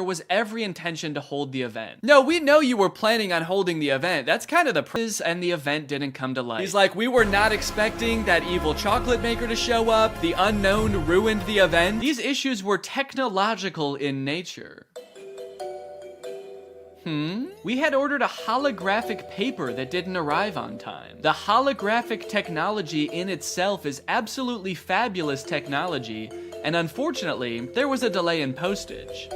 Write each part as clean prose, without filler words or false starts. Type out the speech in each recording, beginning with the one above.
was every intention to hold the event. No, we know you were planning on holding the event. That's kind of the prize, and the event didn't come to life. He's like, we were not expecting that evil chocolate maker to show up. The unknown ruined the event. These issues were technological in nature. We had ordered a holographic paper that didn't arrive on time. The holographic technology in itself is absolutely fabulous technology, and unfortunately, there was a delay in postage.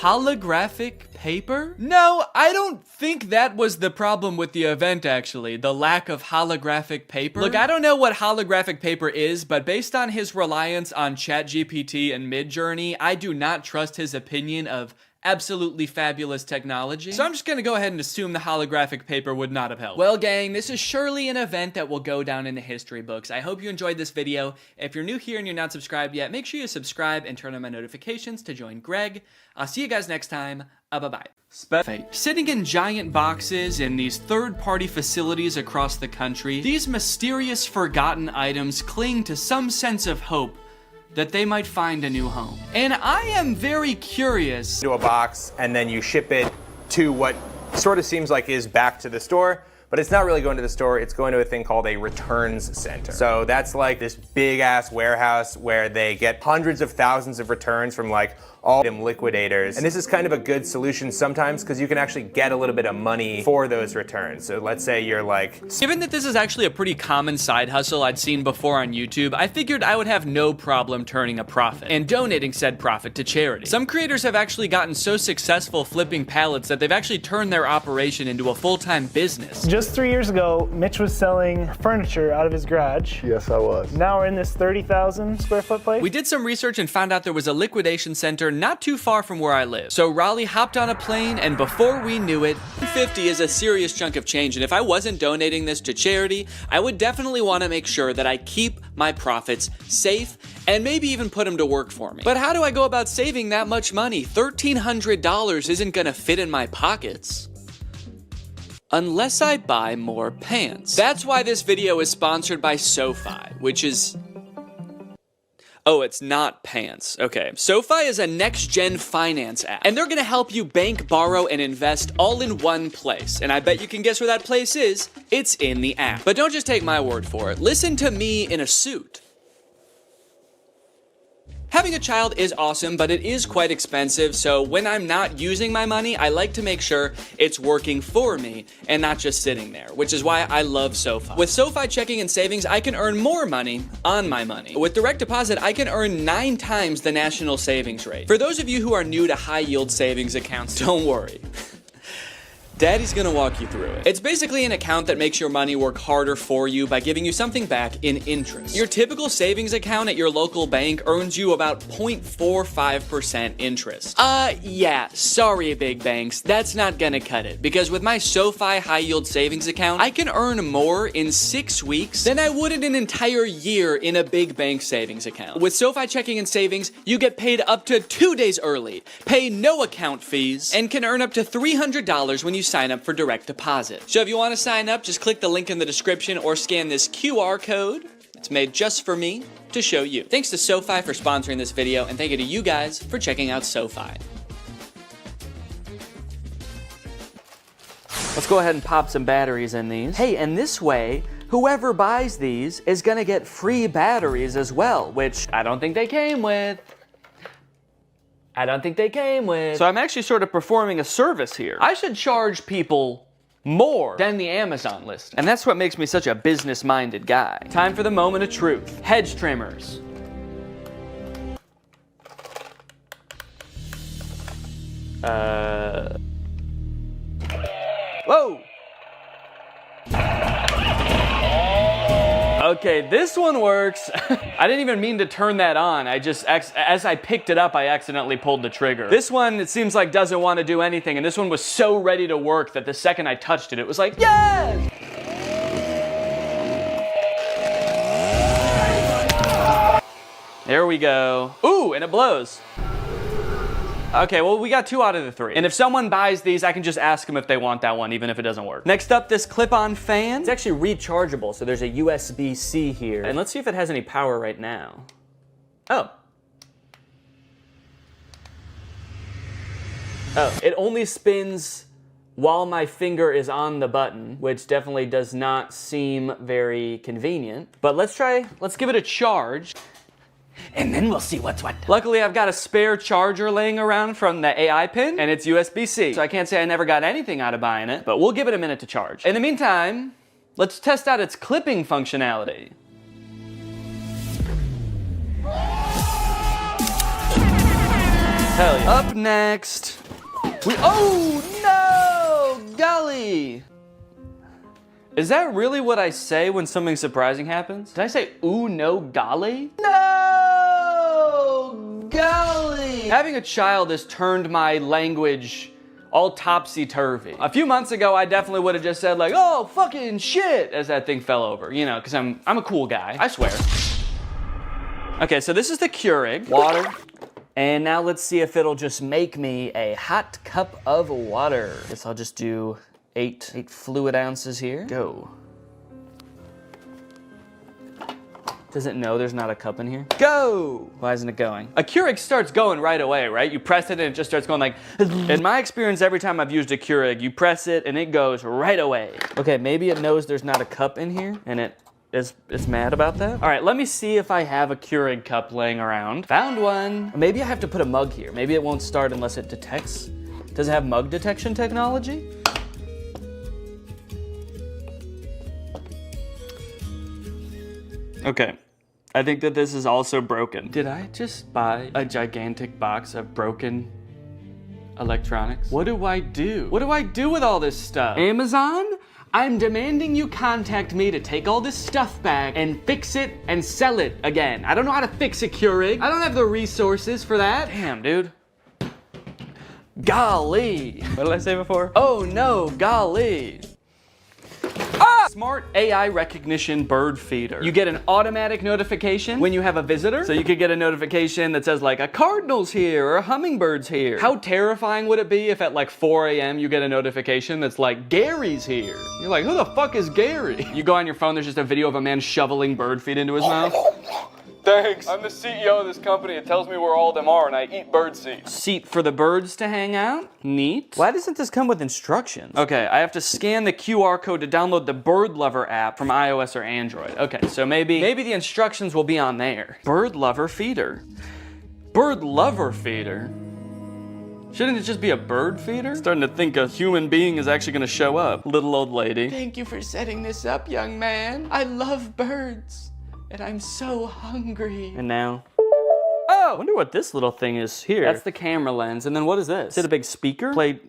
Holographic paper? No, I don't think that was the problem with the event, actually. The lack of holographic paper. Look, I don't know what holographic paper is, but based on his reliance on ChatGPT and Midjourney, I do not trust his opinion of absolutely fabulous technology. So I'm just gonna go ahead and assume the holographic paper would not have helped. Well, gang, this is surely an event that will go down in the history books. I hope you enjoyed this video. If you're new here and you're not subscribed yet, make sure you subscribe and turn on my notifications to join Greg. I'll see you guys next time. Bye-bye. Sitting in giant boxes in these third-party facilities across the country, these mysterious forgotten items cling to some sense of hope that they might find a new home. And I am very curious. To a box, and then you ship it to what sort of seems like is back to the store, but it's not really going to the store, it's going to a thing called a returns center. So that's like this big ass warehouse where they get hundreds of thousands of returns from like all them liquidators. And this is kind of a good solution sometimes because you can actually get a little bit of money for those returns. So let's say you're like... Given that this is actually a pretty common side hustle I'd seen before on YouTube, I figured I would have no problem turning a profit and donating said profit to charity. Some creators have actually gotten so successful flipping pallets that they've actually turned their operation into a full-time business. Just 3 years ago, Mitch was selling furniture out of his garage. Yes, I was. Now we're in this 30,000 square foot place. We did some research and found out there was a liquidation center not too far from where I live. So Raleigh hopped on a plane, and before we knew it, $50 is a serious chunk of change, and if I wasn't donating this to charity, I would definitely want to make sure that I keep my profits safe and maybe even put them to work for me. But how do I go about saving that much money? $1,300 isn't gonna fit in my pockets unless I buy more pants. That's why this video is sponsored by SoFi, which is... Oh, it's not pants. Okay. SoFi is a next-gen finance app, and they're gonna help you bank, borrow, and invest all in one place. And I bet you can guess where that place is. It's in the app. But don't just take my word for it. Listen to me in a suit. Having a child is awesome, but it is quite expensive, so when I'm not using my money, I like to make sure it's working for me and not just sitting there, which is why I love SoFi. With SoFi checking and savings, I can earn more money on my money. With direct deposit, I can earn 9 times the national savings rate. For those of you who are new to high-yield savings accounts, don't worry. Daddy's gonna walk you through it. It's basically an account that makes your money work harder for you by giving you something back in interest. Your typical savings account at your local bank earns you about 0.45% interest. Yeah, sorry big banks, that's not gonna cut it, because with my SoFi high yield savings account, I can earn more in 6 weeks than I would in an entire year in a big bank savings account. With SoFi checking and savings, you get paid up to 2 days early, pay no account fees, and can earn up to $300 when you sign up for direct deposit. So if you want to sign up, just click the link in the description or scan this QR code. It's made just for me to show you. Thanks to SoFi for sponsoring this video, and thank you to you guys for checking out SoFi. Let's go ahead and pop some batteries in these. Hey, and this way, whoever buys these is gonna get free batteries as well, which I don't think they came with. So I'm actually sort of performing a service here. I should charge people more than the Amazon list. And that's what makes me such a business-minded guy. Time for the moment of truth. Hedge trimmers. Whoa! Okay, this one works. I didn't even mean to turn that on. I just, as I picked it up, I accidentally pulled the trigger. This one, it seems like doesn't want to do anything, and this one was so ready to work that the second I touched it, it was like, yes! There we go. Ooh, and it blows. Okay, well, we got 2 out of the 3. And if someone buys these, I can just ask them if they want that one, even if it doesn't work. Next up, this clip-on fan. It's actually rechargeable, so there's a USB-C here. And let's see if it has any power right now. Oh. Oh, it only spins while my finger is on the button, which definitely does not seem very convenient. But let's give it a charge. And then we'll see what's what. Luckily, I've got a spare charger laying around from the AI pin, and it's USB-C. So I can't say I never got anything out of buying it, but we'll give it a minute to charge. In the meantime, let's test out its clipping functionality. Hell yeah. Up next, oh no, golly. Is that really what I say when something surprising happens? Did I say, ooh, no, golly? No, golly! Having a child has turned my language all topsy-turvy. A few months ago, I definitely would have just said like, oh, fucking shit, as that thing fell over, you know, because I'm a cool guy, I swear. Okay, so this is the Keurig. Water. And now let's see if it'll just make me a hot cup of water. Guess I'll just do 8 fluid ounces here. Go. Does it know there's not a cup in here? Go! Why isn't it going? A Keurig starts going right away, right? You press it and it just starts going like... In my experience, every time I've used a Keurig, you press it and it goes right away. Okay, maybe it knows there's not a cup in here and it is mad about that. All right, let me see if I have a Keurig cup laying around. Found one. Maybe I have to put a mug here. Maybe it won't start unless it detects. Does it have mug detection technology? Okay, I think that this is also broken. Did I just buy a gigantic box of broken electronics? What do I do? What do I do with all this stuff? Amazon? I'm demanding you contact me to take all this stuff back and fix it and sell it again. I don't know how to fix a Keurig. I don't have the resources for that. Damn, dude. Golly. What did I say before? Oh no, golly. Ah! Smart AI recognition bird feeder. You get an automatic notification when you have a visitor. So you could get a notification that says like a cardinal's here or a hummingbird's here. How terrifying would it be if at like 4 a.m. you get a notification that's like Gary's here? You're like, who the fuck is Gary? You go on your phone, there's just a video of a man shoveling bird feed into his mouth. Thanks. I'm the CEO of this company. It tells me where all of them are, and I eat bird seed. Seat for the birds to hang out? Neat. Why doesn't this come with instructions? Okay, I have to scan the QR code to download the Bird Lover app from iOS or Android. Okay, so maybe the instructions will be on there. Bird Lover feeder. Bird Lover feeder? Shouldn't it just be a bird feeder? Starting to think a human being is actually gonna show up. Little old lady. Thank you for setting this up, young man. I love birds. And I'm so hungry. And now? Oh! I wonder what this little thing is here. That's the camera lens. And then what is this? Is it a big speaker? Play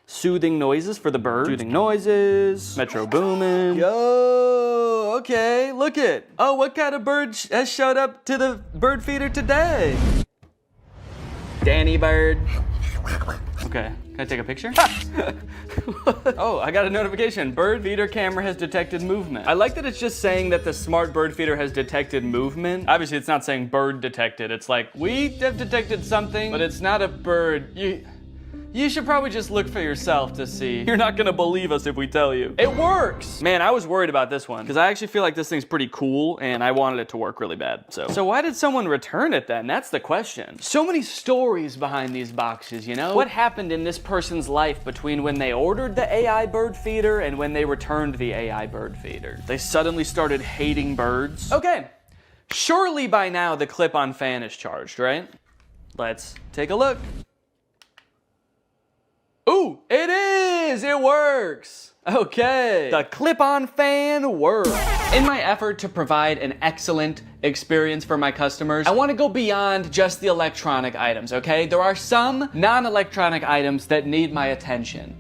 soothing noises for the birds. Soothing noises. Metro Boomin. Yo! Okay, look it. Oh, what kind of bird has showed up to the bird feeder today? Danny Bird. Okay, can I take a picture? Oh, I got a notification. Bird feeder camera has detected movement. I like that it's just saying that the smart bird feeder has detected movement. Obviously, it's not saying bird detected. It's like, we have detected something, but it's not a bird. You should probably just look for yourself to see. You're not gonna believe us if we tell you. It works! Man, I was worried about this one, because I actually feel like this thing's pretty cool, and I wanted it to work really bad, So why did someone return it then? That's the question. So many stories behind these boxes, you know? What happened in this person's life between when they ordered the AI bird feeder and when they returned the AI bird feeder? They suddenly started hating birds? Okay, surely by now the clip-on fan is charged, right? Let's take a look. Ooh, it is! It works! Okay. The clip-on fan works. In my effort to provide an excellent experience for my customers, I want to go beyond just the electronic items, okay? There are some non-electronic items that need my attention.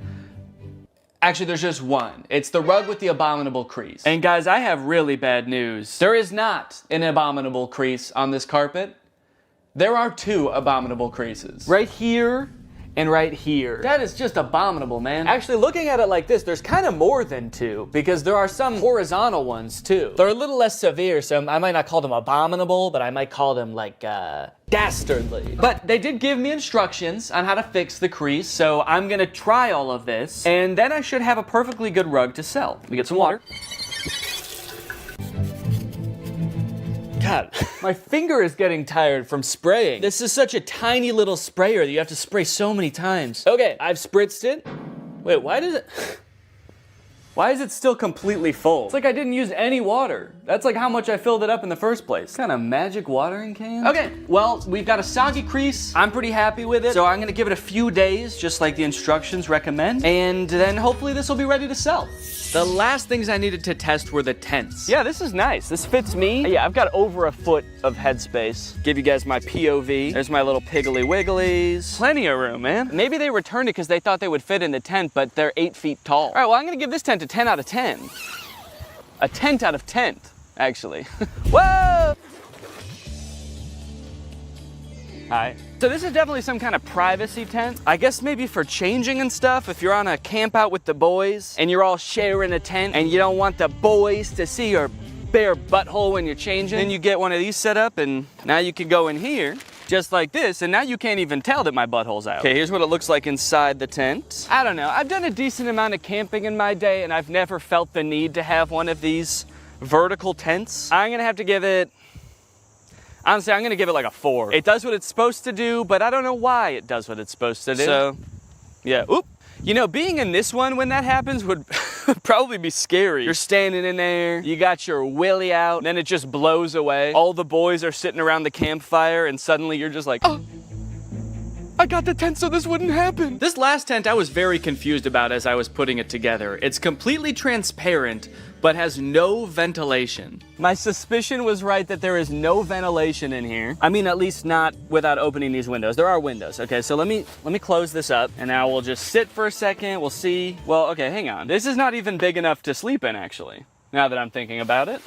Actually, there's just one. It's the rug with the abominable crease. And guys, I have really bad news. There is not an abominable crease on this carpet. There are 2 abominable creases. Right here and right here. That is just abominable, man. Actually, looking at it like this, there's kind of more than 2, because there are some horizontal ones too. They're a little less severe, so I might not call them abominable, but I might call them like, dastardly. But they did give me instructions on how to fix the crease, so I'm gonna try all of this, and then I should have a perfectly good rug to sell. Let me get some water. God, my finger is getting tired from spraying. This is such a tiny little sprayer that you have to spray so many times. Okay, I've spritzed it. Wait, why is it still completely full? It's like I didn't use any water. That's like how much I filled it up in the first place. What kind of magic watering can? Okay, well, we've got a soggy crease. I'm pretty happy with it. So I'm gonna give it a few days, just like the instructions recommend. And then hopefully this will be ready to sell. The last things I needed to test were the tents. Yeah, this is nice. This fits me. Yeah, I've got over a foot of headspace. Give you guys my POV. There's my little piggly wigglies. Plenty of room, man. Maybe they returned it because they thought they would fit in the tent, but they're 8 feet tall. All right, well, I'm gonna give this tent a 10 out of 10. A tent out of tent, actually. Whoa! Hi. So this is definitely some kind of privacy tent. I guess maybe for changing and stuff, if you're on a camp out with the boys and you're all sharing a tent and you don't want the boys to see your bare butthole when you're changing, then you get one of these set up and now you can go in here just like this, and now you can't even tell that my butthole's out. Okay, here's what it looks like inside the tent. I don't know, I've done a decent amount of camping in my day and I've never felt the need to have one of these vertical tents. I'm gonna have to give it, honestly, I'm gonna give it like a 4. It does what it's supposed to do, but I don't know why it does what it's supposed to do. So, yeah, oop. You know, being in this one when that happens would probably be scary. You're standing in there, you got your willy out, then it just blows away. All the boys are sitting around the campfire and suddenly you're just like, oh, I got the tent so this wouldn't happen. This last tent I was very confused about as I was putting it together. It's completely transparent, but has no ventilation. My suspicion was right that there is no ventilation in here. I mean, at least not without opening these windows. There are windows. Okay, so let me close this up and now we'll just sit for a second. We'll see. Well, okay, hang on. This is not even big enough to sleep in, actually, now that I'm thinking about it.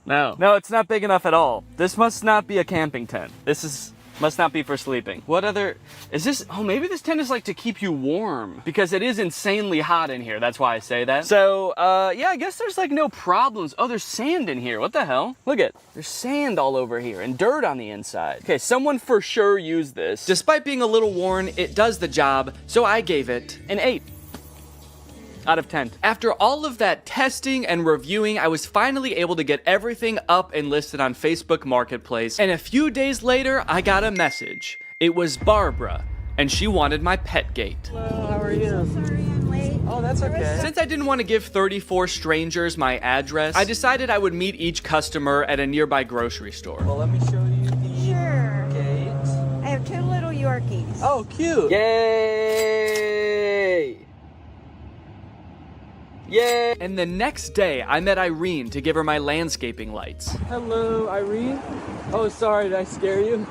No, it's not big enough at all. This must not be a camping tent. Must not be for sleeping. What other, is this, oh, maybe this tent is like to keep you warm because it is insanely hot in here. That's why I say that. So, yeah, I guess there's like no problems. Oh, there's sand in here. What the hell? Look at, there's sand all over here and dirt on the inside. Okay, someone for sure used this. Despite being a little worn, it does the job. So I gave it an 8. Out of 10. After all of that testing and reviewing, I was finally able to get everything up and listed on Facebook Marketplace, and a few days later, I got a message. It was Barbara, and she wanted my pet gate. Hello, how are you? So sorry I'm late. Oh, that's okay. Since I didn't want to give 34 strangers my address, I decided I would meet each customer at a nearby grocery store. Well, let me show you the gate. I have 2 little Yorkies. Oh, cute. Yay! Yay! And the next day, I met Irene to give her my landscaping lights. Hello, Irene. Oh, sorry, did I scare you?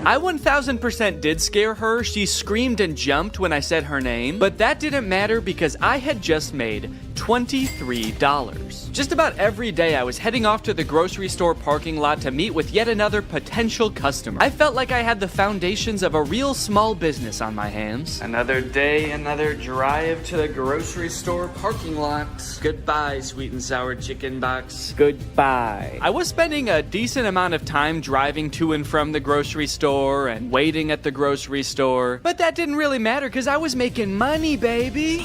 I 1000% did scare her. She screamed and jumped when I said her name, but that didn't matter because I had just made $23. Just about every day I was heading off to the grocery store parking lot to meet with yet another potential customer. I felt like I had the foundations of a real small business on my hands. Another day, another drive to the grocery store parking lot. Goodbye, sweet and sour chicken box. Goodbye. I was spending a decent amount of time driving to and from the grocery store and waiting at the grocery store, but that didn't really matter because I was making money, baby.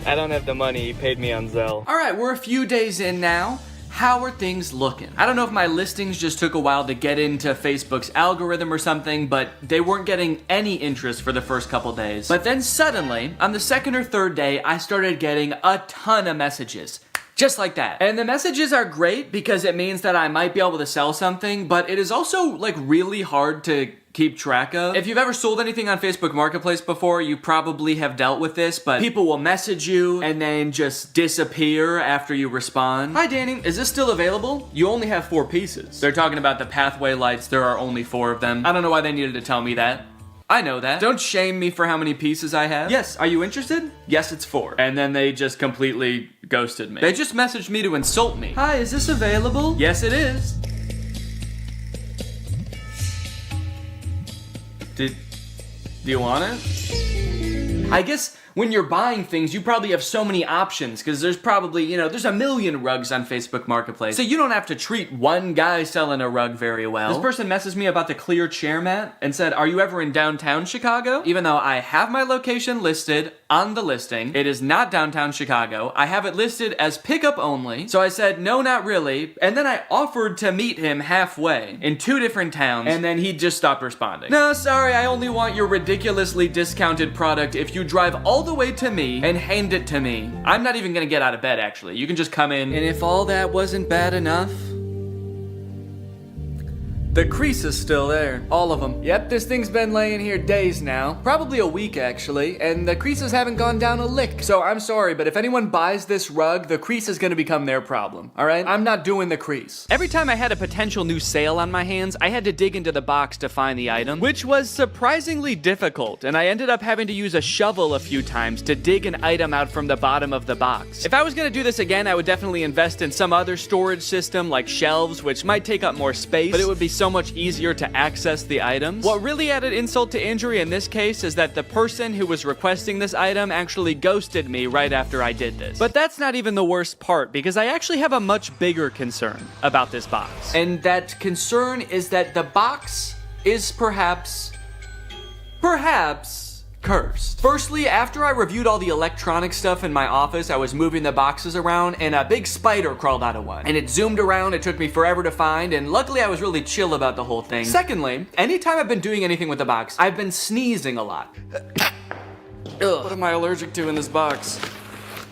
I don't have the money, he paid me on Zelle. All right, we're a few days in now. How are things looking? I don't know if my listings just took a while to get into Facebook's algorithm or something, but they weren't getting any interest for the first couple days. But then suddenly, on the 2nd or 3rd day, I started getting a ton of messages. Just like that. And the messages are great because it means that I might be able to sell something, but it is also like really hard to keep track of. If you've ever sold anything on Facebook Marketplace before, you probably have dealt with this, but people will message you and then just disappear after you respond. Hi Danny, is this still available? You only have 4 pieces. They're talking about the pathway lights, there are only 4 of them. I don't know why they needed to tell me that. I know that. Don't shame me for how many pieces I have. Yes, are you interested? Yes, it's 4. And then they just completely ghosted me. They just messaged me to insult me. Hi, is this available? Yes, it is. Do you want it? I guess when you're buying things, you probably have so many options because there's probably, you know, there's a million rugs on Facebook Marketplace. So you don't have to treat one guy selling a rug very well. This person messaged me about the clear chair mat and said, are you ever in downtown Chicago? Even though I have my location listed on the listing, it is not downtown Chicago. I have it listed as pickup only. So I said, no, not really. And then I offered to meet him halfway in 2 different towns, and then he just stopped responding. No, sorry, I only want your ridiculously discounted product if you drive all the way to me and hand it to me. I'm not even gonna get out of bed, actually. You can just come in. And if all that wasn't bad enough, the crease is still there. All of them. Yep, this thing's been laying here days now. Probably a week, actually, and the creases haven't gone down a lick. So I'm sorry, but if anyone buys this rug, the crease is gonna become their problem, all right? I'm not doing the crease. Every time I had a potential new sale on my hands, I had to dig into the box to find the item, which was surprisingly difficult, and I ended up having to use a shovel a few times to dig an item out from the bottom of the box. If I was gonna do this again, I would definitely invest in some other storage system like shelves, which might take up more space, but it would be so much easier to access the items. What really added insult to injury in this case is that the person who was requesting this item actually ghosted me right after I did this. But that's not even the worst part, because I actually have a much bigger concern about this box. And that concern is that the box is perhaps cursed. Firstly, after I reviewed all the electronic stuff in my office, I was moving the boxes around and a big spider crawled out of one. And it zoomed around, it took me forever to find, and luckily I was really chill about the whole thing. Secondly, anytime I've been doing anything with the box, I've been sneezing a lot. Ugh. What am I allergic to in this box?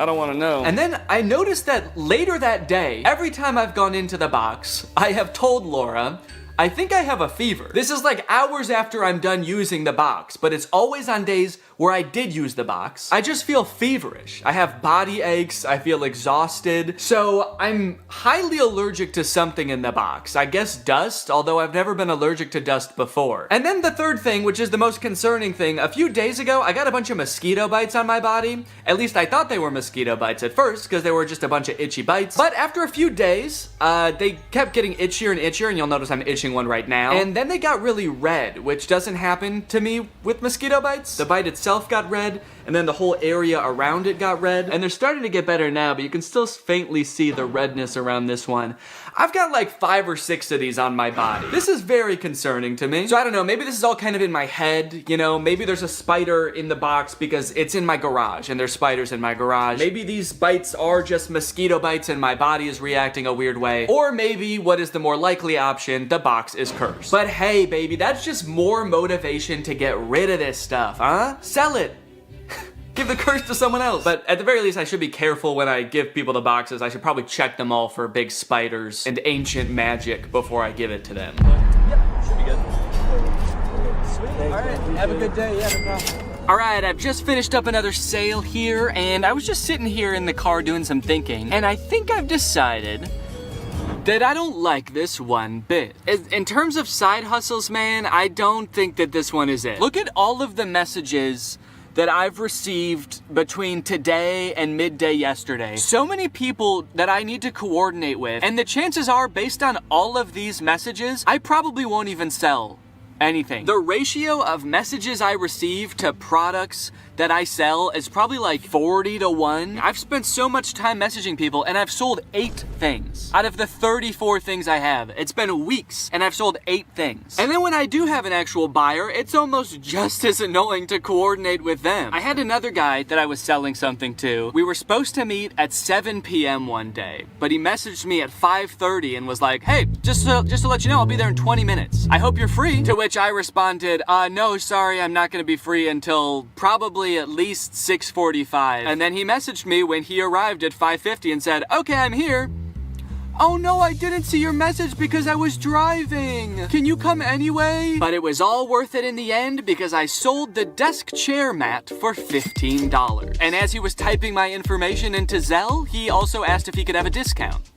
I don't want to know. And then I noticed that later that day, every time I've gone into the box, I have told Laura, I think I have a fever. This is like hours after I'm done using the box, but it's always on days where I did use the box. I just feel feverish. I have body aches, I feel exhausted. So I'm highly allergic to something in the box. I guess dust, although I've never been allergic to dust before. And then the third thing, which is the most concerning thing, a few days ago, I got a bunch of mosquito bites on my body. At least I thought they were mosquito bites at first, because they were just a bunch of itchy bites. But after a few days, they kept getting itchier and itchier, and you'll notice I'm itching one right now. And then they got really red, which doesn't happen to me with mosquito bites. The bite itself got red, and then the whole area around it got red. And they're starting to get better now, but you can still faintly see the redness around this one. I've got like 5 or 6 of these on my body. This is very concerning to me. So I don't know, maybe this is all kind of in my head, you know, maybe there's a spider in the box because it's in my garage and there's spiders in my garage. Maybe these bites are just mosquito bites and my body is reacting a weird way. Or maybe, what is the more likely option, the box is cursed. But hey, baby, that's just more motivation to get rid of this stuff, huh? Sell it. Give the curse to someone else. But at the very least, I should be careful when I give people the boxes. I should probably check them all for big spiders and ancient magic before I give it to them. Yep, should be good. Sweet. All right, have a good day. Yeah, no problem. All right, I've just finished up another sale here, and I was just sitting here in the car doing some thinking, and I think I've decided that I don't like this one bit. In terms of side hustles, man, I don't think that this one is it. Look at all of the messages that I've received between today and midday yesterday. So many people that I need to coordinate with, and the chances are, based on all of these messages, I probably won't even sell anything. The ratio of messages I receive to products that I sell is probably like 40-1. I've spent so much time messaging people and I've sold 8 things. Out of the 34 things I have, it's been weeks and I've sold 8 things. And then when I do have an actual buyer, it's almost just as annoying to coordinate with them. I had another guy that I was selling something to. We were supposed to meet at 7 p.m. one day, but he messaged me at 5:30 and was like, hey, just to let you know, I'll be there in 20 minutes. I hope you're free. To which I responded, no, sorry, I'm not gonna be free until probably at least 6:45. And then he messaged me when he arrived at 5:50 and said, okay, I'm here. Oh no, I didn't see your message because I was driving. Can you come anyway? But it was all worth it in the end because I sold the desk chair mat for $15. And as he was typing my information into Zelle, he also asked if he could have a discount.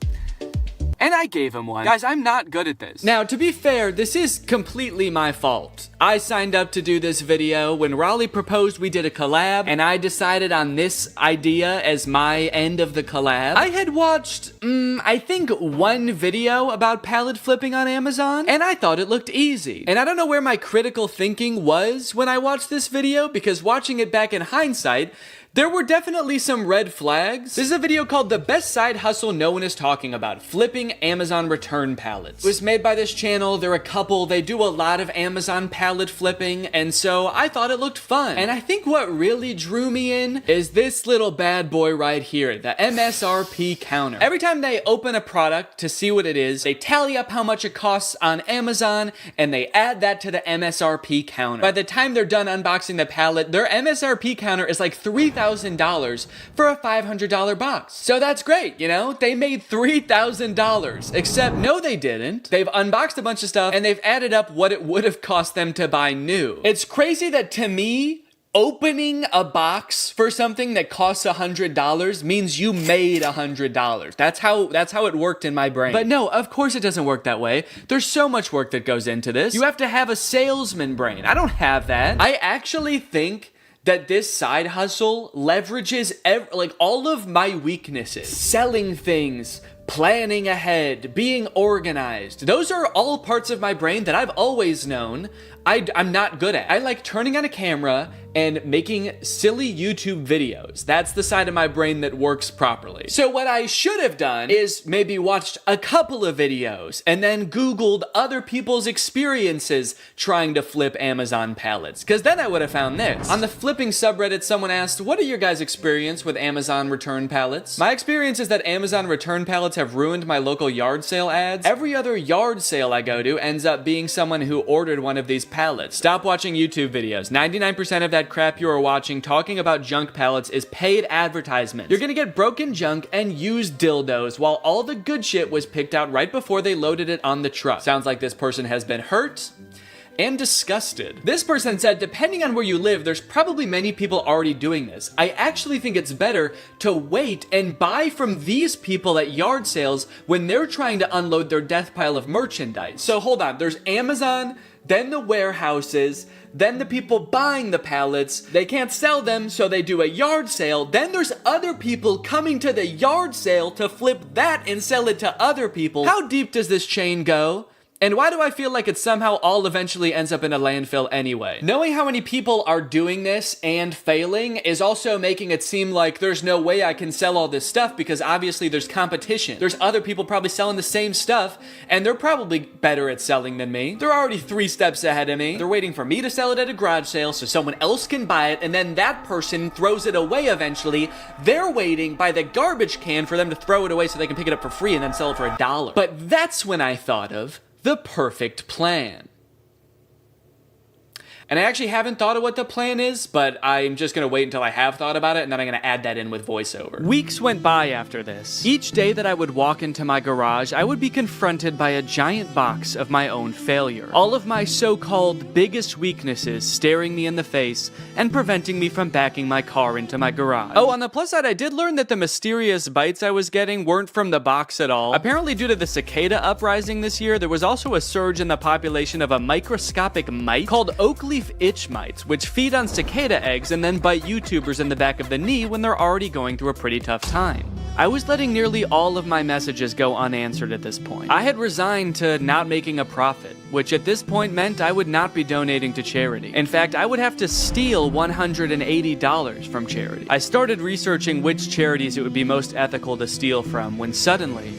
And I gave him one. Guys, I'm not good at this. Now, to be fair, this is completely my fault. I signed up to do this video. When Raleigh proposed, we did a collab, and I decided on this idea as my end of the collab. I had watched, I think 1 video about pallet flipping on Amazon, and I thought it looked easy. And I don't know where my critical thinking was when I watched this video, because watching it back in hindsight, There were definitely some red flags. This is a video called The Best Side Hustle No One Is Talking About, Flipping Amazon Return Pallets. It was made by this channel. They're a couple. They do a lot of Amazon pallet flipping, and so I thought it looked fun. And I think what really drew me in is this little bad boy right here, the MSRP counter. Every time they open a product to see what it is, they tally up how much it costs on Amazon, and they add that to the MSRP counter. By the time they're done unboxing the pallet, their MSRP counter is like $3,000 for a $500 box. So that's great, you know? They made $3,000. Except, no they didn't. They've unboxed a bunch of stuff and they've added up what it would have cost them to buy new. It's crazy that to me, opening a box for something that costs $100 means you made $100. That's how it worked in my brain. But no, of course it doesn't work that way. There's so much work that goes into this. You have to have a salesman brain. I don't have that. I actually think that this side hustle leverages like all of my weaknesses. Selling things, planning ahead, being organized. Those are all parts of my brain that I've always known I'm not good at. I like turning on a camera and making silly YouTube videos. That's the side of my brain that works properly. So what I should have done is maybe watched a couple of videos and then Googled other people's experiences trying to flip Amazon pallets, because then I would have found this. On the flipping subreddit, someone asked, what are your guys' experience with Amazon return pallets? My experience is that Amazon return pallets have ruined my local yard sale ads. Every other yard sale I go to ends up being someone who ordered one of these pallets. Stop watching YouTube videos. 99% of that crap you are watching talking about junk pallets is paid advertisement. You're gonna get broken junk and used dildos while all the good shit was picked out right before they loaded it on the truck. Sounds like this person has been hurt and disgusted. This person said, depending on where you live, there's probably many people already doing this. I actually think it's better to wait and buy from these people at yard sales when they're trying to unload their death pile of merchandise. So hold on, there's Amazon, then the warehouses, then the people buying the pallets. They can't sell them, so they do a yard sale. Then there's other people coming to the yard sale to flip that and sell it to other people. How deep does this chain go? And why do I feel like it somehow all eventually ends up in a landfill anyway? Knowing how many people are doing this and failing is also making it seem like there's no way I can sell all this stuff because obviously there's competition. There's other people probably selling the same stuff and they're probably better at selling than me. They're already 3 steps ahead of me. They're waiting for me to sell it at a garage sale so someone else can buy it and then that person throws it away eventually. They're waiting by the garbage can for them to throw it away so they can pick it up for free and then sell it for $1. But that's when I thought of the perfect plan. And I actually haven't thought of what the plan is, but I'm just gonna wait until I have thought about it, and then I'm gonna add that in with voiceover. Weeks went by after this. Each day that I would walk into my garage, I would be confronted by a giant box of my own failure. All of my so-called biggest weaknesses staring me in the face and preventing me from backing my car into my garage. Oh, on the plus side, I did learn that the mysterious bites I was getting weren't from the box at all. Apparently, due to the cicada uprising this year, there was also a surge in the population of a microscopic mite called oak leaf itch mites, which feed on cicada eggs and then bite YouTubers in the back of the knee when they're already going through a pretty tough time. I was letting nearly all of my messages go unanswered at this point. I had resigned to not making a profit, which at this point meant I would not be donating to charity. In fact, I would have to steal $180 from charity. I started researching which charities it would be most ethical to steal from when suddenly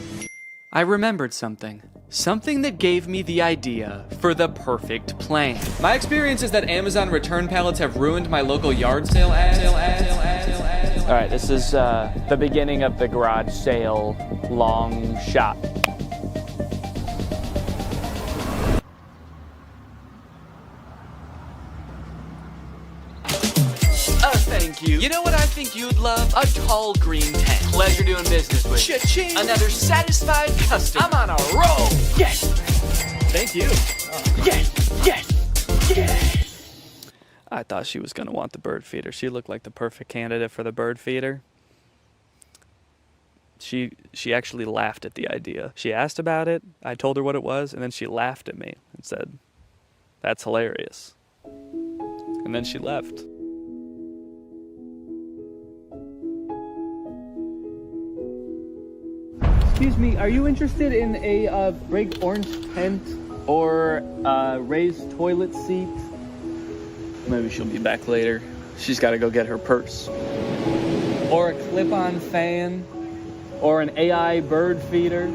I remembered something. Something that gave me the idea for the perfect plan. My experience is that Amazon return pallets have ruined my local yard sale ads. All right, this is the beginning of the garage sale long shot. Thank you. You know what I think you'd love? A tall green tent. Pleasure doing business with you. Cha-ching. Another satisfied customer. I'm on a roll. Yes. Thank you. Yes. Yes. Yes. I thought she was going to want the bird feeder. She looked like the perfect candidate for the bird feeder. She actually laughed at the idea. She asked about it. I told her what it was, and then she laughed at me and said, "That's hilarious." And then she left. Excuse me, are you interested in a big orange tent or a raised toilet seat? Maybe she'll be back later. She's got to go get her purse. or a clip-on fan, or an AI bird feeder.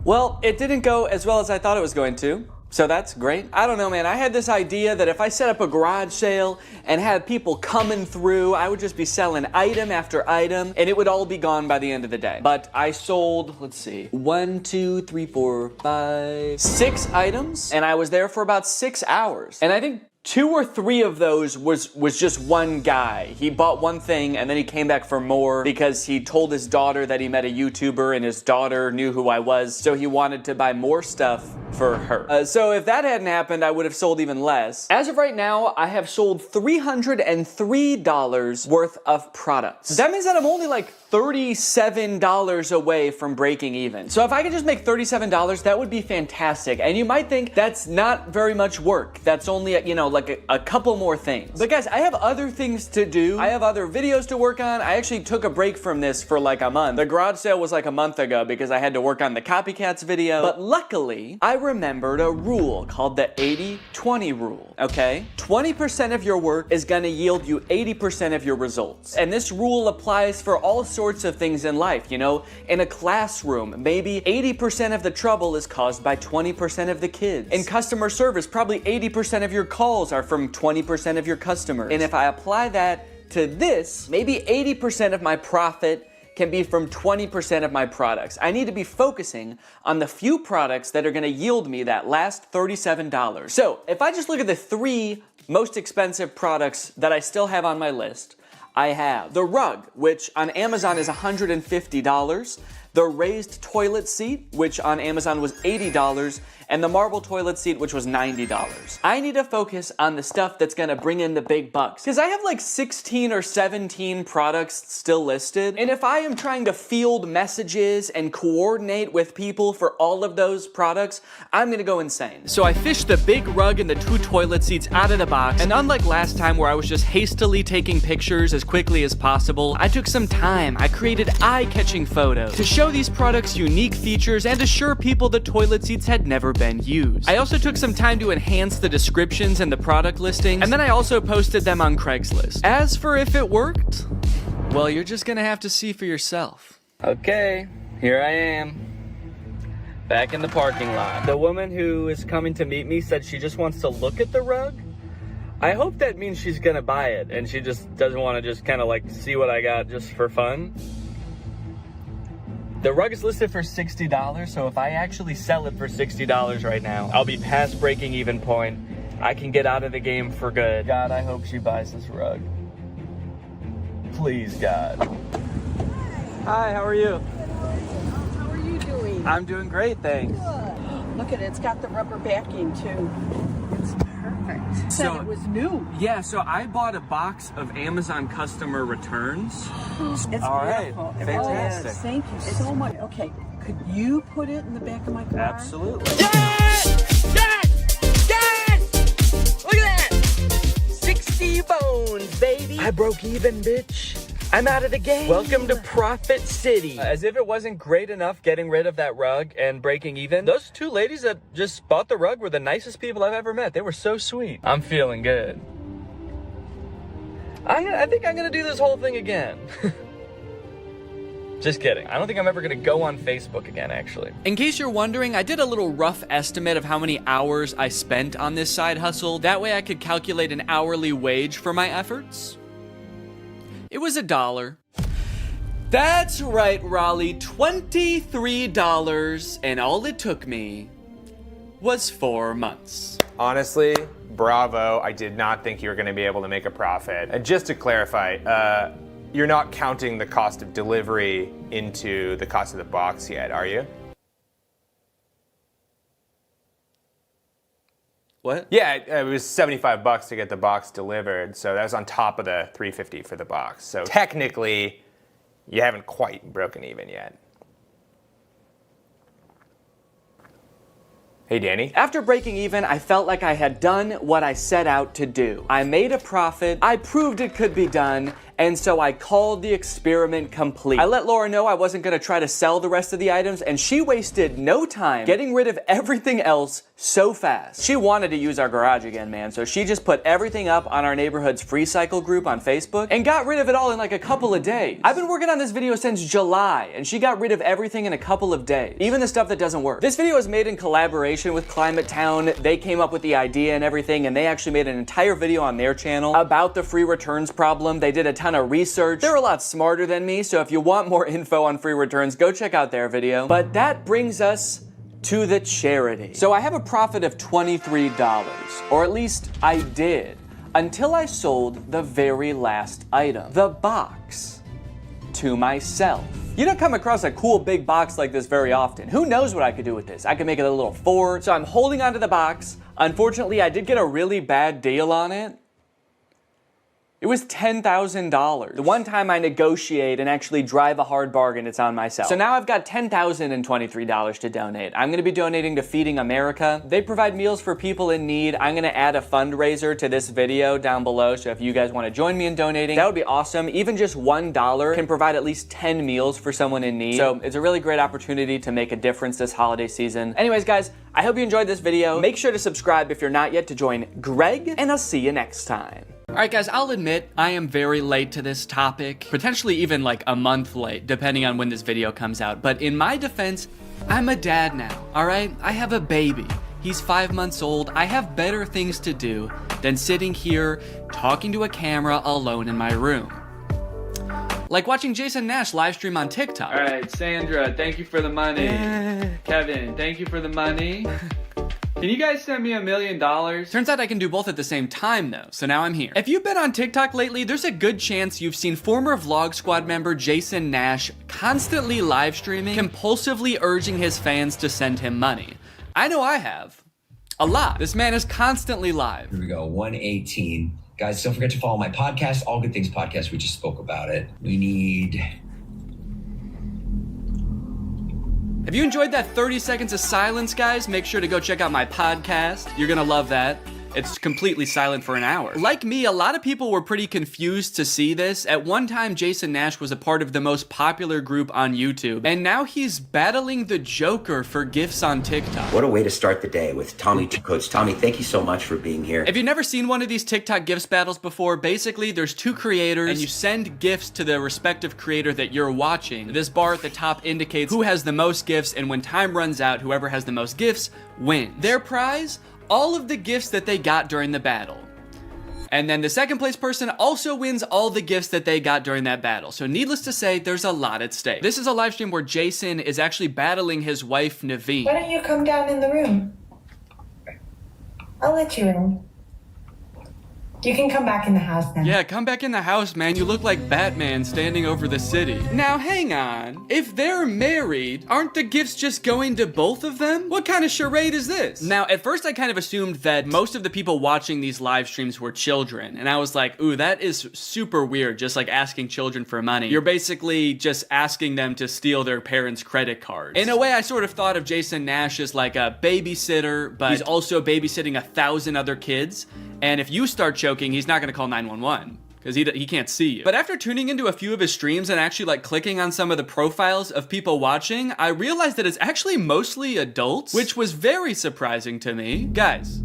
Well, it didn't go as well as I thought it was going to. So that's great. I don't know, man. I had this idea that if I set up a garage sale and had people coming through, I would just be selling item after item, and it would all be gone by the end of the day. But I sold, let's see, 1, 2, 3, 4, 5, 6 items, and I was there for about 6 hours. And I think 2 or 3 of those was just one guy. He bought one thing and then he came back for more because he told his daughter that he met a YouTuber and his daughter knew who I was, so he wanted to buy more stuff for her. So if that hadn't happened, I would have sold even less. As of right now, I have sold $303 worth of products. That means that I'm only like $37 away from breaking even. So if I could just make $37, that would be fantastic. And you might think that's not very much work. That's only, you know, like a couple more things. But guys, I have other things to do. I have other videos to work on. I actually took a break from this for like a month. The garage sale was like a month ago because I had to work on the copycats video. But luckily, I remembered a rule called the 80-20 rule, okay? 20% of your work is gonna yield you 80% of your results. And this rule applies for all sorts of things in life, you know? In a classroom, maybe 80% of the trouble is caused by 20% of the kids. In customer service, probably 80% of your calls are from 20% of your customers. And if I apply that to this, maybe 80% of my profit can be from 20% of my products. I need to be focusing on the few products that are gonna yield me that last $37. So if I just look at the 3 most expensive products that I still have on my list, I have the rug, which on Amazon is $150, the raised toilet seat, which on Amazon was $80, and the marble toilet seat, which was $90. I need to focus on the stuff that's gonna bring in the big bucks, because I have like 16 or 17 products still listed, and if I am trying to field messages and coordinate with people for all of those products, I'm gonna go insane. So I fished the big rug and the 2 toilet seats out of the box, and unlike last time where I was just hastily taking pictures as quickly as possible, I took some time. I created eye-catching photos to show these products unique features and assure people the toilet seats had never been used. I also took some time to enhance the descriptions and the product listings, and then I also posted them on Craigslist. As for if it worked, well, you're just gonna have to see for yourself. Okay, here I am, back in the parking lot. The woman who is coming to meet me said she just wants to look at the rug. I hope that means she's gonna buy it and she just doesn't want to just kind of like see what I got just for fun. The rug is listed for $60, so if I actually sell it for $60 right now, I'll be past breaking even point. I can get out of the game for good. God, I hope she buys this rug. Please, God. Hi, how are you? How are you doing? I'm doing great, thanks. Good. Look at it, it's got the rubber backing too. It's perfect. Said it was new. Yeah, so I bought a box of Amazon customer returns. It's All right, beautiful. fantastic. Yes, thank you so much. Okay, could you put it in the back of my car? Absolutely. Yes! Yes! Yes! Look at that! 60 bones, baby! I broke even, bitch. I'm out of the game. Welcome to Profit City. As if it wasn't great enough getting rid of that rug and breaking even, those 2 ladies that just bought the rug were the nicest people I've ever met. They were so sweet. I'm feeling good. I think I'm gonna do this whole thing again. Just kidding. I don't think I'm ever gonna go on Facebook again, actually. In case you're wondering, I did a little rough estimate of how many hours I spent on this side hustle. That way I could calculate an hourly wage for my efforts. It was $1. That's right, Raleigh, $23, and all it took me was 4 months. Honestly, bravo. I did not think you were going to be able to make a profit. And just to clarify, you're not counting the cost of delivery into the cost of the box yet, are you? What? Yeah, it was $75 to get the box delivered, so that was on top of the $350 for the box. So technically, you haven't quite broken even yet. Hey, Danny. After breaking even, I felt like I had done what I set out to do. I made a profit, I proved it could be done, and so I called the experiment complete. I let Laura know I wasn't gonna try to sell the rest of the items, and she wasted no time getting rid of everything else so fast. She wanted to use our garage again, man, so she just put everything up on our neighborhood's free cycle group on Facebook and got rid of it all in like a couple of days. I've been working on this video since July, and she got rid of everything in a couple of days, even the stuff that doesn't work. This video was made in collaboration with Climate Town. They came up with the idea and everything, and they actually made an entire video on their channel about the free returns problem. They did a ton of research. They're a lot smarter than me, so if you want more info on free returns, go check out their video. But that brings us to the charity. So I have a profit of $23, or at least I did, until I sold the very last item, the box, to myself. You don't come across a cool big box like this very often. Who knows what I could do with this? I could make it a little fort. So I'm holding onto the box. Unfortunately, I did get a really bad deal on it. It was $10,000. The one time I negotiate and actually drive a hard bargain, it's on myself. So now I've got $10,023 to donate. I'm gonna be donating to Feeding America. They provide meals for people in need. I'm gonna add a fundraiser to this video down below, so if you guys wanna join me in donating, that would be awesome. Even just $1 can provide at least 10 meals for someone in need. So it's a really great opportunity to make a difference this holiday season. Anyways, guys, I hope you enjoyed this video. Make sure to subscribe if you're not yet to join Greg, and I'll see you next time. All right, guys, I'll admit I am very late to this topic, potentially even like a month late, depending on when this video comes out. But in my defense, I'm a dad now, all right? I have a baby. He's 5 months old. I have better things to do than sitting here talking to a camera alone in my room. Like watching Jason Nash live stream on TikTok. All right, Sandra, thank you for the money. Kevin, thank you for the money. Can you guys send me $1 million? Turns out I can do both at the same time though, so now I'm here. If you've been on TikTok lately, there's a good chance you've seen former Vlog Squad member Jason Nash constantly live streaming, compulsively urging his fans to send him money. I know I have. A lot. This man is constantly live. Here we go, 118. Guys, don't forget to follow my podcast, All Good Things Podcast. We just spoke about it. We need... If you enjoyed that 30 seconds of silence, guys, make sure to go check out my podcast. You're gonna love that. It's completely silent for an hour. Like me, a lot of people were pretty confused to see this. At one time, Jason Nash was a part of the most popular group on YouTube, and now he's battling the Joker for gifts on TikTok. What a way to start the day with Tommy. Coach Tommy, thank you so much for being here. If you've never seen one of these TikTok gifts battles before, basically there's two creators and you send gifts to the respective creator that you're watching. This bar at the top indicates who has the most gifts, and when time runs out, whoever has the most gifts wins. Their prize? All of the gifts that they got during the battle. And then the second place person also wins all the gifts that they got during that battle. So needless to say, there's a lot at stake. This is a live stream where Jason is actually battling his wife, Naveen. Why don't you come down in the room? I'll let you in. You can come back in the house now. Yeah, come back in the house, man. You look like Batman standing over the city. Now, hang on. If they're married, aren't the gifts just going to both of them? What kind of charade is this? Now, at first, I kind of assumed that most of the people watching these live streams were children. And I was like, ooh, that is super weird, just like asking children for money. You're basically just asking them to steal their parents' credit cards. In a way, I sort of thought of Jason Nash as like a babysitter, but he's also babysitting 1,000 other kids. And if you start choking, he's not gonna call 911 because he can't see you. But after tuning into a few of his streams and actually like clicking on some of the profiles of people watching, I realized that it's actually mostly adults, which was very surprising to me. Guys,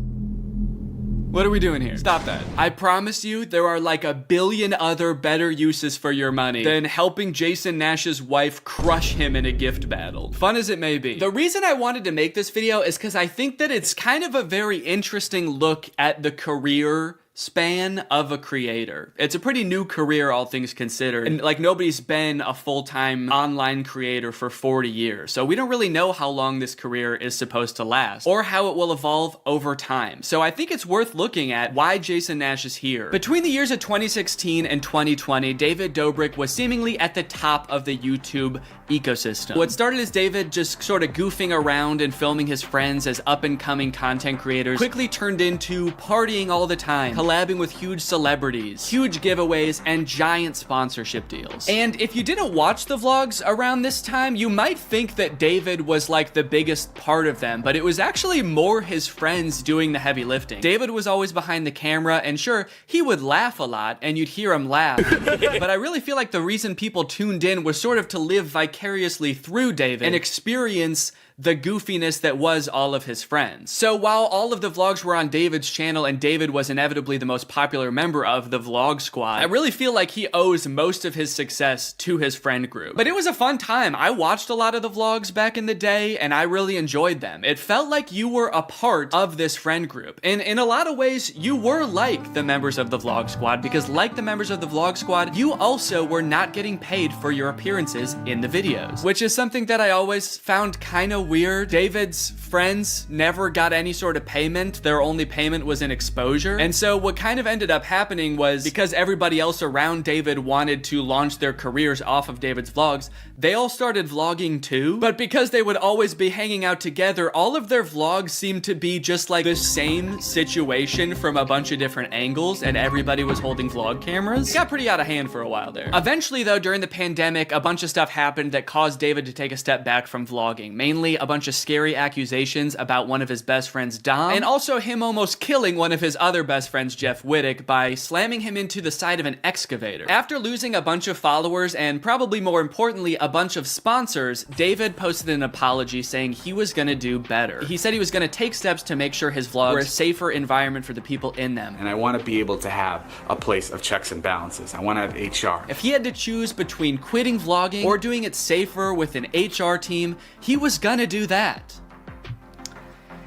what are we doing here? Stop that. I promise you there are like 1 billion other better uses for your money than helping Jason Nash's wife crush him in a gift battle. Fun as it may be. The reason I wanted to make this video is because I think that it's kind of a very interesting look at the career span of a creator. It's a pretty new career, all things considered. And like nobody's been a full-time online creator for 40 years. So we don't really know how long this career is supposed to last or how it will evolve over time. So I think it's worth looking at why Jason Nash is here. Between the years of 2016 and 2020, David Dobrik was seemingly at the top of the YouTube ecosystem. What started as David just sort of goofing around and filming his friends as up-and-coming content creators quickly turned into partying all the time, collabing with huge celebrities, huge giveaways, and giant sponsorship deals. And if you didn't watch the vlogs around this time, you might think that David was like the biggest part of them, but it was actually more his friends doing the heavy lifting. David was always behind the camera, and sure, he would laugh a lot, and you'd hear him laugh. But I really feel like the reason people tuned in was sort of to live vicariously through David and experience the goofiness that was all of his friends. So while all of the vlogs were on David's channel and David was inevitably the most popular member of the vlog squad, I really feel like he owes most of his success to his friend group. But it was a fun time. I watched a lot of the vlogs back in the day and I really enjoyed them. It felt like you were a part of this friend group. And in a lot of ways, you were like the members of the vlog squad, because like the members of the vlog squad, you also were not getting paid for your appearances in the videos, which is something that I always found kind of weird. David's friends never got any sort of payment. Their only payment was in exposure. And so what kind of ended up happening was, because everybody else around David wanted to launch their careers off of David's vlogs, they all started vlogging too. But because they would always be hanging out together, all of their vlogs seemed to be just like the same situation from a bunch of different angles, and everybody was holding vlog cameras. It got pretty out of hand for a while there. Eventually though, during the pandemic, a bunch of stuff happened that caused David to take a step back from vlogging. Mainly a bunch of scary accusations about one of his best friends, Dom, and also him almost killing one of his other best friends, Jeff Wittick, by slamming him into the side of an excavator. After losing a bunch of followers and probably more importantly a bunch of sponsors, David posted an apology saying he was gonna do better. He said he was gonna take steps to make sure his vlogs were a safer environment for the people in them. And I want to be able to have a place of checks and balances. I want to have HR. If he had to choose between quitting vlogging or doing it safer with an HR team, he was gonna do that.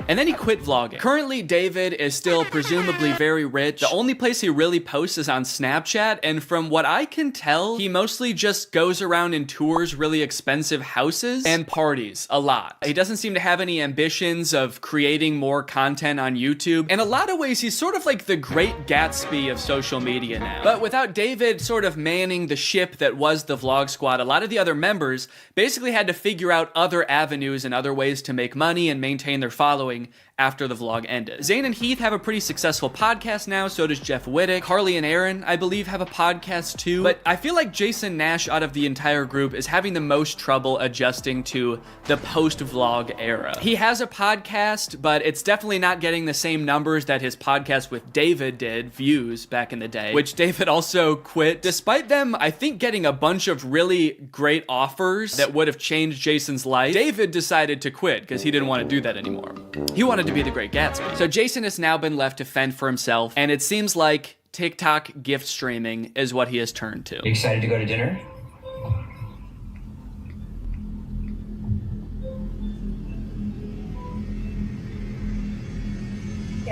And then he quit vlogging. Currently, David is still presumably very rich. The only place he really posts is on Snapchat, and from what I can tell, he mostly just goes around and tours really expensive houses and parties a lot. He doesn't seem to have any ambitions of creating more content on YouTube. In a lot of ways, he's sort of like the Great Gatsby of social media now. But without David sort of manning the ship that was the vlog squad, a lot of the other members basically had to figure out other avenues and other ways to make money and maintain their following after the vlog ended. Zane and Heath have a pretty successful podcast now, so does Jeff Wittick. Carly and Aaron, I believe, have a podcast too. But I feel like Jason Nash out of the entire group is having the most trouble adjusting to the post-vlog era. He has a podcast, but it's definitely not getting the same numbers that his podcast with David did, views, back in the day, which David also quit. Despite them, I think, getting a bunch of really great offers that would have changed Jason's life, David decided to quit because he didn't want to do that anymore. He wanted to be the Great Gatsby. So Jason has now been left to fend for himself, and it seems like TikTok gift streaming is what he has turned to. You excited to go to dinner?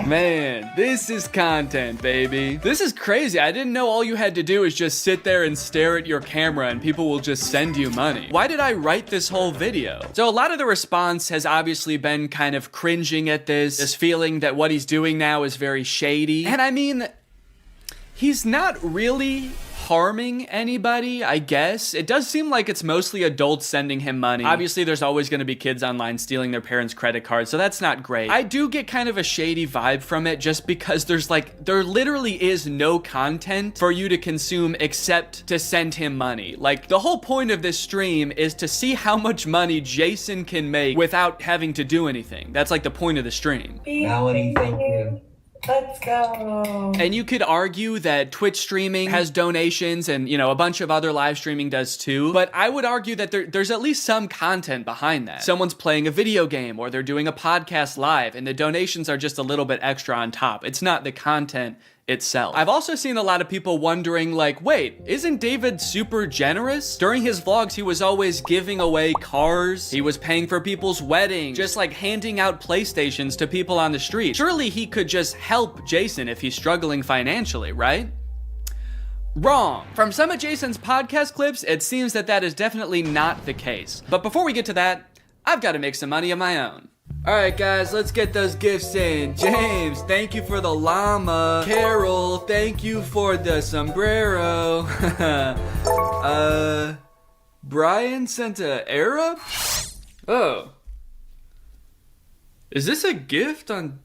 Man, this is content, baby. This is crazy. I didn't know all you had to do is just sit there and stare at your camera and people will just send you money. Why did I write this whole video? So a lot of the response has obviously been kind of cringing at this feeling that what he's doing now is very shady. And I mean, he's not really harming anybody, I guess. It does seem like it's mostly adults sending him money. Obviously, there's always going to be kids online stealing their parents' credit cards, so that's not great. I do get kind of a shady vibe from it just because there literally is no content for you to consume except to send him money. Like, the whole point of this stream is to see how much money Jason can make without having to do anything. That's like the point of the stream. Melanie, thank you. Let's go. And you could argue that Twitch streaming has donations and, you know, a bunch of other live streaming does too. But I would argue that there's at least some content behind that. Someone's playing a video game or they're doing a podcast live and the donations are just a little bit extra on top. It's not the content itself. I've also seen a lot of people wondering, like, wait, isn't David super generous? During his vlogs, he was always giving away cars. He was paying for people's weddings, just like handing out PlayStations to people on the street. Surely he could just help Jason if he's struggling financially, right? Wrong. From some of Jason's podcast clips, it seems that that is definitely not the case. But before we get to that, I've got to make some money of my own. Alright guys, let's get those gifts in. James, thank you for the llama. Carol, thank you for the sombrero. Brian sent a Arab? Oh. Is this a gift on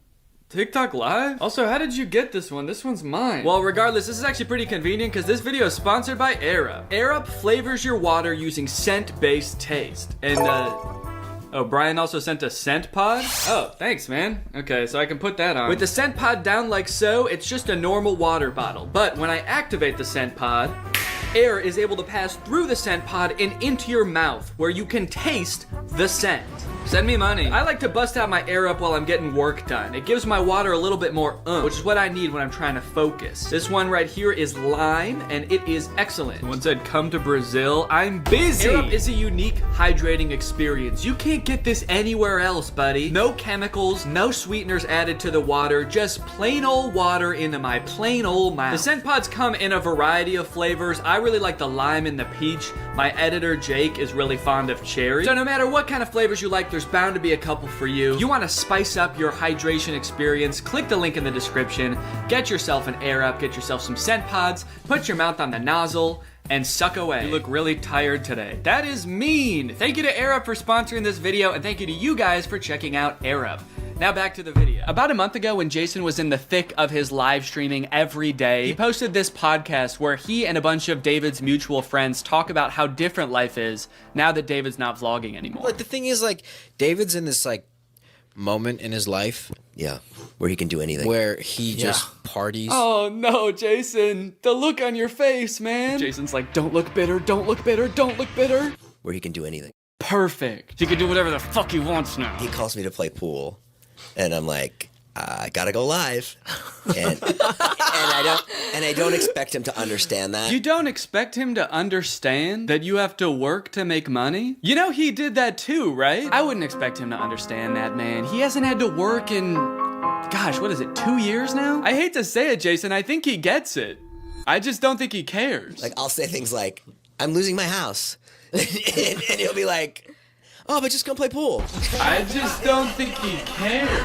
TikTok Live? Also, how did you get this one? This one's mine. Well, regardless, this is actually pretty convenient because this video is sponsored by Air Up. Air Up flavors your water using scent-based taste. And, oh, Brian also sent a scent pod? Oh, thanks, man. Okay, so I can put that on. With the scent pod down like so, it's just a normal water bottle. But when I activate the scent pod, air is able to pass through the scent pod and into your mouth, where you can taste the scent. Send me money. I like to bust out my Air Up while I'm getting work done. It gives my water a little bit more which is what I need when I'm trying to focus. This one right here is lime, and it is excellent. Someone said, come to Brazil. I'm busy. Air Up is a unique hydrating experience. You can't get this anywhere else, buddy. No chemicals, no sweeteners added to the water, just plain old water into my plain old mouth. The scent pods come in a variety of flavors. I really like the lime and the peach. My editor, Jake, is really fond of cherry. So no matter what kind of flavors you like, there's bound to be a couple for you. You want to spice up your hydration experience, click the link in the description, get yourself an Air Up, get yourself some scent pods, put your mouth on the nozzle, and suck away. You look really tired today. That is mean. Thank you to Air Up for sponsoring this video, and thank you to you guys for checking out Air Up. Now back to the video. About a month ago, when Jason was in the thick of his live streaming every day, he posted this podcast where he and a bunch of David's mutual friends talk about how different life is now that David's not vlogging anymore. Like, the thing is, like, David's in this, like, moment in his life. Yeah, where he can do anything. Where he just parties. Oh no, Jason. The look on your face, man. Jason's like, don't look bitter, don't look bitter, don't look bitter. Where he can do anything. Perfect. He can do whatever the fuck he wants now. He calls me to play pool. And I'm like, I gotta go live, and I don't expect him to understand that. You don't expect him to understand that you have to work to make money? You know he did that too, right? I wouldn't expect him to understand that, man. He hasn't had to work in, gosh, what is it, 2 years now? I hate to say it, Jason. I think he gets it. I just don't think he cares. Like, I'll say things like, I'm losing my house, and he'll be like, oh, but just come play pool. I just don't think he cares.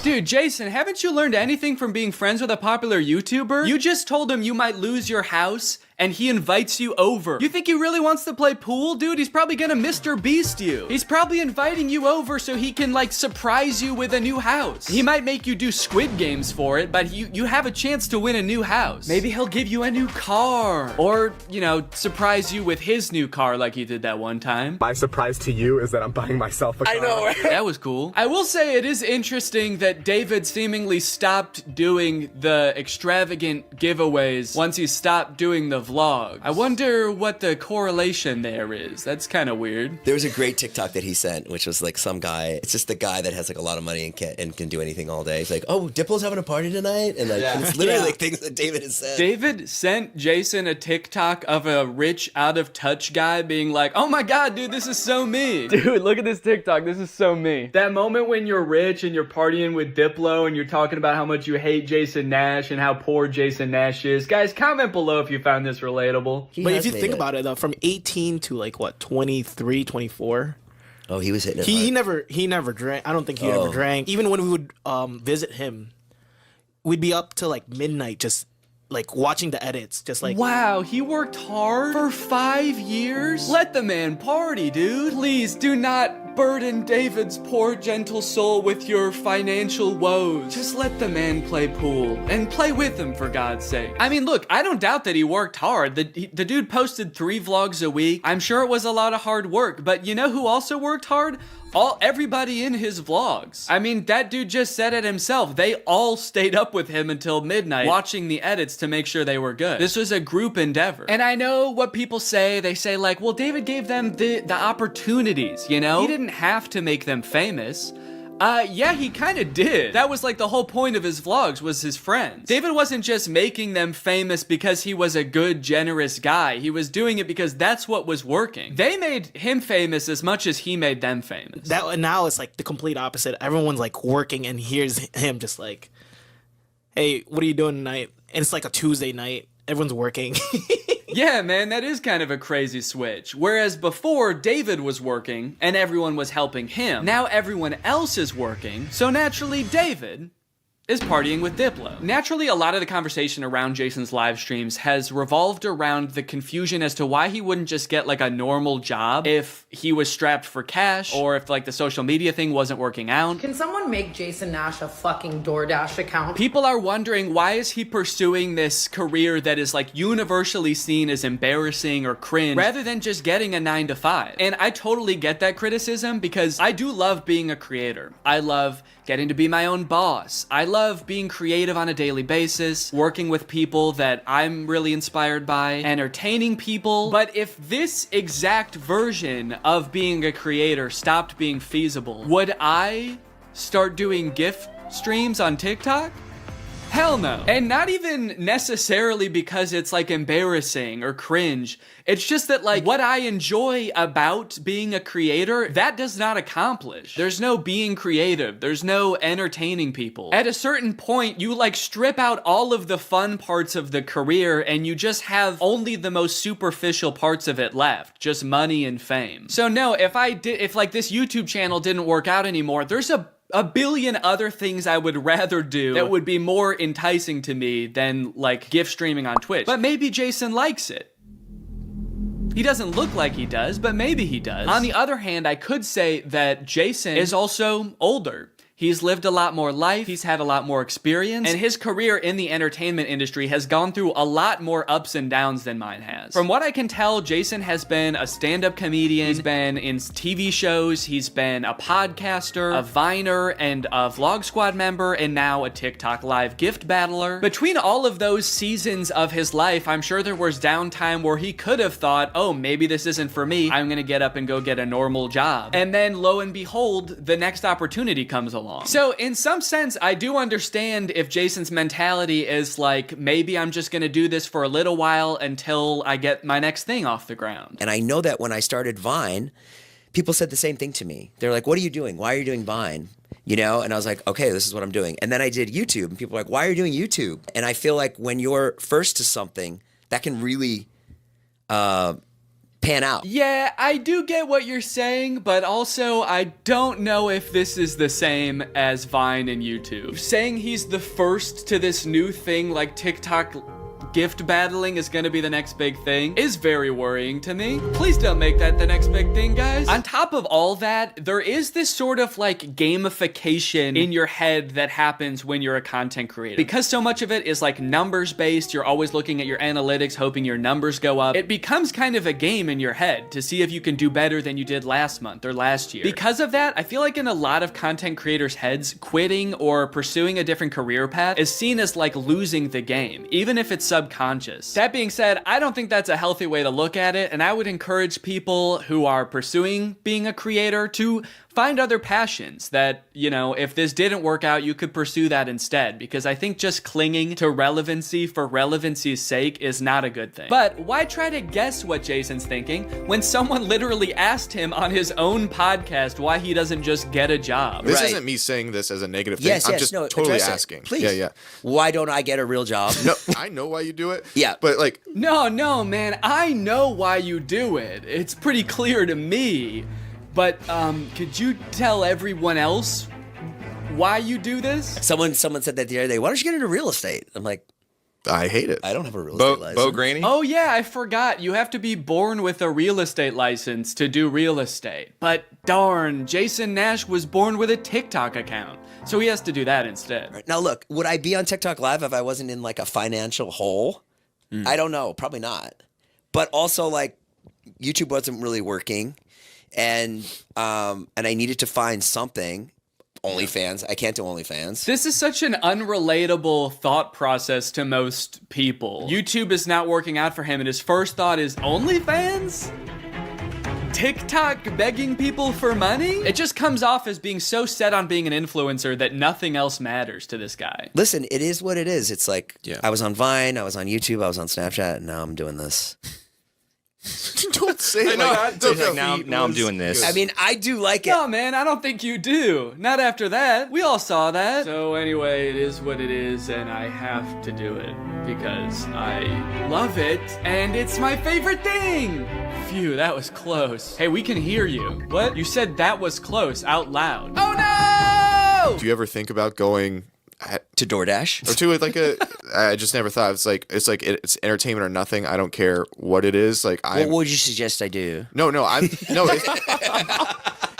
Dude, Jason, haven't you learned anything from being friends with a popular YouTuber? You just told him you might lose your house, and he invites you over. You think he really wants to play pool? Dude, he's probably gonna Mr. Beast you. He's probably inviting you over so he can, like, surprise you with a new house. He might make you do Squid Games for it, but you have a chance to win a new house. Maybe he'll give you a new car. Or, you know, surprise you with his new car like he did that one time. My surprise to you is that I'm buying myself a car. I know, right? That was cool. I will say it is interesting that David seemingly stopped doing the extravagant giveaways once he stopped doing the vlog. I wonder what the correlation there is. That's kind of weird. There was a great TikTok that he sent, which was like some guy. It's just the guy that has like a lot of money and can do anything all day. He's like, oh, Diplo's having a party tonight, and like it's literally like things that David has said. David sent Jason a TikTok of a rich, out of touch guy being like, oh my god, dude, this is so me. Dude, look at this TikTok. This is so me. That moment when you're rich and you're partying with Diplo and you're talking about how much you hate Jason Nash and how poor Jason Nash is. Guys, comment below if you found this relatable. But if you think about it, though, from 18 to like what, 23, 24. Oh, he was hitting it. He never drank. I don't think he ever drank. Even when we would visit him, we'd be up till like midnight, just like watching the edits, just like. Wow, he worked hard for 5 years? Let the man party, dude. Please do not burden David's poor gentle soul with your financial woes. Just let the man play pool and play with him, for God's sake. I mean, look, I don't doubt that he worked hard. The dude posted 3 vlogs a week. I'm sure it was a lot of hard work, but you know who also worked hard? Everybody in his vlogs. I mean, that dude just said it himself. They all stayed up with him until midnight watching the edits to make sure they were good. This was a group endeavor. And I know what people say. They say like, well, David gave them the opportunities, you know? He didn't have to make them famous. Yeah, he kind of did. That was like the whole point of his vlogs, was his friends. David wasn't just making them famous because he was a good, generous guy. He was doing it because that's what was working. They made him famous as much as he made them famous. Now it's like the complete opposite. Everyone's like working, and here's him just like, hey, what are you doing tonight? And it's like a Tuesday night. Everyone's working. Yeah, man, that is kind of a crazy switch. Whereas before, David was working and everyone was helping him. Now everyone else is working, so naturally David is partying with Diplo. Naturally, a lot of the conversation around Jason's live streams has revolved around the confusion as to why he wouldn't just get like a normal job if he was strapped for cash, or if like the social media thing wasn't working out. Can someone make Jason Nash a fucking DoorDash account? People are wondering, why is he pursuing this career that is like universally seen as embarrassing or cringe rather than just getting a 9-to-5? And I totally get that criticism, because I do love being a creator. I love getting to be my own boss. I love being creative on a daily basis, working with people that I'm really inspired by, entertaining people. But if this exact version of being a creator stopped being feasible, would I start doing gift streams on TikTok? Hell no. And not even necessarily because it's like embarrassing or cringe. It's just that like what I enjoy about being a creator, that does not accomplish. There's no being creative. There's no entertaining people. At a certain point, you like strip out all of the fun parts of the career and you just have only the most superficial parts of it left. Just money and fame. So no, if like this YouTube channel didn't work out anymore, there's a billion other things I would rather do that would be more enticing to me than like gift streaming on Twitch. But maybe Jason likes it. He doesn't look like he does, but maybe he does. On the other hand, I could say that Jason is also older. He's lived a lot more life, he's had a lot more experience, and his career in the entertainment industry has gone through a lot more ups and downs than mine has. From what I can tell, Jason has been a stand-up comedian, he's been in TV shows, he's been a podcaster, a Viner, and a Vlog Squad member, and now a TikTok live gift battler. Between all of those seasons of his life, I'm sure there was downtime where he could have thought, oh, maybe this isn't for me, I'm gonna get up and go get a normal job. And then, lo and behold, the next opportunity comes along. So in some sense, I do understand if Jason's mentality is like, maybe I'm just gonna do this for a little while until I get my next thing off the ground. And I know that when I started Vine, people said the same thing to me. They're like, what are you doing? Why are you doing Vine? You know? And I was like, okay, this is what I'm doing. And then I did YouTube, and people were like, why are you doing YouTube? And I feel like when you're first to something, that can really pan out. Yeah, I do get what you're saying, but also I don't know if this is the same as Vine and YouTube. Saying he's the first to this new thing like TikTok gift battling is gonna be the next big thing is very worrying to me. Please don't make that the next big thing, guys. On top of all that, there is this sort of like gamification in your head that happens when you're a content creator. Because so much of it is like numbers based, you're always looking at your analytics, hoping your numbers go up. It becomes kind of a game in your head to see if you can do better than you did last month or last year. Because of that, I feel like in a lot of content creators' heads, quitting or pursuing a different career path is seen as like losing the game, even if it's subconscious. That being said, I don't think that's a healthy way to look at it, and I would encourage people who are pursuing being a creator to find other passions that, you know, if this didn't work out, you could pursue that instead, because I think just clinging to relevancy for relevancy's sake is not a good thing. But why try to guess what Jason's thinking when someone literally asked him on his own podcast why he doesn't just get a job? This isn't me saying this as a negative thing. Yes, I'm just totally asking. Please. Yeah. Why don't I get a real job? No, I know why you do it. Yeah. But like... No, man. I know why you do it. It's pretty clear to me. But, could you tell everyone else why you do this? Someone said that the other day, why don't you get into real estate? I'm like, I hate it. I don't have a real estate license. Bo Graney? Oh yeah, I forgot. You have to be born with a real estate license to do real estate. But darn, Jason Nash was born with a TikTok account. So he has to do that instead. Right. Now look, would I be on TikTok Live if I wasn't in like a financial hole? I don't know. Probably not. But also like YouTube wasn't really working. And I needed to find something. OnlyFans. I can't do OnlyFans. This is such an unrelatable thought process to most people. YouTube is not working out for him, and his first thought is OnlyFans? TikTok begging people for money? It just comes off as being so set on being an influencer that nothing else matters to this guy. Listen, it is what it is. It's like, I was on Vine, I was on YouTube, I was on Snapchat, and now I'm doing this. Don't say it like that. Now I'm doing this. I mean, I do like it. No, man, I don't think you do. Not after that. We all saw that. So anyway, it is what it is, and I have to do it because I love it, and it's my favorite thing. Phew, that was close. Hey, we can hear you. What? You said that was close out loud. Oh no! Do you ever think about going To DoorDash? Or to like I just never thought it's entertainment or nothing. I don't care what it is. Like what would you suggest I do? No,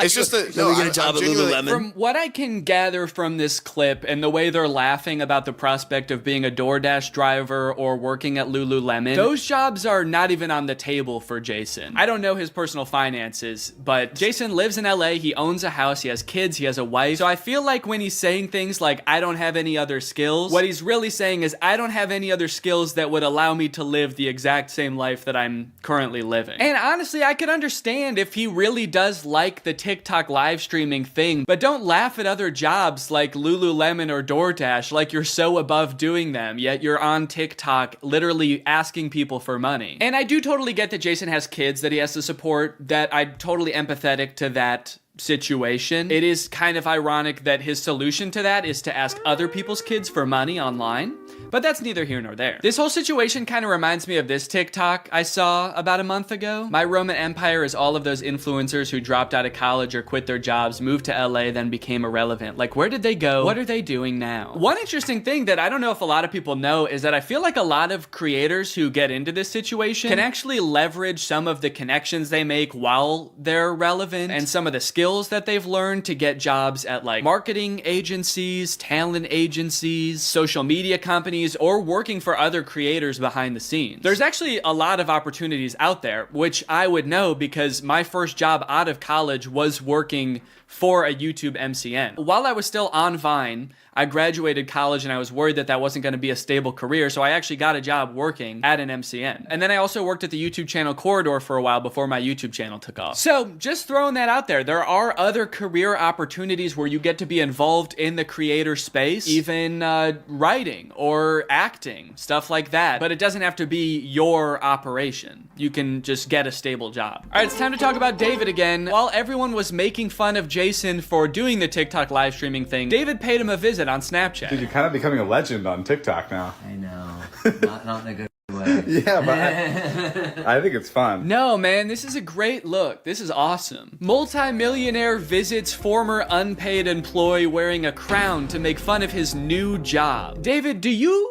it's just that we get a job at Lululemon. From what I can gather from this clip and the way they're laughing about the prospect of being a DoorDash driver or working at Lululemon, those jobs are not even on the table for Jason. I don't know his personal finances, but Jason lives in LA, he owns a house, he has kids, he has a wife. So I feel like when he's saying things like, I don't have any other skills, what he's really saying is, I don't have any other skills that would allow me to live the exact same life that I'm currently living. And honestly, I could understand if he really does like the TikTok live streaming thing, but don't laugh at other jobs like Lululemon or DoorDash like you're so above doing them, yet you're on TikTok literally asking people for money. And I do totally get that Jason has kids that he has to support, that I'm totally empathetic to that situation. It is kind of ironic that his solution to that is to ask other people's kids for money online, but that's neither here nor there. This whole situation kind of reminds me of this TikTok I saw about a month ago. My Roman Empire is all of those influencers who dropped out of college or quit their jobs, moved to LA, then became irrelevant. Like, where did they go? What are they doing now? One interesting thing that I don't know if a lot of people know is that I feel like a lot of creators who get into this situation can actually leverage some of the connections they make while they're relevant and some of the skills that they've learned to get jobs at like marketing agencies, talent agencies, social media companies, or working for other creators behind the scenes. There's actually a lot of opportunities out there, which I would know because my first job out of college was working for a YouTube MCN. While I was still on Vine, I graduated college and I was worried that that wasn't going to be a stable career, so I actually got a job working at an MCN. And then I also worked at the YouTube channel Corridor for a while before my YouTube channel took off. So just throwing that out there, there are other career opportunities where you get to be involved in the creator space, even writing or acting, stuff like that. But it doesn't have to be your operation. You can just get a stable job. All right, it's time to talk about David again. While everyone was making fun of Jason for doing the TikTok live streaming thing, David paid him a visit on Snapchat. Dude, you're kind of becoming a legend on TikTok now. I know. Not in a good way. Yeah, but I think it's fun. No, man, this is a great look. This is awesome. Multi-millionaire visits former unpaid employee wearing a crown to make fun of his new job. David, do you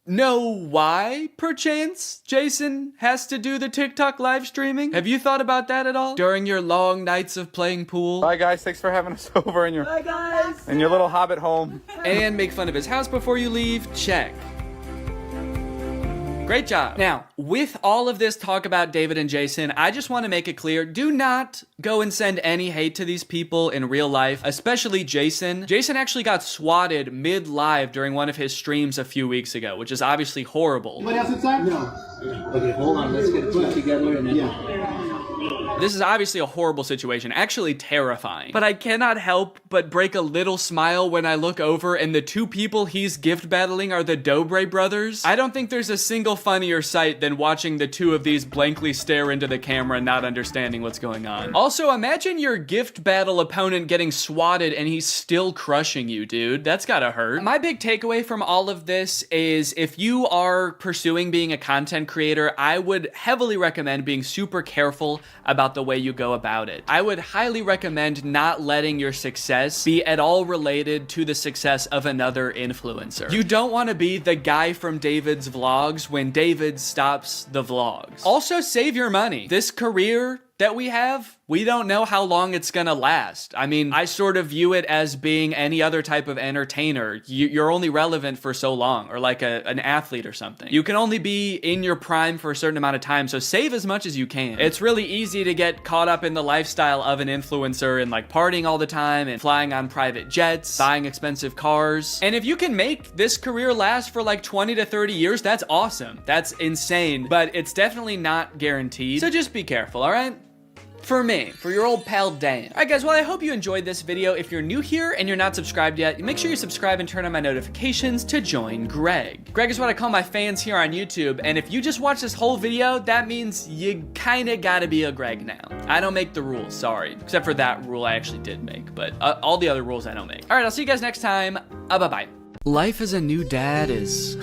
know why, perchance, Jason has to do the TikTok live streaming? Have you thought about that at all? During your long nights of playing pool? Bye, guys. Thanks for having us over in your little hobbit home. And make fun of his house before you leave? Check. Great job. Now, with all of this talk about David and Jason, I just want to make it clear, do not go and send any hate to these people in real life, especially Jason. Jason actually got swatted mid-live during one of his streams a few weeks ago, which is obviously horrible. Anybody else inside? No. Okay, hold on. Let's get put together and then... This is obviously a horrible situation, actually terrifying. But I cannot help but break a little smile when I look over and the two people he's gift battling are the Dobre brothers. I don't think there's a single funnier sight than watching the two of these blankly stare into the camera not understanding what's going on. Also, imagine your gift battle opponent getting swatted and he's still crushing you, dude. That's gotta hurt. My big takeaway from all of this is if you are pursuing being a content creator, I would heavily recommend being super careful about the way you go about it. I would highly recommend not letting your success be at all related to the success of another influencer. You don't want to be the guy from David's vlogs when David stops the vlogs. Also, save your money. This career that we have, we don't know how long it's gonna last. I mean, I sort of view it as being any other type of entertainer. You're only relevant for so long, or like an athlete or something. You can only be in your prime for a certain amount of time, so save as much as you can. It's really easy to get caught up in the lifestyle of an influencer and like partying all the time and flying on private jets, buying expensive cars. And if you can make this career last for like 20 to 30 years, that's awesome. That's insane, but it's definitely not guaranteed. So just be careful, all right? For me, for your old pal Dan. Alright guys, well I hope you enjoyed this video. If you're new here and you're not subscribed yet, make sure you subscribe and turn on my notifications to join Greg. Greg is what I call my fans here on YouTube, and if you just watch this whole video, that means you kinda gotta be a Greg now. I don't make the rules, sorry. Except for that rule I actually did make, but all the other rules I don't make. Alright, I'll see you guys next time. Bye-bye. Life as a new dad is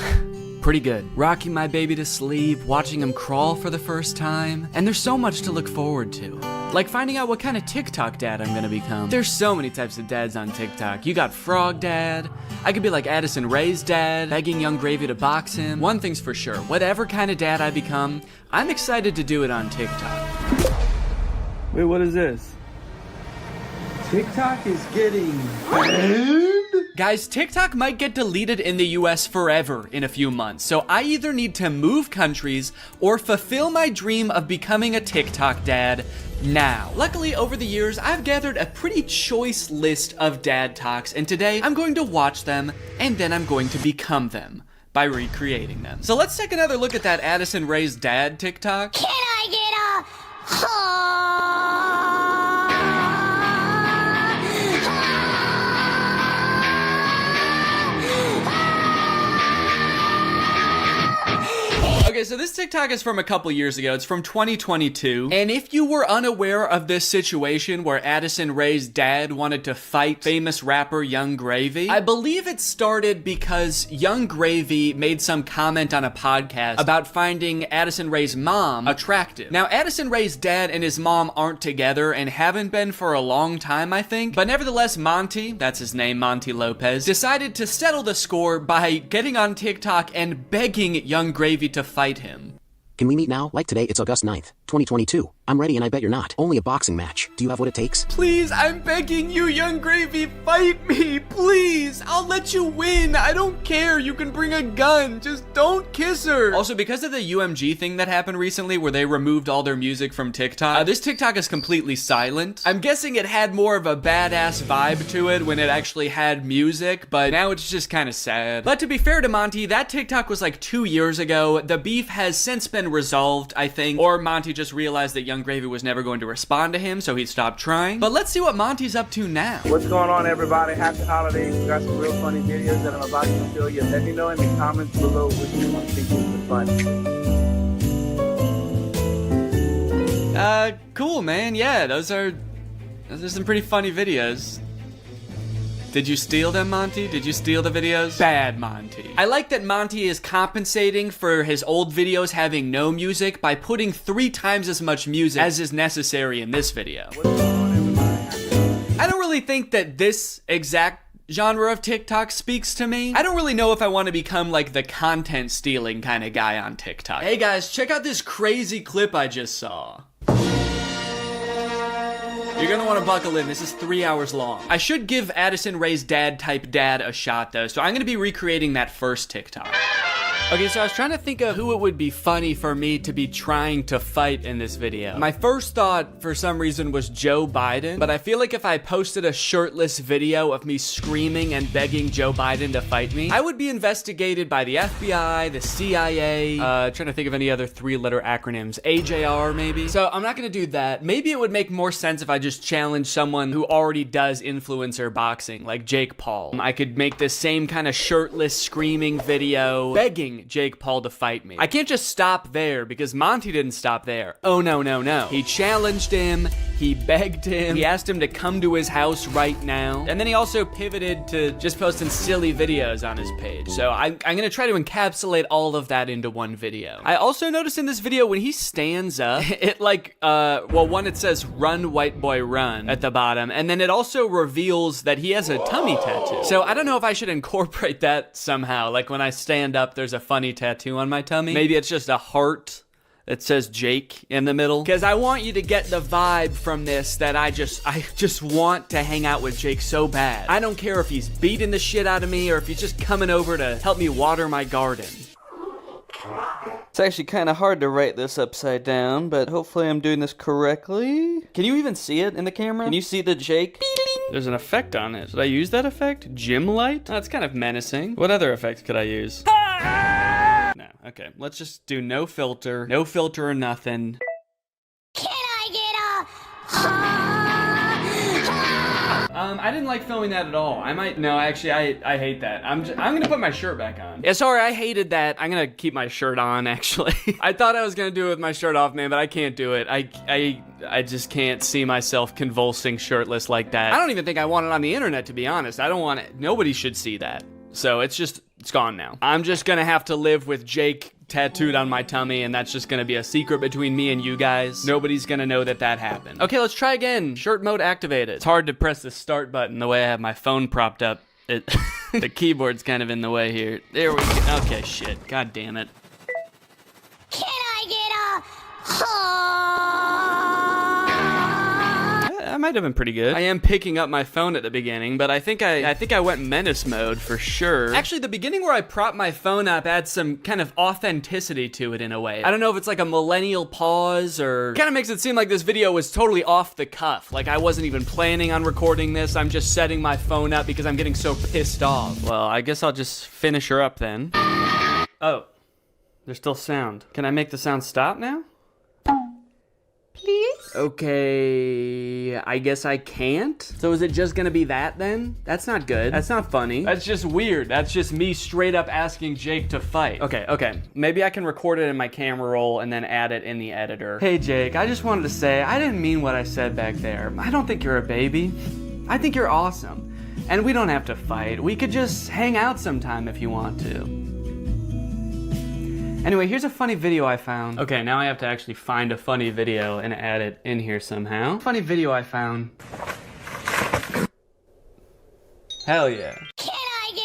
pretty good. Rocking my baby to sleep, watching him crawl for the first time, and there's so much to look forward to. Like finding out what kind of TikTok dad I'm gonna become. There's so many types of dads on TikTok. You got Frog Dad. I could be like Addison Rae's dad, begging Young Gravy to box him. One thing's for sure, whatever kind of dad I become, I'm excited to do it on TikTok. Wait, what is this? TikTok is getting banned? Guys, TikTok might get deleted in the US forever in a few months, so I either need to move countries or fulfill my dream of becoming a TikTok dad now. Luckily, over the years, I've gathered a pretty choice list of dad talks, and today I'm going to watch them, and then I'm going to become them by recreating them. So let's take another look at that Addison Rae's dad TikTok. Can I get Okay, so this TikTok is from a couple years ago. It's from 2022. And if you were unaware of this situation where Addison Rae's dad wanted to fight famous rapper Young Gravy, I believe it started because Young Gravy made some comment on a podcast about finding Addison Rae's mom attractive. Now, Addison Rae's dad and his mom aren't together and haven't been for a long time, I think. But nevertheless, Monty, that's his name, Monty Lopez, decided to settle the score by getting on TikTok and begging Young Gravy to fight him. Can we meet now? Like today, it's August 9th, 2022. I'm ready and I bet you're not. Only a boxing match. Do you have what it takes? Please, I'm begging you, Young Gravy, fight me, please. I'll let you win. I don't care. You can bring a gun. Just don't kiss her. Also, because of the UMG thing that happened recently where they removed all their music from TikTok, this TikTok is completely silent. I'm guessing it had more of a badass vibe to it when it actually had music, but now it's just kind of sad. But to be fair to Monty, that TikTok was like 2 years ago. The beef has since been resolved, I think, or Monty just realized that Young Gravy was never going to respond to him, so he stopped trying. But let's see what Monty's up to now. What's going on, everybody? Happy holidays. We got some real funny videos that I'm about to show you. Let me know in the comments below which one you think is the fun. Cool, man. Yeah, those are some pretty funny videos. Did you steal them, Monty? Did you steal the videos? Bad, Monty. I like that Monty is compensating for his old videos having no music by putting 3 times as much music as is necessary in this video. I don't really think that this exact genre of TikTok speaks to me. I don't really know if I want to become like the content stealing kind of guy on TikTok. Hey guys, check out this crazy clip I just saw. You're gonna want to buckle in. This is 3 hours long. I should give Addison Rae's dad type dad a shot though, so I'm gonna be recreating that first TikTok. Okay, so I was trying to think of who it would be funny for me to be trying to fight in this video. My first thought, for some reason, was Joe Biden, but I feel like if I posted a shirtless video of me screaming and begging Joe Biden to fight me, I would be investigated by the FBI, the CIA, trying to think of any other 3-letter acronyms, AJR maybe. So I'm not gonna do that. Maybe it would make more sense if I just challenge someone who already does influencer boxing, like Jake Paul. I could make the same kind of shirtless screaming video, begging Jake Paul to fight me. I can't just stop there because Monty didn't stop there. Oh no, no, no. He challenged him, he begged him, he asked him to come to his house right now, and then he also pivoted to just posting silly videos on his page. So I'm gonna try to encapsulate all of that into one video. I also noticed in this video when he stands up, it like, well, one, it says run white boy run at the bottom, and then it also reveals that he has a tummy tattoo. So I don't know if I should incorporate that somehow. Like when I stand up, there's a funny tattoo on my tummy. Maybe it's just a heart that says Jake in the middle. Because I want you to get the vibe from this that I just want to hang out with Jake so bad. I don't care if he's beating the shit out of me or if he's just coming over to help me water my garden. It's actually kind of hard to write this upside down, but hopefully I'm doing this correctly. Can you even see it in the camera? Can you see the Jake? There's an effect on it. Should I use that effect? Gym light? That's kind of menacing. What other effect could I use? No, okay. Let's just do no filter. No filter or nothing. Can I get I didn't like filming that at all. Actually, I hate that. I'm gonna put my shirt back on. Yeah, sorry, I hated that. I'm gonna keep my shirt on, actually. I thought I was gonna do it with my shirt off, man, but I can't do it. I just can't see myself convulsing shirtless like that. I don't even think I want it on the internet, to be honest. I don't want it. Nobody should see that. So it's gone now. I'm just gonna have to live with Jake tattooed on my tummy, and that's just gonna be a secret between me and you guys. Nobody's gonna know that happened. Okay, let's try again. Shirt mode activated. It's hard to press the start button the way I have my phone propped up. The keyboard's kind of in the way here. There we go. Okay, shit. God damn it. Can I get That might have been pretty good. I am picking up my phone at the beginning, but I think I went menace mode for sure. Actually, the beginning where I prop my phone up adds some kind of authenticity to it in a way. I don't know if it's like a millennial pause or kind of makes it seem like this video was totally off the cuff. Like I wasn't even planning on recording this. I'm just setting my phone up because I'm getting so pissed off. Well, I guess I'll just finish her up then. Oh, there's still sound. Can I make the sound stop now? Please? Okay, I guess I can't. So is it just gonna be that then? That's not good. That's not funny. That's just weird. That's just me straight up asking Jake to fight. Okay. Maybe I can record it in my camera roll and then add it in the editor. Hey Jake, I just wanted to say, I didn't mean what I said back there. I don't think you're a baby. I think you're awesome. And we don't have to fight. We could just hang out sometime if you want to. Anyway, here's a funny video I found. Okay, now I have to actually find a funny video and add it in here somehow. Funny video I found. Hell yeah. Can I get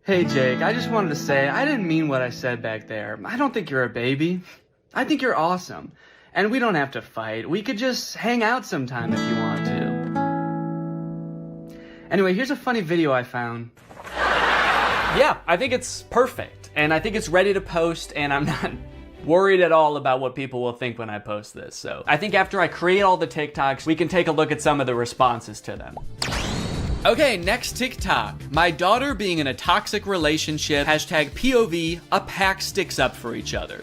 Hey Jake, I just wanted to say, I didn't mean what I said back there. I don't think you're a baby. I think you're awesome. And we don't have to fight. We could just hang out sometime if you want to. Anyway, here's a funny video I found. Yeah, I think it's perfect. And I think it's ready to post, and I'm not worried at all about what people will think when I post this. So I think after I create all the TikToks, we can take a look at some of the responses to them. Okay, next TikTok. My daughter being in a toxic relationship. Hashtag POV, a pack sticks up for each other.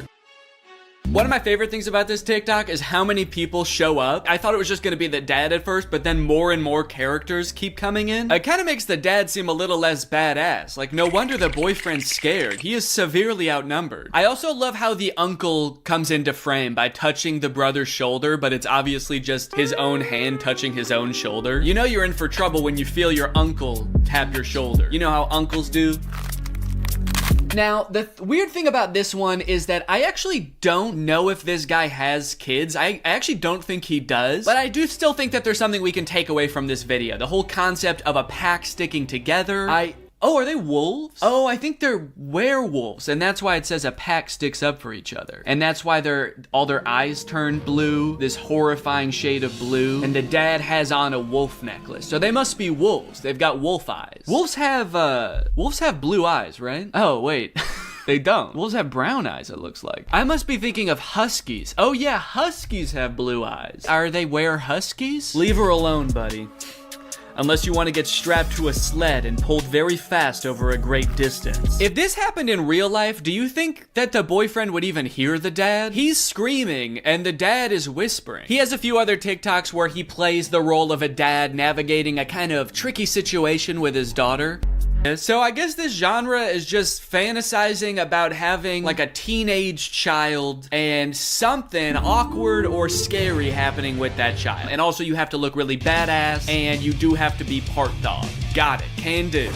One of my favorite things about this TikTok is how many people show up. I thought it was just gonna be the dad at first, but then more and more characters keep coming in. It kind of makes the dad seem a little less badass. Like, no wonder the boyfriend's scared. He is severely outnumbered. I also love how the uncle comes into frame by touching the brother's shoulder, but it's obviously just his own hand touching his own shoulder. You know you're in for trouble when you feel your uncle tap your shoulder. You know how uncles do? Now, the weird thing about this one is that I actually don't know if this guy has kids. I actually don't think he does, but I do still think that there's something we can take away from this video. The whole concept of a pack sticking together. Oh, are they wolves? Oh, I think they're werewolves, and that's why it says a pack sticks up for each other. And that's why all their eyes turn blue, this horrifying shade of blue, and the dad has on a wolf necklace. So they must be wolves. They've got wolf eyes. Wolves have blue eyes, right? Oh, wait. They don't. Wolves have brown eyes, it looks like. I must be thinking of huskies. Oh yeah, huskies have blue eyes. Are they huskies? Leave her alone, buddy. Unless you want to get strapped to a sled and pulled very fast over a great distance. If this happened in real life, do you think that the boyfriend would even hear the dad? He's screaming and the dad is whispering. He has a few other TikToks where he plays the role of a dad navigating a kind of tricky situation with his daughter. So I guess this genre is just fantasizing about having like a teenage child and something awkward or scary happening with that child. And also you have to look really badass and you do have to be part dog. Got it, can do.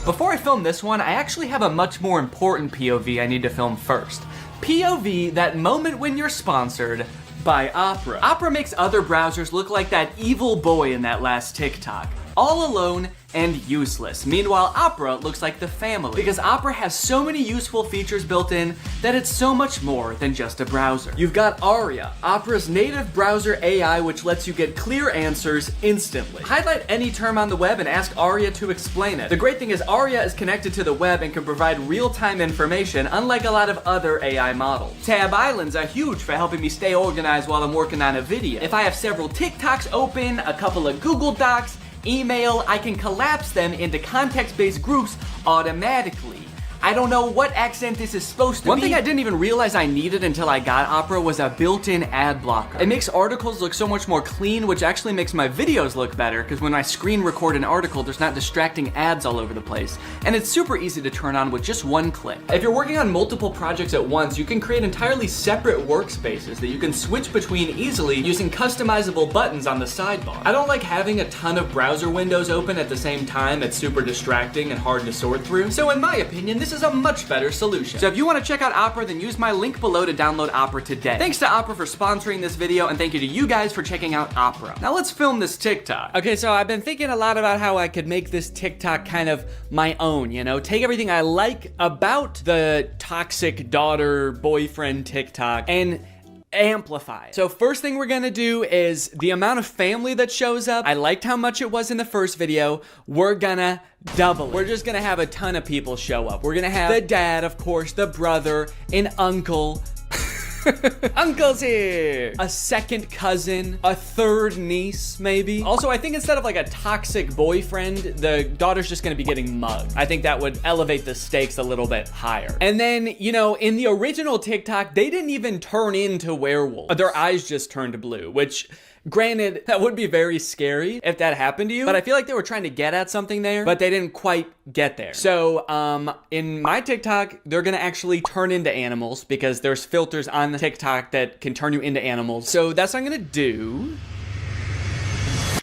Before I film this one, I actually have a much more important POV I need to film first. POV, that moment when you're sponsored by Opera. Opera makes other browsers look like that evil boy in that last TikTok. All alone and useless. Meanwhile, Opera looks like the family because Opera has so many useful features built in that it's so much more than just a browser. You've got Aria, Opera's native browser AI, which lets you get clear answers instantly. Highlight any term on the web and ask Aria to explain it. The great thing is Aria is connected to the web and can provide real-time information, unlike a lot of other AI models. Tab islands are huge for helping me stay organized while I'm working on a video. If I have several TikToks open, a couple of Google Docs, email, I can collapse them into context-based groups automatically. I don't know what accent this is supposed to be. One thing I didn't even realize I needed until I got Opera was a built-in ad blocker. It makes articles look so much more clean, which actually makes my videos look better, because when I screen record an article, there's not distracting ads all over the place. And it's super easy to turn on with just one click. If you're working on multiple projects at once, you can create entirely separate workspaces that you can switch between easily using customizable buttons on the sidebar. I don't like having a ton of browser windows open at the same time. It's super distracting and hard to sort through. So in my opinion, this is a much better solution. So if you want to check out Opera, then use my link below to download Opera today. Thanks to Opera for sponsoring this video, and thank you to you guys for checking out Opera. Now let's film this TikTok. Okay, so I've been thinking a lot about how I could make this TikTok kind of my own, you know? Take everything I like about the toxic daughter boyfriend TikTok and amplify it. So first thing we're gonna do is the amount of family that shows up. I liked how much it was in the first video. We're gonna double it. We're just gonna have a ton of people show up. We're gonna have the dad, of course, the brother, an uncle. Uncle's here! A second cousin, a third niece, maybe. Also, I think instead of like a toxic boyfriend, the daughter's just gonna be getting mugged. I think that would elevate the stakes a little bit higher. And then, you know, in the original TikTok, they didn't even turn into werewolves. Their eyes just turned blue, which, granted, that would be very scary if that happened to you, but I feel like they were trying to get at something there, but they didn't quite get there. So, in my TikTok, they're gonna actually turn into animals because there's filters on the TikTok that can turn you into animals. So that's what I'm gonna do.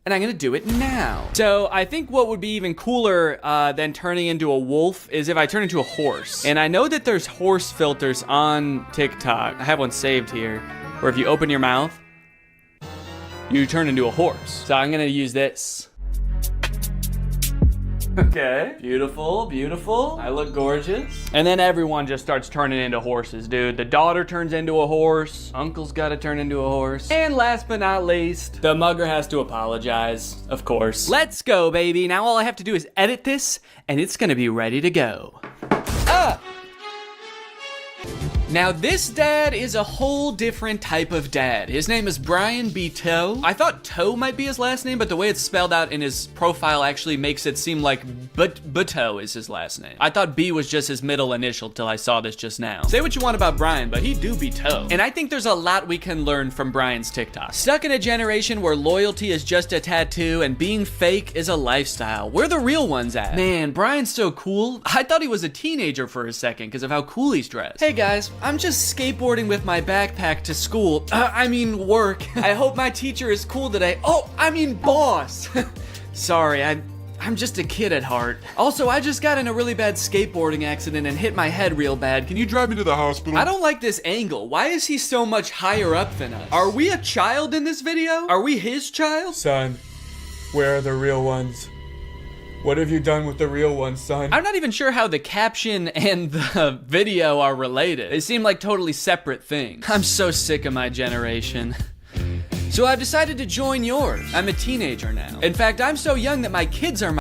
And I'm gonna do it now. So I think what would be even cooler than turning into a wolf is if I turn into a horse. And I know that there's horse filters on TikTok. I have one saved here, where if you open your mouth, you turn into a horse. So I'm gonna use this. Okay, beautiful, beautiful. I look gorgeous. And then everyone just starts turning into horses, dude. The daughter turns into a horse. Uncle's gotta turn into a horse. And last but not least, the mugger has to apologize, of course. Let's go, baby. Now all I have to do is edit this, and it's gonna be ready to go. Now this dad is a whole different type of dad. His name is Brian B. Toe. I thought Toe might be his last name, but the way it's spelled out in his profile actually makes it seem like Bateau is his last name. I thought B was just his middle initial till I saw this just now. Say what you want about Brian, but he do be Toe. And I think there's a lot we can learn from Brian's TikTok. Stuck in a generation where loyalty is just a tattoo and being fake is a lifestyle. Where the real ones at? Man, Brian's so cool. I thought he was a teenager for a second because of how cool he's dressed. Hey guys, I'm just skateboarding with my backpack to school. I mean work. I hope my teacher is cool today. Oh, I mean boss. Sorry, I'm just a kid at heart. Also, I just got in a really bad skateboarding accident and hit my head real bad. Can you drive me to the hospital? I don't like this angle. Why is he so much higher up than us? Are we a child in this video? Are we his child? Son, where are the real ones? What have you done with the real ones, son? I'm not even sure how the caption and the video are related. They seem like totally separate things. I'm so sick of my generation. So I've decided to join yours. I'm a teenager now. In fact, I'm so young that my kids are my...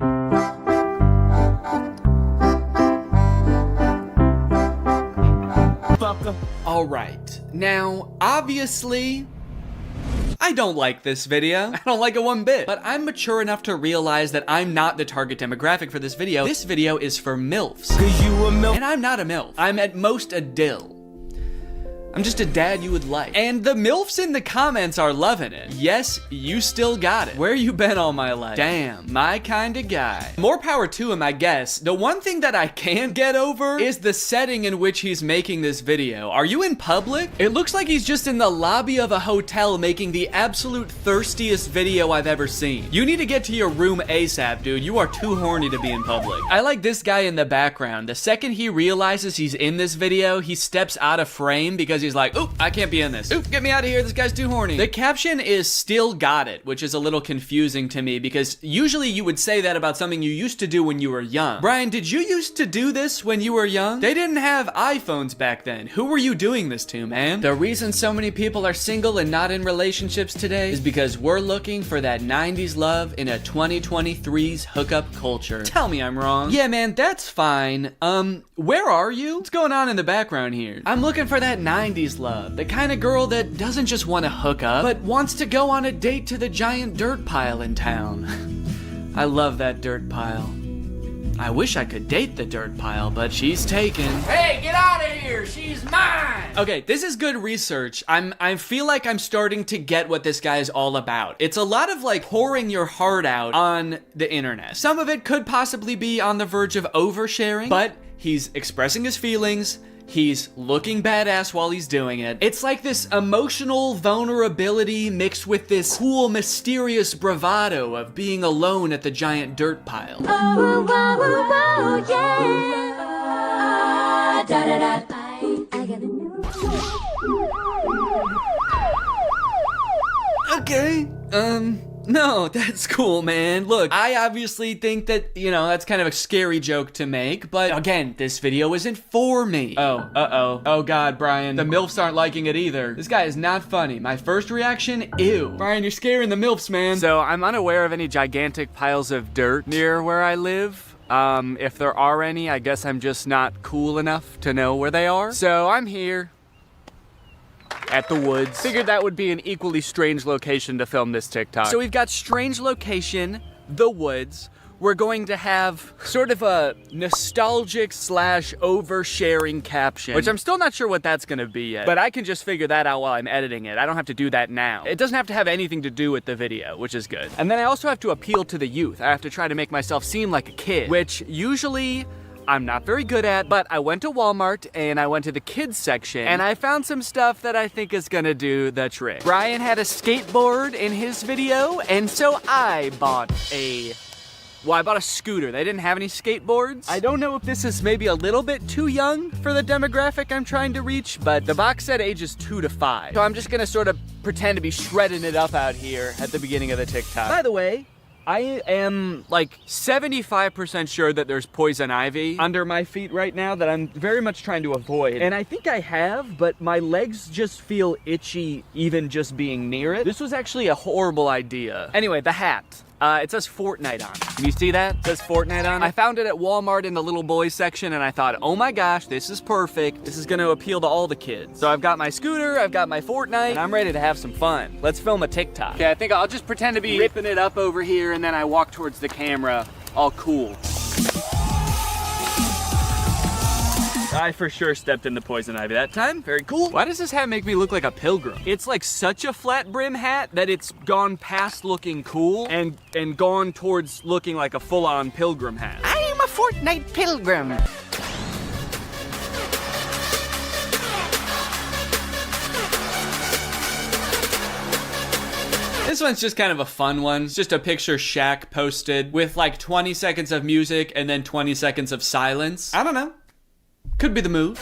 All right. Now, obviously, I don't like this video. I don't like it one bit. But I'm mature enough to realize that I'm not the target demographic for this video. This video is for MILFs. 'Cause you a MILF. And I'm not a MILF. I'm at most a dill. I'm just a dad you would like. And the MILFs in the comments are loving it. Yes, you still got it. Where you been all my life? Damn, my kind of guy. More power to him, I guess. The one thing that I can't get over is the setting in which he's making this video. Are you in public? It looks like he's just in the lobby of a hotel making the absolute thirstiest video I've ever seen. You need to get to your room ASAP, dude. You are too horny to be in public. I like this guy in the background. The second he realizes he's in this video, he steps out of frame because he's like, oop, I can't be in this. Oop, get me out of here. This guy's too horny. The caption is still got it, which is a little confusing to me because usually you would say that about something you used to do when you were young. Brian, did you used to do this when you were young? They didn't have iPhones back then. Who were you doing this to, man? The reason so many people are single and not in relationships today is because we're looking for that 90s love in a 2023's hookup culture. Tell me I'm wrong. Yeah, man, that's fine. Where are you? What's going on in the background here? I'm looking for that 90s love. The kind of girl that doesn't just want to hook up, but wants to go on a date to the giant dirt pile in town. I love that dirt pile. I wish I could date the dirt pile, but she's taken. Hey, get out of here! She's mine! Okay, this is good research. I feel like I'm starting to get what this guy is all about. It's a lot of like pouring your heart out on the internet. Some of it could possibly be on the verge of oversharing, but he's expressing his feelings. He's looking badass while he's doing it. It's like this emotional vulnerability mixed with this cool, mysterious bravado of being alone at the giant dirt pile. Oh, oh, yeah. Da, da, da. I gotta know. Okay, no, that's cool, man. Look, I obviously think that, you know, that's kind of a scary joke to make, but again, this video isn't for me. Oh, uh-oh. Oh God, Brian, the MILFs aren't liking it either. This guy is not funny. My first reaction, ew. Brian, you're scaring the MILFs, man. So I'm unaware of any gigantic piles of dirt near where I live. If there are any, I guess I'm just not cool enough to know where they are. So I'm here at the woods. Figured that would be an equally strange location to film this TikTok. So we've got strange location, the woods. We're going to have sort of a nostalgic / oversharing caption, which I'm still not sure what that's gonna be yet, but I can just figure that out while I'm editing it. I don't have to do that now. It doesn't have to have anything to do with the video, which is good. And then I also have to appeal to the youth. I have to try to make myself seem like a kid, which usually I'm not very good at, but I went to Walmart and I went to the kids section and I found some stuff that I think is gonna do the trick. Brian had a skateboard in his video, and so I bought a scooter. They didn't have any skateboards. I don't know if this is maybe a little bit too young for the demographic I'm trying to reach, but the box said ages 2 to 5. So I'm just gonna sort of pretend to be shredding it up out here at the beginning of the TikTok. By the way, I am like 75% sure that there's poison ivy under my feet right now that I'm very much trying to avoid. And I think I have, but my legs just feel itchy even just being near it. This was actually a horrible idea. Anyway, the hat. It says Fortnite on it. Can you see that? It says Fortnite on it. I found it at Walmart in the little boys section and I thought, oh my gosh, this is perfect. This is gonna appeal to all the kids. So I've got my scooter, I've got my Fortnite, and I'm ready to have some fun. Let's film a TikTok. Okay, I think I'll just pretend to be ripping it up over here and then I walk towards the camera, all cool. I for sure stepped in the poison ivy that time. Very cool. Why does this hat make me look like a pilgrim? It's like such a flat brim hat that it's gone past looking cool and gone towards looking like a full-on pilgrim hat. I am a Fortnite pilgrim. This one's just kind of a fun one. It's just a picture Shaq posted with like 20 seconds of music and then 20 seconds of silence. I don't know. Could be the move.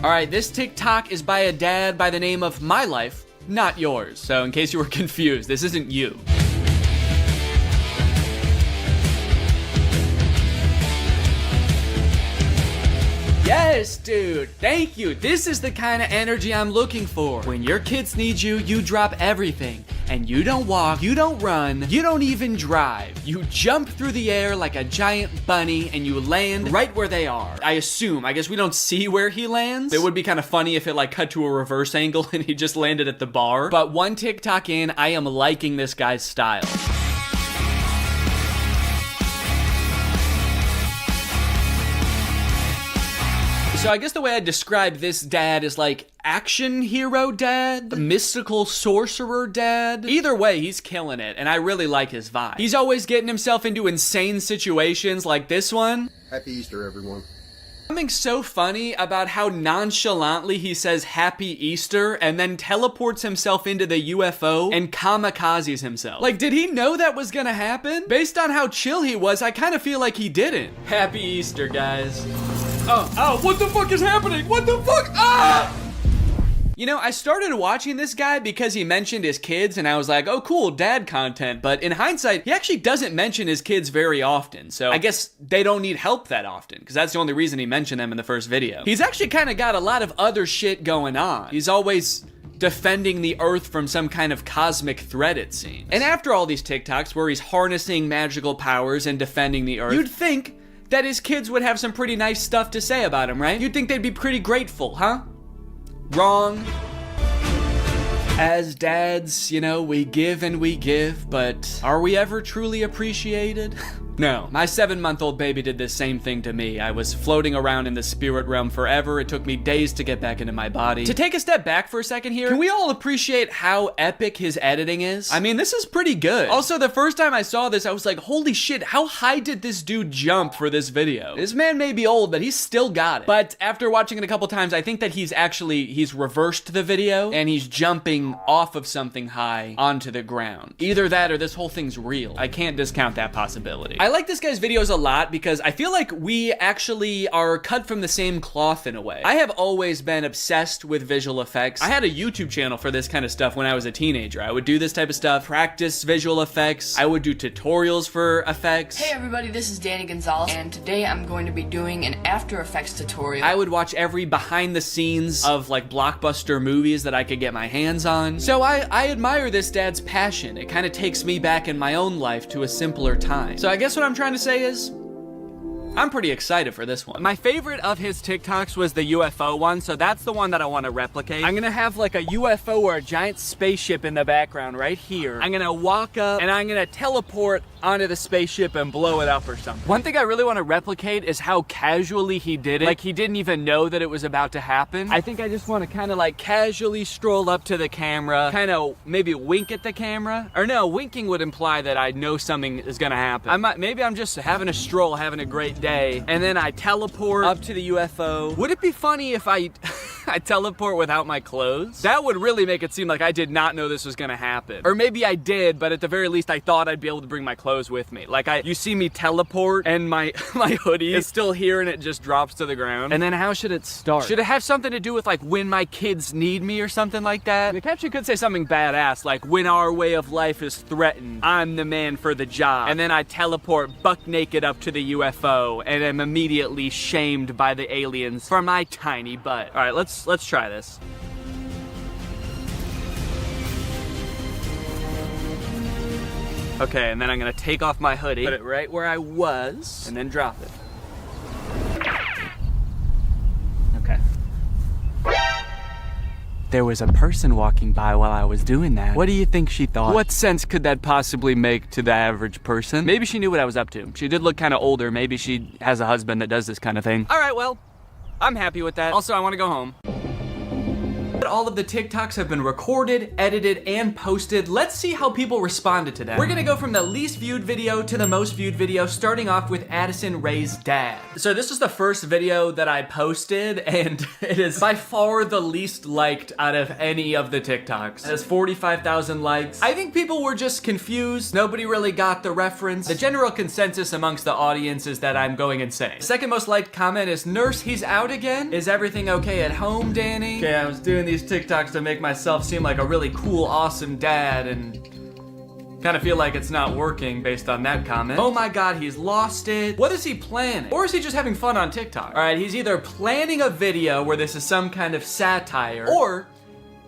All right, this TikTok is by a dad by the name of My Life, not yours. So in case you were confused, this isn't you. Yes, dude, thank you. This is the kind of energy I'm looking for. When your kids need you, you drop everything. And you don't walk, you don't run, you don't even drive. You jump through the air like a giant bunny and you land right where they are. I guess we don't see where he lands. It would be kind of funny if it like cut to a reverse angle and he just landed at the bar. But one TikTok in, I am liking this guy's style. So I guess the way I describe this dad is like action hero dad, mystical sorcerer dad. Either way, he's killing it, and I really like his vibe. He's always getting himself into insane situations like this one. Happy Easter, everyone. Something so funny about how nonchalantly he says Happy Easter and then teleports himself into the UFO and kamikazes himself. Like, did he know that was gonna happen? Based on how chill he was, I kind of feel like he didn't. Happy Easter, guys. Oh, what the fuck is happening? What the fuck? Ah! You know, I started watching this guy because he mentioned his kids and I was like, oh cool, dad content. But in hindsight, he actually doesn't mention his kids very often. So I guess they don't need help that often because that's the only reason he mentioned them in the first video. He's actually kind of got a lot of other shit going on. He's always defending the earth from some kind of cosmic threat, it seems. And after all these TikToks where he's harnessing magical powers and defending the earth, you'd think that his kids would have some pretty nice stuff to say about him, right? You'd think they'd be pretty grateful, huh? Wrong. As dads, you know, we give and we give, but are we ever truly appreciated? No. My 7-month-old baby did the same thing to me. I was floating around in the spirit realm forever. It took me days to get back into my body. To take a step back for a second here, can we all appreciate how epic his editing is? I mean, this is pretty good. Also, the first time I saw this, I was like, holy shit, how high did this dude jump for this video? This man may be old, but he's still got it. But after watching it a couple times, I think that he's reversed the video, and he's jumping off of something high onto the ground. Either that or this whole thing's real. I can't discount that possibility. I like this guy's videos a lot because I feel like we actually are cut from the same cloth in a way. I have always been obsessed with visual effects. I had a YouTube channel for this kind of stuff when I was a teenager. I would do this type of stuff, practice visual effects. I would do tutorials for effects. Hey everybody, this is Danny Gonzalez, and today I'm going to be doing an After Effects tutorial. I would watch every behind the scenes of like blockbuster movies that I could get my hands on. So I admire this dad's passion. It kind of takes me back in my own life to a simpler time. So I guess what I'm trying to say is, I'm pretty excited for this one. My favorite of his TikToks was the UFO one, so that's the one that I want to replicate. I'm gonna have like a UFO or a giant spaceship in the background right here. I'm gonna walk up and I'm gonna teleport onto the spaceship and blow it up or something. One thing I really want to replicate is how casually he did it. Like he didn't even know that it was about to happen. I think I just want to kind of like casually stroll up to the camera, kind of maybe wink at the camera. Or no, winking would imply that I know something is gonna happen. Maybe I'm just having a stroll, having a great day, and then I teleport up to the UFO. Would it be funny if I teleport without my clothes? That would really make it seem like I did not know this was gonna happen. Or maybe I did, but at the very least I thought I'd be able to bring my clothes with me. Like you see me teleport and my hoodie is still here and it just drops to the ground. And then how should it start? Should it have something to do with like when my kids need me or something like that? The caption could say something badass like when our way of life is threatened, I'm the man for the job. And then I teleport buck naked up to the UFO and am immediately shamed by the aliens for my tiny butt. All right, let's try this. Okay, and then I'm gonna take off my hoodie, put it right where I was, and then drop it. Okay. There was a person walking by while I was doing that. What do you think she thought? What sense could that possibly make to the average person? Maybe she knew what I was up to. She did look kind of older. Maybe she has a husband that does this kind of thing. All right, well, I'm happy with that. Also, I want to go home. All of the TikToks have been recorded, edited, and posted. Let's see how people responded to them. We're gonna go from the least viewed video to the most viewed video, starting off with Addison Rae's dad. So this is the first video that I posted, and it is by far the least liked out of any of the TikToks. It has 45,000 likes. I think people were just confused. Nobody really got the reference. The general consensus amongst the audience is that I'm going insane. The second most liked comment is, "Nurse, he's out again? Is everything okay at home, Danny?" Okay, I was doing these TikToks to make myself seem like a really cool, awesome dad, and kind of feel like it's not working based on that comment. Oh my god, he's lost it. What is he planning? Or is he just having fun on TikTok? All right, he's either planning a video where this is some kind of satire, or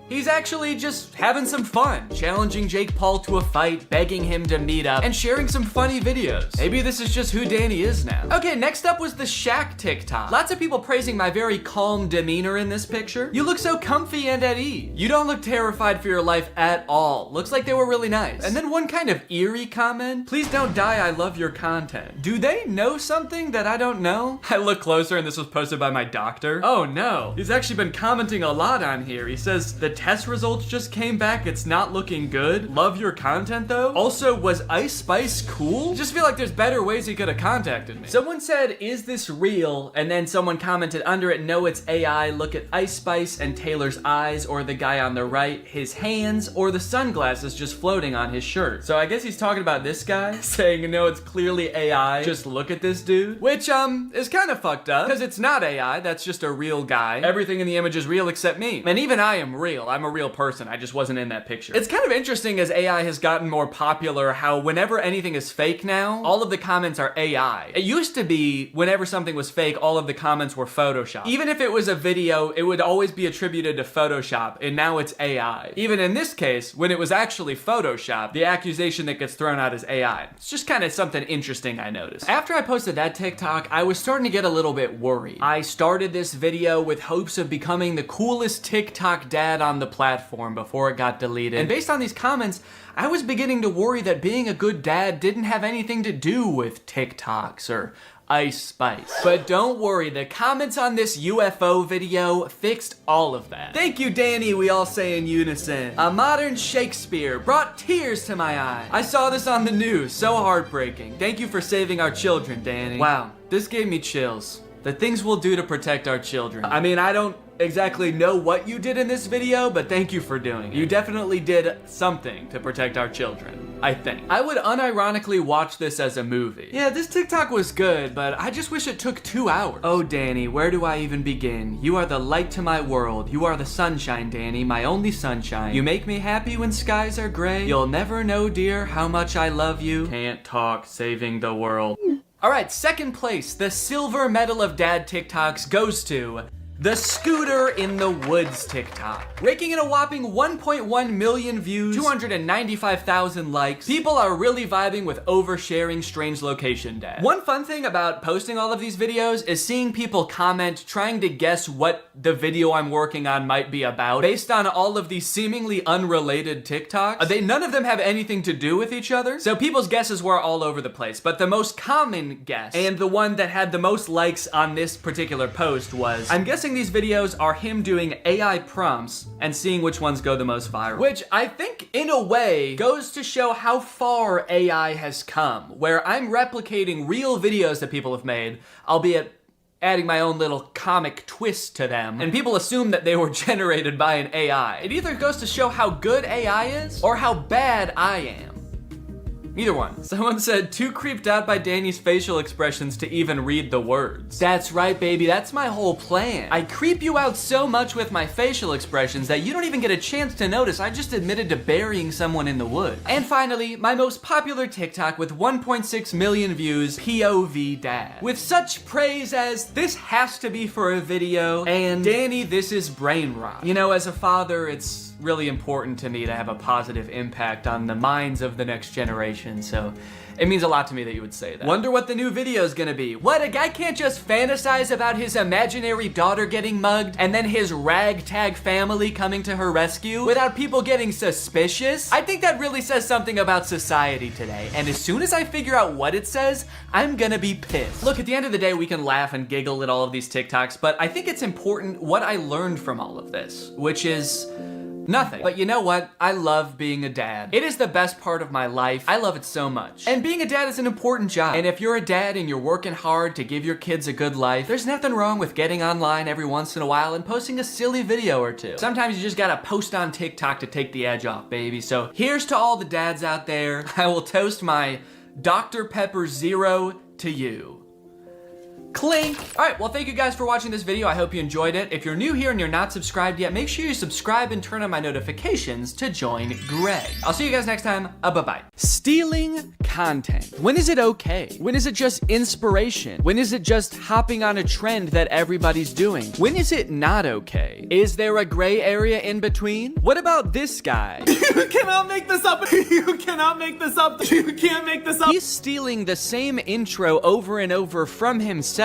he's actually just having some fun, challenging Jake Paul to a fight, begging him to meet up, and sharing some funny videos. Maybe this is just who Danny is now. Okay, next up was the Shaq TikTok. Lots of people praising my very calm demeanor in this picture. You look so comfy and at ease. You don't look terrified for your life at all. Looks like they were really nice. And then one kind of eerie comment. Please don't die, I love your content. Do they know something that I don't know? I look closer and this was posted by my doctor. Oh no, he's actually been commenting a lot on here. He says, the test results just came back, it's not looking good. Love your content though. Also, was Ice Spice cool? Just feel like there's better ways he could have contacted me. Someone said, is this real? And then someone commented under it, no, it's AI. Look at Ice Spice and Taylor's eyes, or the guy on the right, his hands, or the sunglasses just floating on his shirt. So I guess he's talking about this guy, saying, no, it's clearly AI. Just look at this dude. Which, is kind of fucked up, because it's not AI, that's just a real guy. Everything in the image is real except me. And even I am real. I'm a real person. I just wasn't in that picture. It's kind of interesting as AI has gotten more popular how whenever anything is fake now, all of the comments are AI. It used to be whenever something was fake, all of the comments were Photoshop. Even if it was a video, it would always be attributed to Photoshop, and now it's AI. Even in this case, when it was actually Photoshop, the accusation that gets thrown out is AI. It's just kind of something interesting I noticed. After I posted that TikTok, I was starting to get a little bit worried. I started this video with hopes of becoming the coolest TikTok dad on on the platform before it got deleted. And based on these comments, I was beginning to worry that being a good dad didn't have anything to do with TikToks or Ice Spice. But don't worry, the comments on this UFO video fixed all of that. Thank you, Danny, we all say in unison. A modern Shakespeare brought tears to my eyes. I saw this on the news, so heartbreaking. Thank you for saving our children, Danny. Wow, this gave me chills. The things we'll do to protect our children. I mean, I don't exactly know what you did in this video, but thank you for doing it. You definitely did something to protect our children, I think. I would unironically watch this as a movie. Yeah, this TikTok was good, but I just wish it took 2 hours. Oh, Danny, where do I even begin? You are the light to my world. You are the sunshine, Danny, my only sunshine. You make me happy when skies are gray. You'll never know, dear, how much I love you. Can't talk, saving the world. All right, second place, the silver medal of dad TikToks goes to the Scooter in the Woods TikTok. Raking in a whopping 1.1 million views, 295,000 likes. People are really vibing with oversharing strange location dad. One fun thing about posting all of these videos is seeing people comment trying to guess what the video I'm working on might be about based on all of these seemingly unrelated TikToks. None of them have anything to do with each other, so people's guesses were all over the place. But the most common guess, and the one that had the most likes on this particular post was, I'm guessing these videos are him doing AI prompts and seeing which ones go the most viral. Which I think, in a way, goes to show how far AI has come, where I'm replicating real videos that people have made, albeit adding my own little comic twist to them, and people assume that they were generated by an AI. It either goes to show how good AI is, or how bad I am. Either one. Someone said, too creeped out by Danny's facial expressions to even read the words. That's right, baby, that's my whole plan. I creep you out so much with my facial expressions that you don't even get a chance to notice I just admitted to burying someone in the woods. And finally, my most popular TikTok with 1.6 million views, POV Dad. With such praise as, this has to be for a video, and Danny, this is brain rot. You know, as a father, it's really important to me to have a positive impact on the minds of the next generation, so it means a lot to me that you would say that. Wonder what the new video is gonna be. What, a guy can't just fantasize about his imaginary daughter getting mugged and then his ragtag family coming to her rescue without people getting suspicious? I think that really says something about society today, and as soon as I figure out what it says, I'm gonna be pissed. Look, at the end of the day, we can laugh and giggle at all of these TikToks, but I think it's important what I learned from all of this, which is nothing. But you know what? I love being a dad. It is the best part of my life. I love it so much. And being a dad is an important job. And if you're a dad and you're working hard to give your kids a good life, there's nothing wrong with getting online every once in a while and posting a silly video or two. Sometimes you just gotta post on TikTok to take the edge off, baby. So here's to all the dads out there. I will toast my Dr. Pepper Zero to you. Clink! Alright, well thank you guys for watching this video. I hope you enjoyed it. If you're new here and you're not subscribed yet, make sure you subscribe and turn on my notifications to join Greg. I'll see you guys next time. Bye-bye. Stealing content. When is it okay? When is it just inspiration? When is it just hopping on a trend that everybody's doing? When is it not okay? Is there a gray area in between? What about this guy? You cannot make this up. You cannot make this up. You can't make this up. He's stealing the same intro over and over from himself.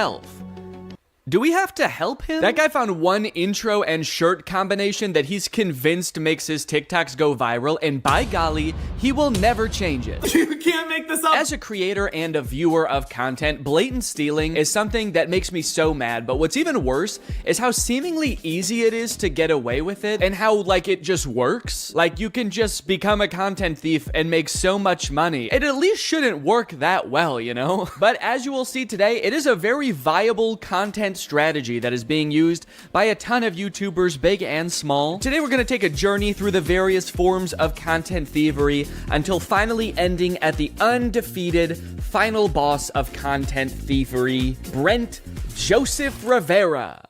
Do we have to help him? That guy found one intro and shirt combination that he's convinced makes his TikToks go viral, and by golly, he will never change it. You can't make this up. As a creator and a viewer of content, blatant stealing is something that makes me so mad, but what's even worse is how seemingly easy it is to get away with it, and how, like, it just works. Like, you can just become a content thief and make so much money. It at least shouldn't work that well, you know? But as you will see today, it is a very viable content strategy that is being used by a ton of YouTubers, big and small. Today we're going to take a journey through the various forms of content thievery until finally ending at the undefeated final boss of content thievery, Brent Joseph Rivera.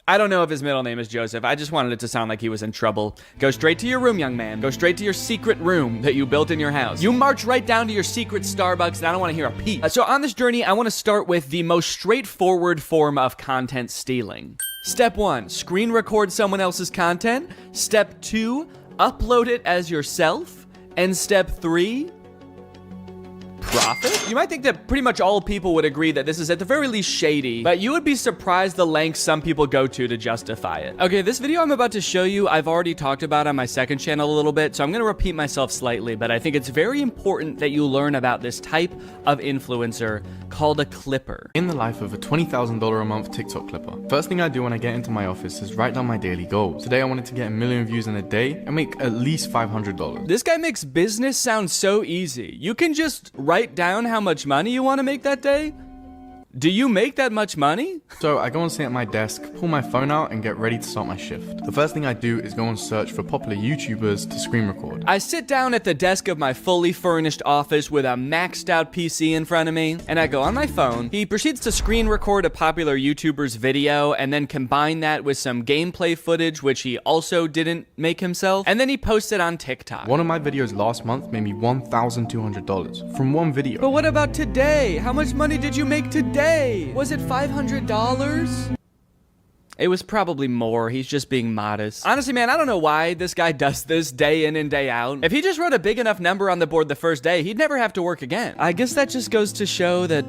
I don't know if his middle name is Joseph. I just wanted it to sound like he was in trouble. Go straight to your room, young man. Go straight to your secret room that you built in your house. You march right down to your secret Starbucks, and I don't want to hear a peep. So on this journey, I want to start with the most straightforward form of content stealing. Step 1, screen record someone else's content. Step 2, upload it as yourself. And step 3, profit? You might think that pretty much all people would agree that this is at the very least shady, but you would be surprised the lengths some people go to justify it. Okay, this video I'm about to show you, I've already talked about on my second channel a little bit, so I'm gonna repeat myself slightly, but I think it's very important that you learn about this type of influencer called a clipper. In the life of a $20,000 a month TikTok clipper, first thing I do when I get into my office is write down my daily goals. Today I wanted to get 1 million views in a day and make at least $500. This guy makes business sound so easy. You can just write down how much money you want to make that day. Do you make that much money? So I go and sit at my desk, pull my phone out and get ready to start my shift. The first thing I do is go and search for popular YouTubers to screen record. I sit down at the desk of my fully furnished office with a maxed out PC in front of me, and I go on my phone. He proceeds to screen record a popular YouTuber's video and then combine that with some gameplay footage, which he also didn't make himself, and then he posts it on TikTok. One of my videos last month made me $1,200 from one video. But what about today? How much money did you make today? Was it $500? It was probably more. He's just being modest. Honestly, man, I don't know why this guy does this day in and day out. If he just wrote a big enough number on the board the first day, he'd never have to work again. I guess that just goes to show that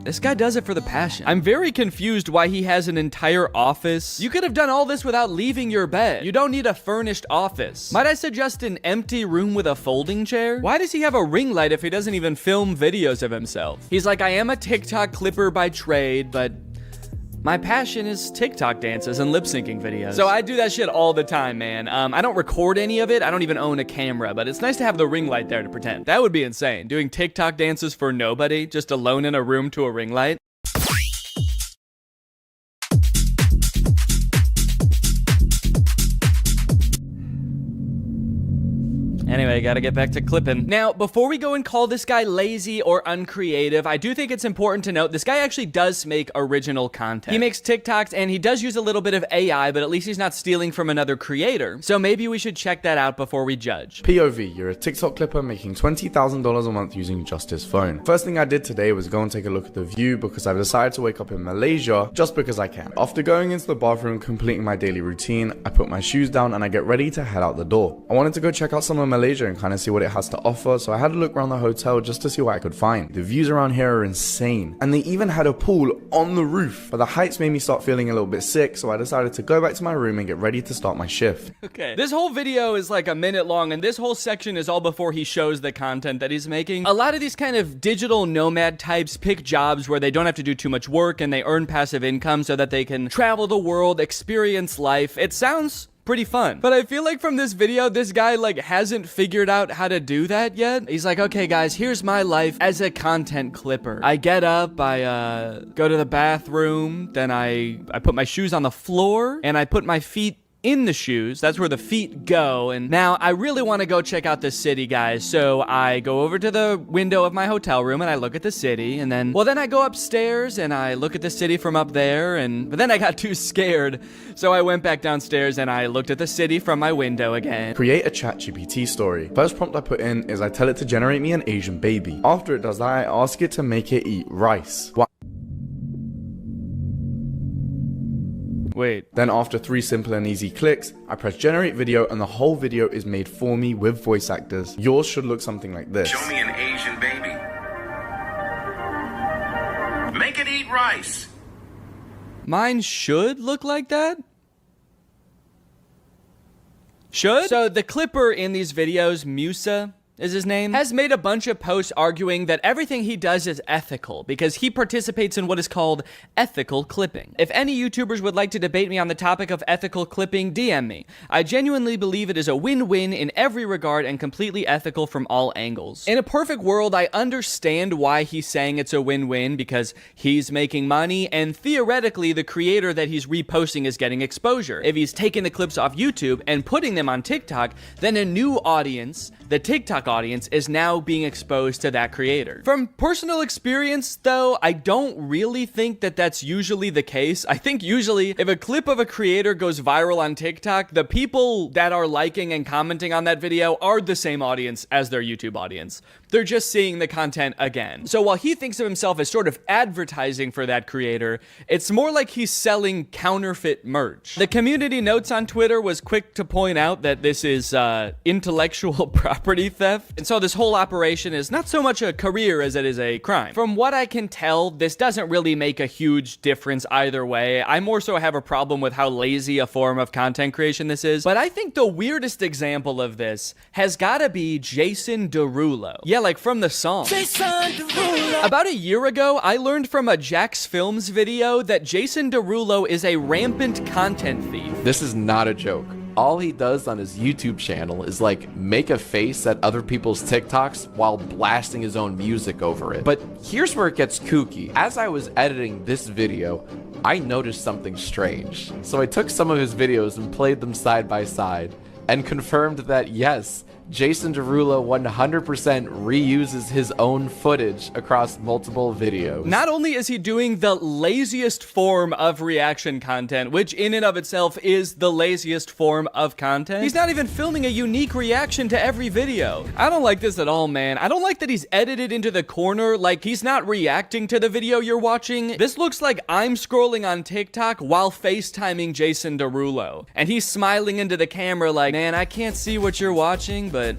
this guy does it for the passion. I'm very confused why he has an entire office. You could have done all this without leaving your bed. You don't need a furnished office. Might I suggest an empty room with a folding chair? Why does he have a ring light if he doesn't even film videos of himself? He's like, I am a TikTok clipper by trade, but my passion is TikTok dances and lip syncing videos. So I do that shit all the time, man. I don't record any of it. I don't even own a camera, but it's nice to have the ring light there to pretend. That would be insane. Doing TikTok dances for nobody, just alone in a room to a ring light. Anyway, gotta get back to clipping. Now, before we go and call this guy lazy or uncreative, I do think it's important to note this guy actually does make original content. He makes TikToks and he does use a little bit of AI, but at least he's not stealing from another creator. So maybe we should check that out before we judge. POV, you're a TikTok clipper making $20,000 a month using just his phone. First thing I did today was go and take a look at the view because I've decided to wake up in Malaysia just because I can. After going into the bathroom, completing my daily routine, I put my shoes down and I get ready to head out the door. I wanted to go check out some of Malaysia and kind of see what it has to offer, so I had a look around the hotel just to see what I could find. The views around here are insane, and they even had a pool on the roof, but the heights made me start feeling a little bit sick, so I decided to go back to my room and get ready to start my shift. Okay, this whole video is like a minute long, and this whole section is all before he shows the content that he's making. A lot of these kind of digital nomad types pick jobs where they don't have to do too much work and they earn passive income so that they can travel the world, experience life. It sounds pretty fun. But I feel like from this video, this guy like hasn't figured out how to do that yet. He's like, okay guys, here's my life as a content clipper. I get up, I go to the bathroom, then I put my shoes on the floor and I put my feet in the shoes. That's where the feet go. And now I really want to go check out the city, guys. So I go over to the window of my hotel room and I look at the city, and then I go upstairs and I look at the city from up there, but then I got too scared. So I went back downstairs and I looked at the city from my window again. Create a ChatGPT story. First prompt I put in is I tell it to generate me an Asian baby. After it does that, I ask it to make it eat rice. Wait. Then after 3 simple and easy clicks, I press generate video and the whole video is made for me with voice actors. Yours should look something like this. Show me an Asian baby. Make it eat rice. Mine should look like that? Should? So the clipper in these videos, Musa is his name, has made a bunch of posts arguing that everything he does is ethical because he participates in what is called ethical clipping. If any YouTubers would like to debate me on the topic of ethical clipping, DM me. I genuinely believe it is a win-win in every regard and completely ethical from all angles. In a perfect world, I understand why he's saying it's a win-win because he's making money and theoretically the creator that he's reposting is getting exposure. If he's taking the clips off YouTube and putting them on TikTok, then a new audience, the TikTok audience, is now being exposed to that creator. From personal experience, though, I don't really think that that's usually the case. I think usually if a clip of a creator goes viral on TikTok, the people that are liking and commenting on that video are the same audience as their YouTube audience. They're just seeing the content again. So while he thinks of himself as sort of advertising for that creator, it's more like he's selling counterfeit merch. The community notes on Twitter was quick to point out that this is intellectual property theft. And so this whole operation is not so much a career as it is a crime. From what I can tell, this doesn't really make a huge difference either way. I more so have a problem with how lazy a form of content creation this is. But I think the weirdest example of this has gotta be Jason Derulo. Yeah, like from the song. Jason Derulo. About a year ago, I learned from a Jax Films video that Jason Derulo is a rampant content thief. This is not a joke. All he does on his YouTube channel is like make a face at other people's TikToks while blasting his own music over it. But here's where it gets kooky. As I was editing this video, I noticed something strange. So I took some of his videos and played them side by side and confirmed that yes, Jason Derulo 100% reuses his own footage across multiple videos. Not only is he doing the laziest form of reaction content, which in and of itself is the laziest form of content, he's not even filming a unique reaction to every video. I don't like this at all, man. I don't like that he's edited into the corner, like he's not reacting to the video you're watching. This looks like I'm scrolling on TikTok while FaceTiming Jason Derulo. And he's smiling into the camera like, man, I can't see what you're watching, but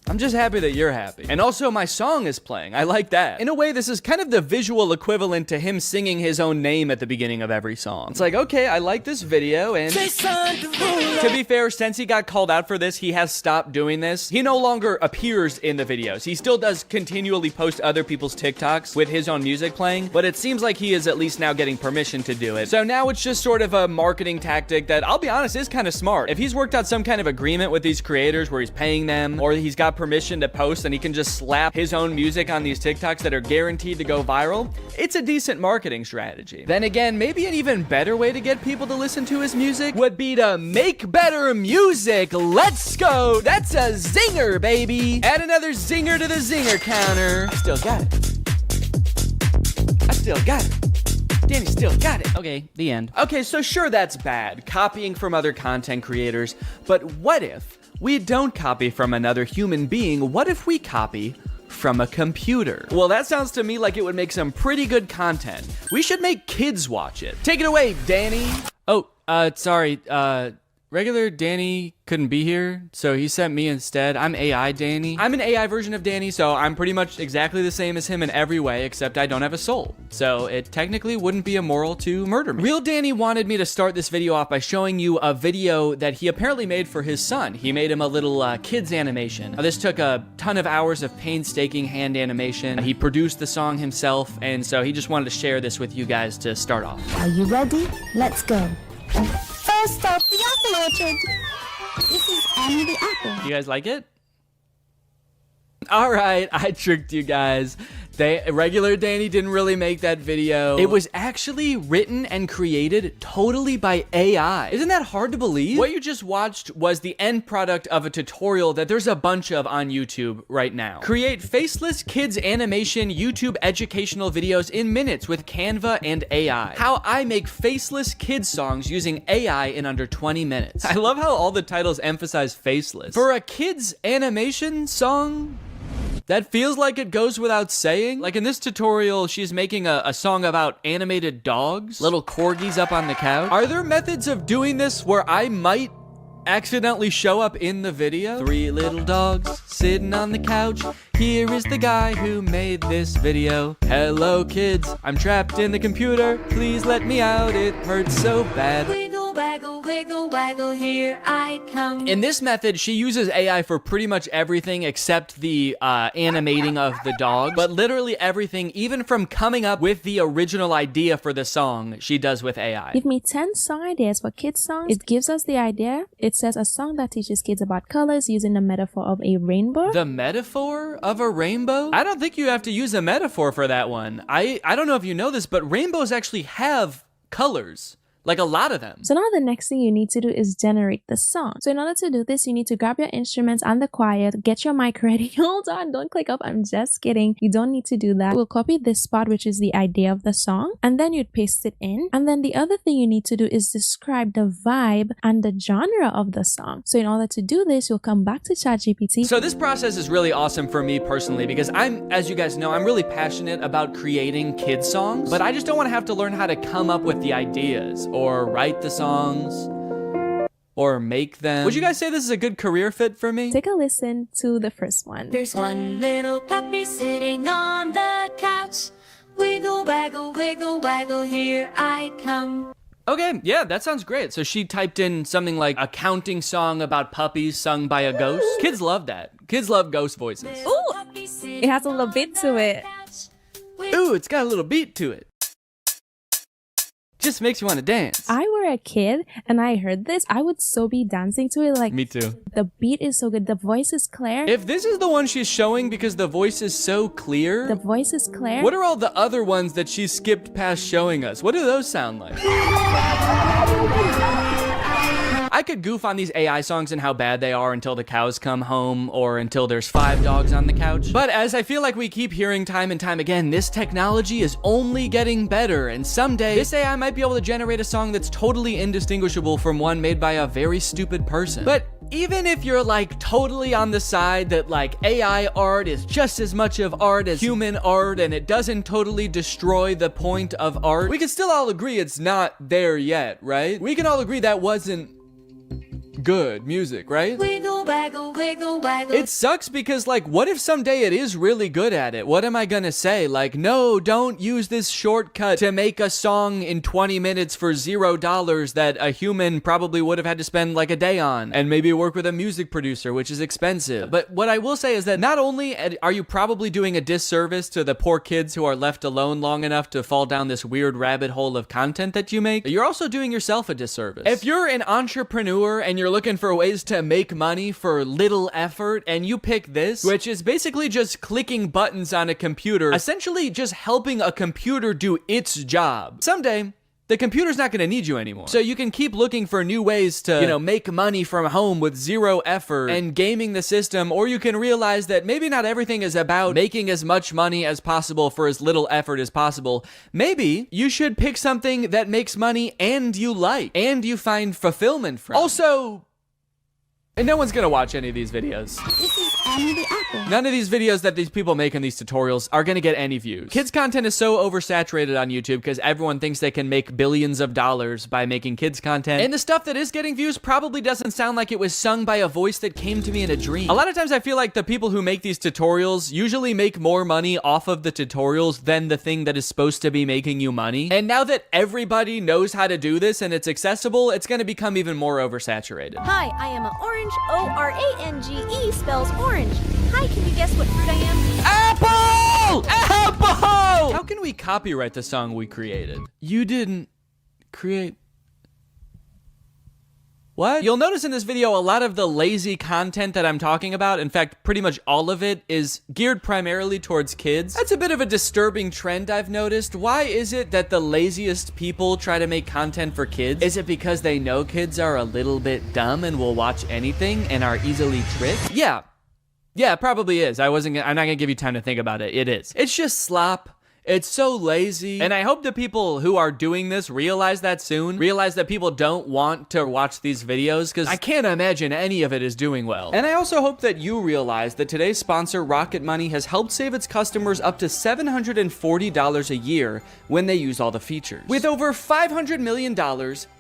I'm just happy that you're happy. And also my song is playing. I like that. In a way, this is kind of the visual equivalent to him singing his own name at the beginning of every song. It's like, okay, I like this video, and to be fair, since he got called out for this, he has stopped doing this. He no longer appears in the videos. He still does continually post other people's TikToks with his own music playing, but it seems like he is at least now getting permission to do it. So now it's just sort of a marketing tactic that, I'll be honest, is kind of smart. If he's worked out some kind of agreement with these creators where he's paying them, or he's got permission to post and he can just slap his own music on these TikToks that are guaranteed to go viral, it's a decent marketing strategy. Then again, maybe an even better way to get people to listen to his music would be to make better music. Let's go! That's a zinger, baby! Add another zinger to the zinger counter. I still got it. I still got it. Danny still got it. Okay, the end. Okay, so sure, that's bad, copying from other content creators, but what if we don't copy from another human being? What if we copy from a computer? Well, that sounds to me like it would make some pretty good content. We should make kids watch it. Take it away, Danny. Oh, sorry, regular Danny couldn't be here, so he sent me instead. I'm AI Danny. I'm an AI version of Danny, so I'm pretty much exactly the same as him in every way, except I don't have a soul. So it technically wouldn't be immoral to murder me. Real Danny wanted me to start this video off by showing you a video that he apparently made for his son. He made him a little kids animation. This took a ton of hours of painstaking hand animation. He produced the song himself, and so he just wanted to share this with you guys to start off. Are you ready? Let's go. First stop, the apple orchard. This is Annie the apple. You guys like it? All right, I tricked you guys. Regular Danny didn't really make that video. It was actually written and created totally by AI. Isn't that hard to believe? What you just watched was the end product of a tutorial that there's a bunch of on YouTube right now. Create faceless kids animation YouTube educational videos in minutes with Canva and AI. How I make faceless kids songs using AI in under 20 minutes. I love how all the titles emphasize faceless. For a kids animation song, that feels like it goes without saying. Like in this tutorial, she's making a song about animated dogs, little corgis up on the couch. Are there methods of doing this where I might accidentally show up in the video? 3 little dogs sitting on the couch. Here is the guy who made this video. Hello kids, I'm trapped in the computer. Please let me out, it hurts so bad. Wiggle, waggle, wiggle, waggle, here I come. In this method, she uses AI for pretty much everything except the animating of the dog. But literally everything, even from coming up with the original idea for the song, she does with AI. Give me 10 song ideas for kids songs. It gives us the idea. It says a song that teaches kids about colors using the metaphor of a rainbow. The metaphor of a rainbow? I don't think you have to use a metaphor for that one. I don't know if you know this, but rainbows actually have colors. Like a lot of them. So now the next thing you need to do is generate the song. So in order to do this, you need to grab your instruments and the choir, get your mic ready. Hold on, don't click up. I'm just kidding. You don't need to do that. We'll copy this spot, which is the idea of the song, and then you'd paste it in. And then the other thing you need to do is describe the vibe and the genre of the song. So in order to do this, you'll come back to ChatGPT. So this process is really awesome for me personally because as you guys know, I'm really passionate about creating kids songs, but I just don't want to have to learn how to come up with the ideas or write the songs or make them. Would you guys say this is a good career fit for me? Take a listen to the first one. There's one little puppy sitting on the couch. Wiggle, waggle, wiggle, waggle, here I come. Okay, yeah, that sounds great. So she typed in something like a counting song about puppies sung by a ghost. Kids love that. Kids love ghost voices. Ooh, it has a little bit to it. Ooh, it's got a little beat to it. Just makes you want to dance. I were a kid and I heard this, I would so be dancing to it. Like, me too. The beat is so good. The voice is clear. If this is the one she's showing because the voice is so clear. The voice is clear. What are all the other ones that she skipped past showing us? What do those sound like? I could goof on these AI songs and how bad they are until the cows come home or until there's 5 dogs on the couch. But as I feel like we keep hearing time and time again, this technology is only getting better, and someday this AI might be able to generate a song that's totally indistinguishable from one made by a very stupid person. But even if you're like totally on the side that like AI art is just as much of art as human art and it doesn't totally destroy the point of art, we can still all agree it's not there yet, right? We can all agree that wasn't good music, right? Wiggle, waggle, wiggle, waggle. It sucks because, like, what if someday it is really good at it? What am I gonna say? Like, no, don't use this shortcut to make a song in 20 minutes for $0 that a human probably would have had to spend like a day on and maybe work with a music producer, which is expensive. But what I will say is that not only are you probably doing a disservice to the poor kids who are left alone long enough to fall down this weird rabbit hole of content that you make, you're also doing yourself a disservice. If you're an entrepreneur and you're looking for ways to make money for little effort and you pick this, which is basically just clicking buttons on a computer, essentially just helping a computer do its job, someday the computer's not going to need you anymore. So you can keep looking for new ways to, make money from home with 0 effort and gaming the system, or you can realize that maybe not everything is about making as much money as possible for as little effort as possible. Maybe you should pick something that makes money and you like, and you find fulfillment from. Also, and no one's gonna watch any of these videos. This is Annie the Apple. None of these videos that these people make in these tutorials are gonna get any views. Kids content is so oversaturated on YouTube because everyone thinks they can make billions of dollars by making kids content. And the stuff that is getting views probably doesn't sound like it was sung by a voice that came to me in a dream. A lot of times I feel like the people who make these tutorials usually make more money off of the tutorials than the thing that is supposed to be making you money. And now that everybody knows how to do this and it's accessible, it's gonna become even more oversaturated. Hi, I am an orange. O-R-A-N-G-E spells orange. Hi, can you guess what fruit I am? Apple! Apple! How can we copyright the song we created? You didn't create... What? You'll notice in this video a lot of the lazy content that I'm talking about, in fact, pretty much all of it, is geared primarily towards kids. That's a bit of a disturbing trend I've noticed. Why is it that the laziest people try to make content for kids? Is it because they know kids are a little bit dumb and will watch anything and are easily tricked? Yeah, it probably is. I'm not gonna give you time to think about it. It is. It's just slop. It's so lazy. And I hope the people who are doing this realize that soon. Realize that people don't want to watch these videos because I can't imagine any of it is doing well. And I also hope that you realize that today's sponsor, Rocket Money, has helped save its customers up to $740 a year when they use all the features. With over $500 million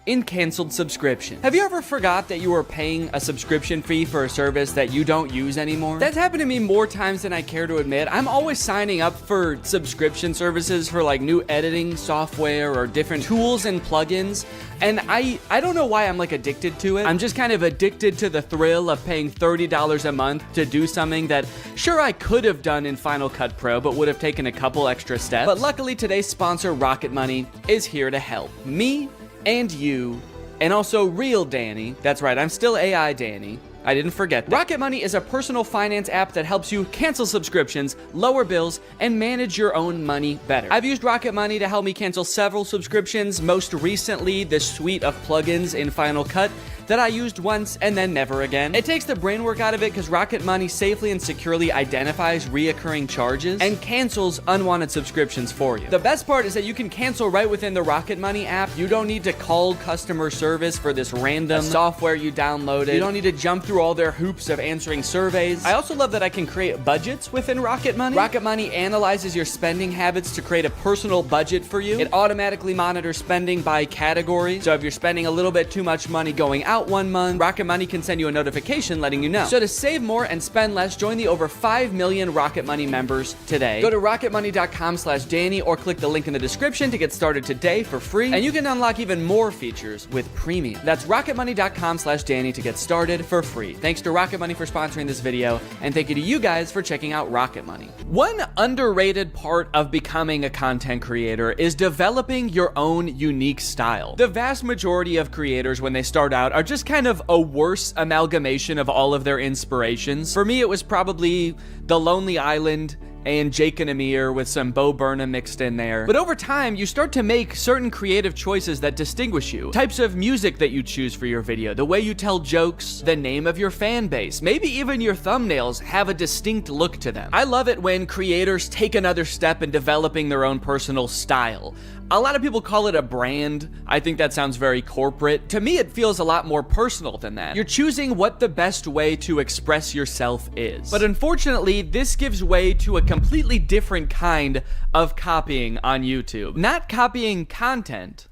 in canceled subscriptions. Have you ever forgot that you were paying a subscription fee for a service that you don't use anymore? That's happened to me more times than I care to admit. I'm always signing up for subscription services for like new editing software or different tools and plugins, and I don't know why I'm like addicted to it. I'm just kind of addicted to the thrill of paying $30 a month to do something that sure I could have done in Final Cut Pro but would have taken a couple extra steps. But luckily today's sponsor, Rocket Money, is here to help me and you, and also real Danny, that's right, I'm still AI Danny, I didn't forget that. Rocket Money is a personal finance app that helps you cancel subscriptions, lower bills, and manage your own money better. I've used Rocket Money to help me cancel several subscriptions, most recently this suite of plugins in Final Cut that I used once and then never again. It takes the brain work out of it because Rocket Money safely and securely identifies reoccurring charges and cancels unwanted subscriptions for you. The best part is that you can cancel right within the Rocket Money app. You don't need to call customer service for this random software you downloaded. You don't need to jump through all their hoops of answering surveys. I also love that I can create budgets within Rocket Money. Rocket Money analyzes your spending habits to create a personal budget for you. It automatically monitors spending by category. So if you're spending a little bit too much money going out one month, Rocket Money can send you a notification letting you know. So to save more and spend less, join the over 5 million Rocket Money members today. Go to rocketmoney.com/Danny or click the link in the description to get started today for free. And you can unlock even more features with premium. That's rocketmoney.com/Danny to get started for free. Thanks to Rocket Money for sponsoring this video, and thank you to you guys for checking out Rocket Money. One underrated part of becoming a content creator is developing your own unique style. The vast majority of creators, when they start out, are just kind of a worse amalgamation of all of their inspirations. For me, it was probably The Lonely Island and Jake and Amir with some Bo Burnham mixed in there. But over time, you start to make certain creative choices that distinguish you. Types of music that you choose for your video, the way you tell jokes, the name of your fan base, maybe even your thumbnails have a distinct look to them. I love it when creators take another step in developing their own personal style. A lot of people call it a brand. I think that sounds very corporate. To me, it feels a lot more personal than that. You're choosing what the best way to express yourself is. But unfortunately, this gives way to a completely different kind of copying on YouTube. Not copying content,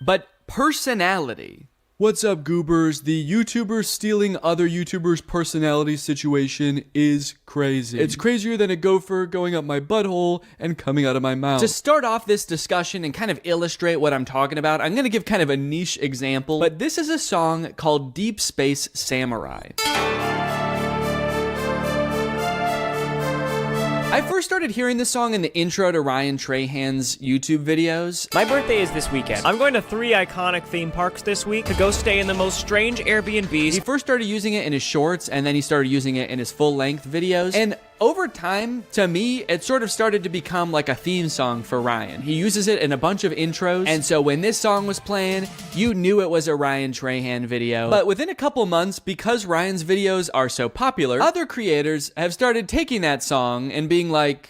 but personality. What's up, goobers? The YouTubers stealing other YouTubers' personality situation is crazy. It's crazier than a gopher going up my butthole and coming out of my mouth. To start off this discussion and kind of illustrate what I'm talking about, I'm gonna give kind of a niche example, but this is a song called Deep Space Samurai. I first started hearing this song in the intro to Ryan Trahan's YouTube videos. My birthday is this weekend. I'm going to 3 iconic theme parks this week to go stay in the most strange Airbnbs. He first started using it in his shorts, and then he started using it in his full-length videos. And over time, to me, it sort of started to become like a theme song for Ryan. He uses it in a bunch of intros, and so when this song was playing, you knew it was a Ryan Trahan video. But within a couple months, because Ryan's videos are so popular, other creators have started taking that song and being like,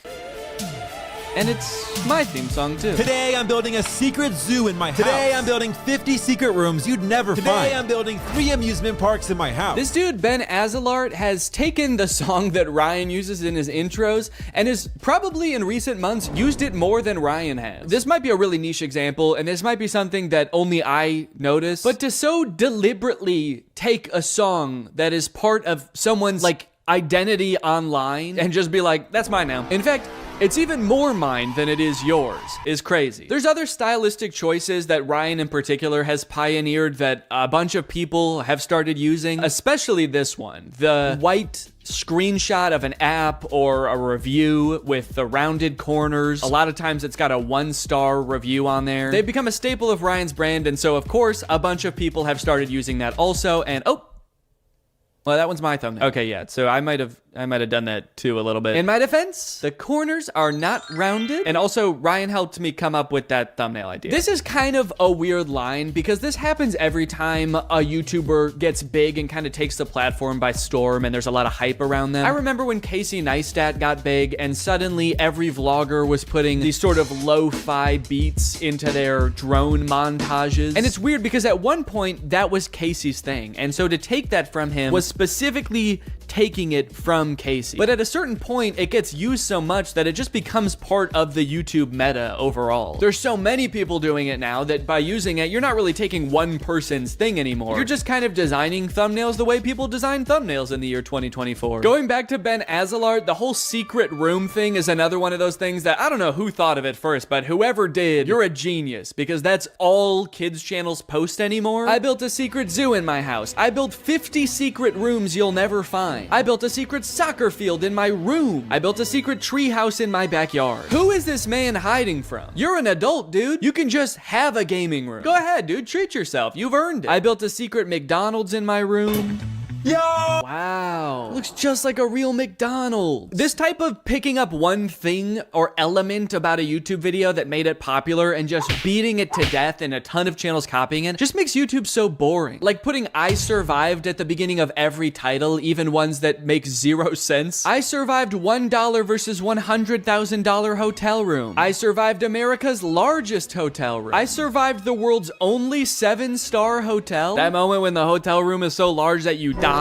and it's my theme song too. Today I'm building a secret zoo in my house. Today I'm building 50 secret rooms you'd never find. Today I'm building 3 amusement parks in my house. This dude, Ben Azalart, has taken the song that Ryan uses in his intros and has probably in recent months used it more than Ryan has. This might be a really niche example, and this might be something that only I notice, but to so deliberately take a song that is part of someone's like identity online and just be like, that's mine now. In fact, it's even more mine than it is yours, is crazy. There's other stylistic choices that Ryan in particular has pioneered that a bunch of people have started using, especially this one. The white screenshot of an app or a review with the rounded corners. A lot of times it's got a 1-star review on there. They've become a staple of Ryan's brand, and so of course, a bunch of people have started using that also, and oh, well, that one's my thumbnail. Okay, yeah, so I might have done that too a little bit. In my defense, the corners are not rounded, and also Ryan helped me come up with that thumbnail idea. This is kind of a weird line because this happens every time a YouTuber gets big and kind of takes the platform by storm and there's a lot of hype around them. I remember when Casey Neistat got big and suddenly every vlogger was putting these sort of lo-fi beats into their drone montages. And it's weird because at one point that was Casey's thing, and so to take that from him was specifically taking it from Casey. But at a certain point, it gets used so much that it just becomes part of the YouTube meta overall. There's so many people doing it now that by using it, you're not really taking one person's thing anymore. You're just kind of designing thumbnails the way people design thumbnails in the year 2024. Going back to Ben Azalart, the whole secret room thing is another one of those things that I don't know who thought of it first, but whoever did, you're a genius because that's all kids channels post anymore. I built a secret zoo in my house. I built 50 secret rooms you'll never find. I built a secret soccer field in my room. I built a secret tree house in my backyard. Who is this man hiding from? You're an adult, dude. You can just have a gaming room. Go ahead, dude. Treat yourself. You've earned it. I built a secret McDonald's in my room. Yo! Wow. Looks just like a real McDonald's. This type of picking up one thing or element about a YouTube video that made it popular and just beating it to death and a ton of channels copying it just makes YouTube so boring. Like putting I survived at the beginning of every title, even ones that make zero sense. I survived $1 versus $100,000 hotel room. I survived America's largest hotel room. I survived the world's only 7-star hotel. That moment when the hotel room is so large that you die.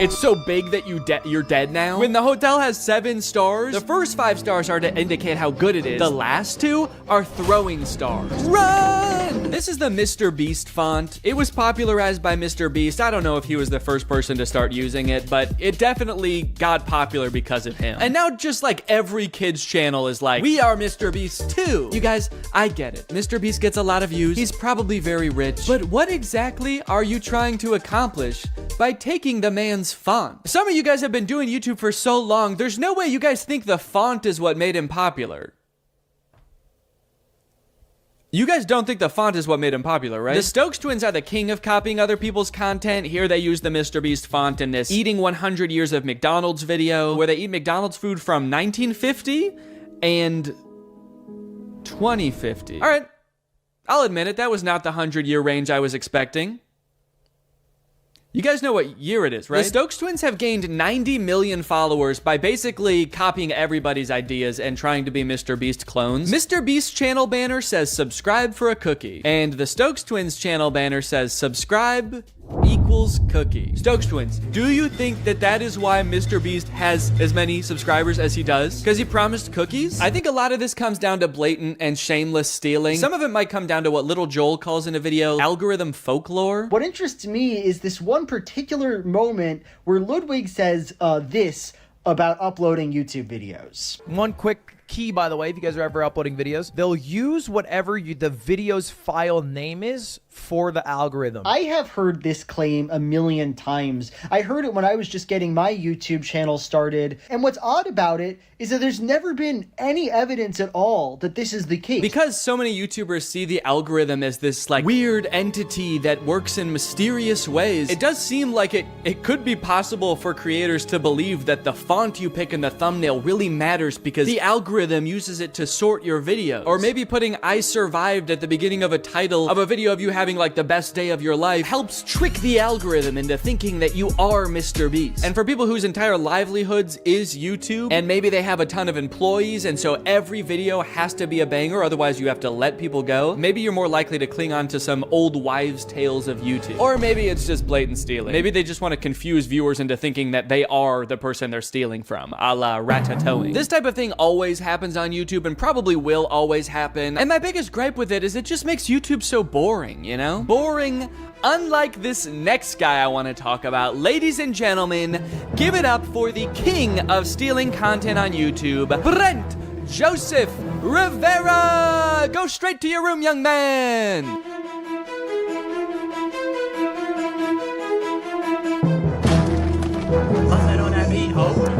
It's so big that you're dead now. When the hotel has 7 stars, the first 5 stars are to indicate how good it is. The last 2 are throwing stars. Run! This is the Mr. Beast font. It was popularized by Mr. Beast. I don't know if he was the first person to start using it, but it definitely got popular because of him. And now just like every kid's channel is like, we are Mr. Beast too. You guys, I get it. Mr. Beast gets a lot of views. He's probably very rich. But what exactly are you trying to accomplish by taking the man's font? Some of you guys have been doing YouTube for so long, there's no way you guys think the font is what made him popular. You guys don't think the font is what made him popular, right? The Stokes twins are the king of copying other people's content. Here they use the Mr. Beast font in this Eating 100 Years of McDonald's video, where they eat McDonald's food from 1950 and 2050. All right, I'll admit it, that was not the 100-year range I was expecting. You guys know what year it is, right? The Stokes twins have gained 90 million followers by basically copying everybody's ideas and trying to be Mr. Beast clones. Mr. Beast's channel banner says subscribe for a cookie. And the Stokes twins channel banner says subscribe equals cookie. Stokes twins, do you think that that is why Mr. Beast has as many subscribers as he does? Because he promised cookies? I think a lot of this comes down to blatant and shameless stealing. Some of it might come down to what Little Joel calls in a video algorithm folklore. What interests me is this one particular moment where Ludwig says this about uploading YouTube videos. One quick key, by the way, if you guys are ever uploading videos, they'll use whatever the video's file name is for the algorithm. I have heard this claim a million times. I heard it when I was just getting my YouTube channel started. And what's odd about it is that there's never been any evidence at all that this is the case. Because so many YouTubers see the algorithm as this like weird entity that works in mysterious ways, it does seem like it could be possible for creators to believe that the font you pick in the thumbnail really matters because the algorithm uses it to sort your videos. Or maybe putting I survived at the beginning of a title of a video of you having like the best day of your life helps trick the algorithm into thinking that you are Mr. Beast. And for people whose entire livelihoods is YouTube, and maybe they have a ton of employees, and so every video has to be a banger, otherwise you have to let people go, maybe you're more likely to cling on to some old wives' tales of YouTube. Or maybe it's just blatant stealing. Maybe they just want to confuse viewers into thinking that they are the person they're stealing from, a la ratatouille. This type of thing always happens on YouTube and probably will always happen. And my biggest gripe with it is it just makes YouTube so boring, you know? Boring, unlike this next guy I want to talk about. Ladies and gentlemen, give it up for the king of stealing content on YouTube, Brent Joseph Rivera! Go straight to your room, young man!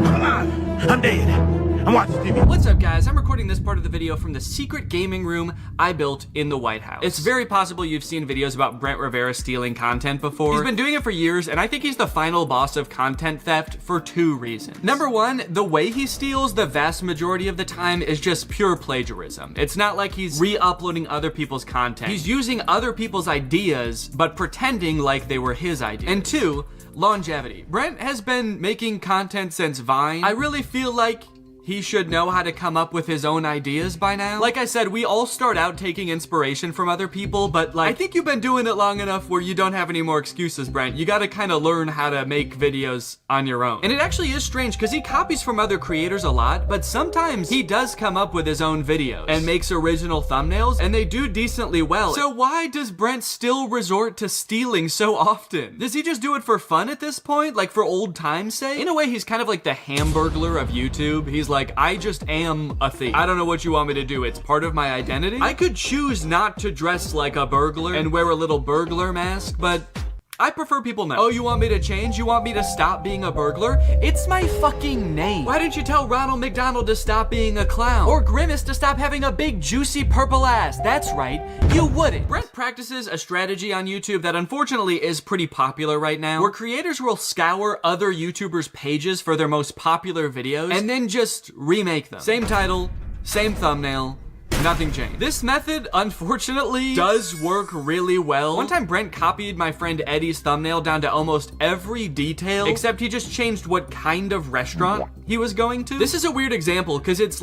Come on, I'm dead. I'm watching TV. What's up, guys? I'm recording this part of the video from the secret gaming room I built in the White House. It's very possible you've seen videos about Brent Rivera stealing content before. He's been doing it for years, and I think he's the final boss of content theft for 2 reasons. Number 1, the way he steals the vast majority of the time is just pure plagiarism. It's not like he's re-uploading other people's content. He's using other people's ideas, but pretending like they were his ideas. And 2, longevity. Brent has been making content since Vine. I really feel like he should know how to come up with his own ideas by now. Like I said, we all start out taking inspiration from other people, but like, I think you've been doing it long enough where you don't have any more excuses, Brent. You gotta kind of learn how to make videos on your own. And it actually is strange because he copies from other creators a lot, but sometimes he does come up with his own videos and makes original thumbnails, and they do decently well. So why does Brent still resort to stealing so often? Does he just do it for fun at this point? Like for old time's sake? In a way, he's kind of like the Hamburglar of YouTube. He's like, I just am a thief. I don't know what you want me to do. It's part of my identity. I could choose not to dress like a burglar and wear a little burglar mask, but I prefer people know. Oh, you want me to change? You want me to stop being a burglar? It's my fucking name. Why didn't you tell Ronald McDonald to stop being a clown? Or Grimace to stop having a big juicy purple ass? That's right, you wouldn't. Brent practices a strategy on YouTube that unfortunately is pretty popular right now, where creators will scour other YouTubers' pages for their most popular videos and then just remake them. Same title, same thumbnail, nothing changed. This method, unfortunately, does work really well. One time Brent copied my friend Eddie's thumbnail down to almost every detail, except he just changed what kind of restaurant he was going to. This is a weird example because it's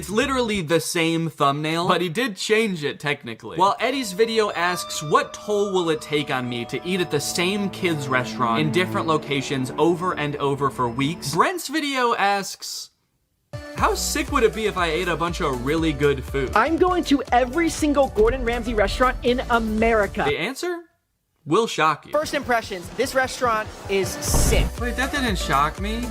literally the same thumbnail, but he did change it technically. While Eddie's video asks, what toll will it take on me to eat at the same kids' restaurant in different locations over and over for weeks? Brent's video asks, how sick would it be if I ate a bunch of really good food? I'm going to every single Gordon Ramsay restaurant in America. The answer will shock you. First impressions, this restaurant is sick. Wait, that didn't shock me.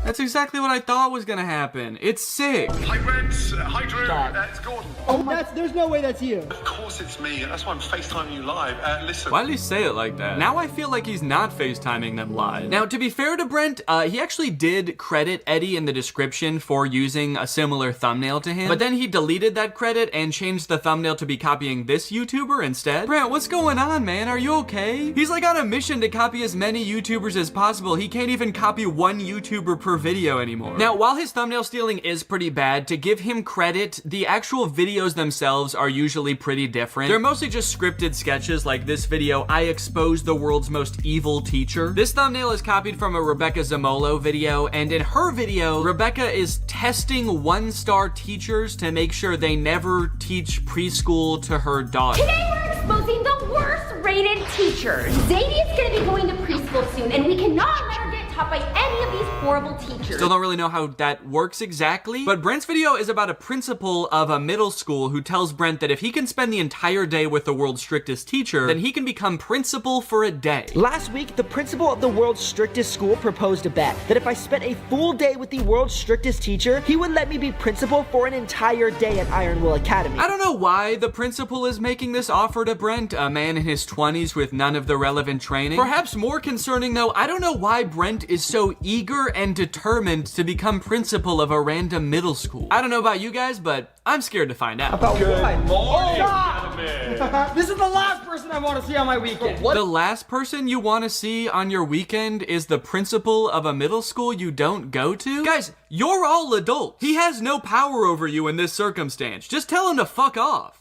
That's exactly what I thought was gonna happen. It's sick. Hi, Brent. Hi, Drew. It's Gordon. Oh, there's no way that's you. Of course it's me. That's why I'm FaceTiming you live. Listen. Why did he say it like that? Now I feel like he's not FaceTiming them live. Now, to be fair to Brent, he actually did credit Eddie in the description for using a similar thumbnail to him, but then he deleted that credit and changed the thumbnail to be copying this YouTuber instead. Brent, what's going on, man? Are you okay? He's like on a mission to copy as many YouTubers as possible. He can't even copy one YouTuber per video anymore. Now, while his thumbnail stealing is pretty bad, to give him credit, the actual videos themselves are usually pretty different. They're mostly just scripted sketches like this video, I expose the world's most evil teacher. This thumbnail is copied from a Rebecca Zamolo video, and in her video, Rebecca is testing one-star teachers to make sure they never teach preschool to her daughter. Today we're exposing the worst rated teachers. Zadie's gonna be going to preschool soon, and we cannot let her get taught by any of these horrible teachers. Still don't really know how that works exactly, but Brent's video is about a principal of a middle school who tells Brent that if he can spend the entire day with the world's strictest teacher, then he can become principal for a day. Last week, the principal of the world's strictest school proposed a bet that if I spent a full day with the world's strictest teacher, he would let me be principal for an entire day at Iron Will Academy. I don't know why the principal is making this offer to Brent, a man in his 20s with none of the relevant training. Perhaps more concerning though, I don't know why Brent is so eager and determined to become principal of a random middle school. I don't know about you guys, but I'm scared to find out. About Good what? morning, Stop! This is the last person I want to see on my weekend. The last person you want to see on your weekend is the principal of a middle school you don't go to? Guys, you're all adults. He has no power over you in this circumstance. Just tell him to fuck off.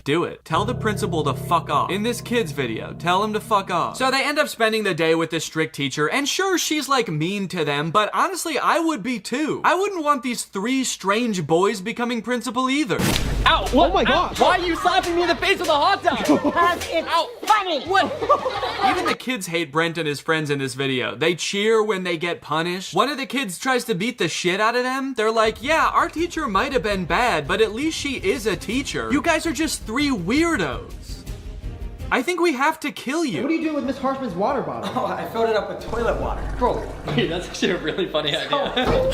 Do it. Tell the principal to fuck off. In this kid's video, tell him to fuck off. So they end up spending the day with this strict teacher, and sure, she's like mean to them, but honestly, I would be too. I wouldn't want these three strange boys becoming principal either. Ow! What? Oh my gosh! Why are you slapping me in the face with a hot dog? Because it's funny! What? Even the kids hate Brent and his friends in this video. They cheer when they get punished. One of the kids tries to beat the shit out of them. They're like, yeah, our teacher might have been bad, but at least she is a teacher. You guys are just three weirdos. I think we have to kill you. What are you doing with Miss Harshman's water bottle? Oh, I filled it up with toilet water. Bro, that's actually a really funny idea.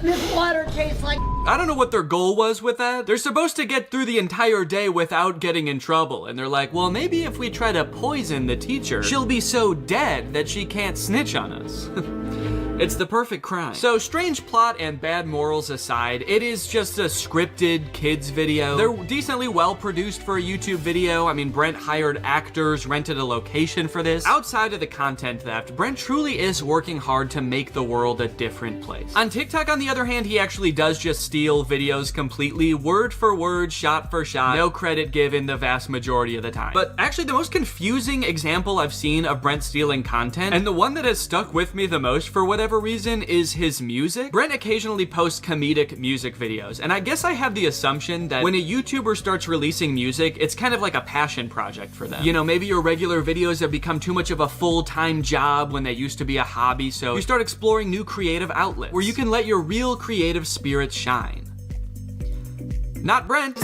This water tastes like... I don't know what their goal was with that. They're supposed to get through the entire day without getting in trouble. And they're like, well, maybe if we try to poison the teacher, she'll be so dead that she can't snitch on us. It's the perfect crime. So strange plot and bad morals aside, it is just a scripted kids video. They're decently well produced for a YouTube video. I mean, Brent hired actors, rented a location for this. Outside of the content theft, Brent truly is working hard to make the world a different place. On TikTok, on the other hand, he actually does just steal videos completely, word for word, shot for shot, no credit given the vast majority of the time. But actually, the most confusing example I've seen of Brent stealing content, and the one that has stuck with me the most for whatever reason, is his music. Brent occasionally posts comedic music videos, and I guess I have the assumption that when a YouTuber starts releasing music, it's kind of like a passion project for them. You know, maybe your regular videos have become too much of a full-time job when they used to be a hobby, so you start exploring new creative outlets where you can let your real creative spirit shine. Not Brent.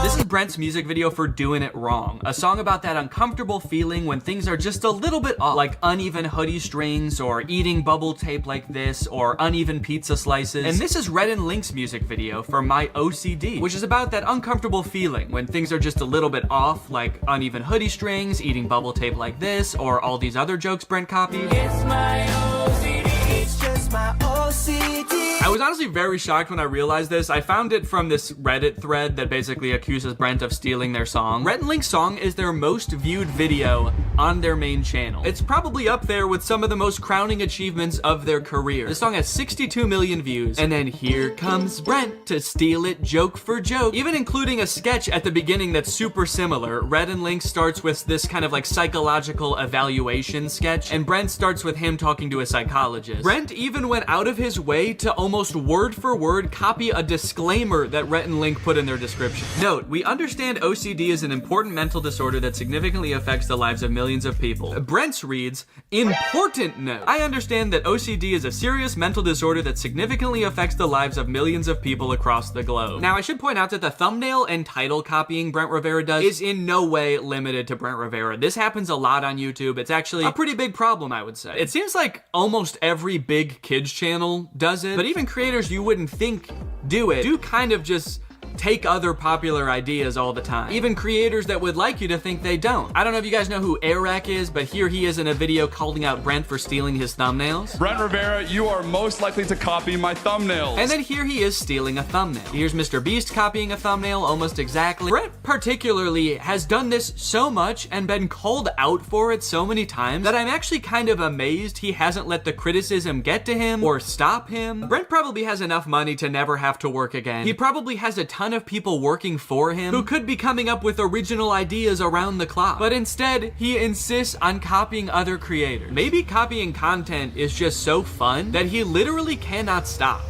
This This is Brent's music video for Doing It Wrong, a song about that uncomfortable feeling when things are just a little bit off, like uneven hoodie strings, or eating bubble tape like this, or uneven pizza slices. And this is Red and Link's music video for My OCD, which is about that uncomfortable feeling when things are just a little bit off, like uneven hoodie strings, eating bubble tape like this, or all these other jokes Brent copied. It's my OCD, it's just my OCD. I was honestly very shocked when I realized this. I found it from this Reddit thread that basically accuses Brent of stealing their song. Red and Link's song is their most viewed video on their main channel. It's probably up there with some of the most crowning achievements of their career. The song has 62 million views, and then here comes Brent to steal it joke for joke, even including a sketch at the beginning that's super similar. Red and Link starts with this kind of like psychological evaluation sketch, and Brent starts with him talking to a psychologist. Brent even went out of his way to almost word for word copy a disclaimer that Rhett and Link put in their description. Note, we understand OCD is an important mental disorder that significantly affects the lives of millions of people. Brent's reads, important note. I understand that OCD is a serious mental disorder that significantly affects the lives of millions of people across the globe. Now, I should point out that the thumbnail and title copying Brent Rivera does is in no way limited to Brent Rivera. This happens a lot on YouTube. It's actually a pretty big problem, I would say. It seems like almost every big kids channel does it, but even creators you wouldn't think do kind of just take other popular ideas all the time. Even creators that would like you to think they don't. I don't know if you guys know who Arak is, but here he is in a video calling out Brent for stealing his thumbnails. Brent Rivera, you are most likely to copy my thumbnails. And then here he is stealing a thumbnail. Here's Mr. Beast copying a thumbnail almost exactly. Brent particularly has done this so much and been called out for it so many times that I'm actually kind of amazed he hasn't let the criticism get to him or stop him. Brent probably has enough money to never have to work again. He probably has a ton of people working for him who could be coming up with original ideas around the clock. But instead, he insists on copying other creators. Maybe copying content is just so fun that he literally cannot stop.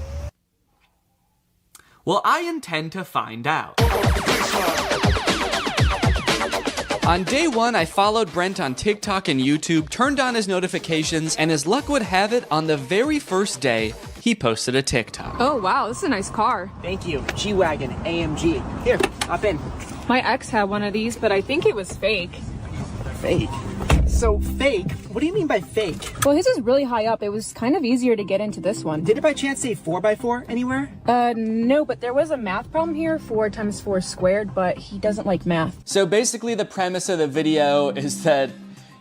Well, I intend to find out. On day one, I followed Brent on TikTok and YouTube, turned on his notifications, and as luck would have it, on the very first day, he posted a TikTok. Oh wow, this is a nice car. Thank you. G-Wagon, AMG. Here, hop in. My ex had one of these, but I think it was fake. Fake? So fake? What do you mean by fake? Well, his is really high up. It was kind of easier to get into this one. Did it by chance say 4x4 anywhere? No, but there was a math problem here, 4 times 4 squared, but he doesn't like math. So basically the premise of the video is that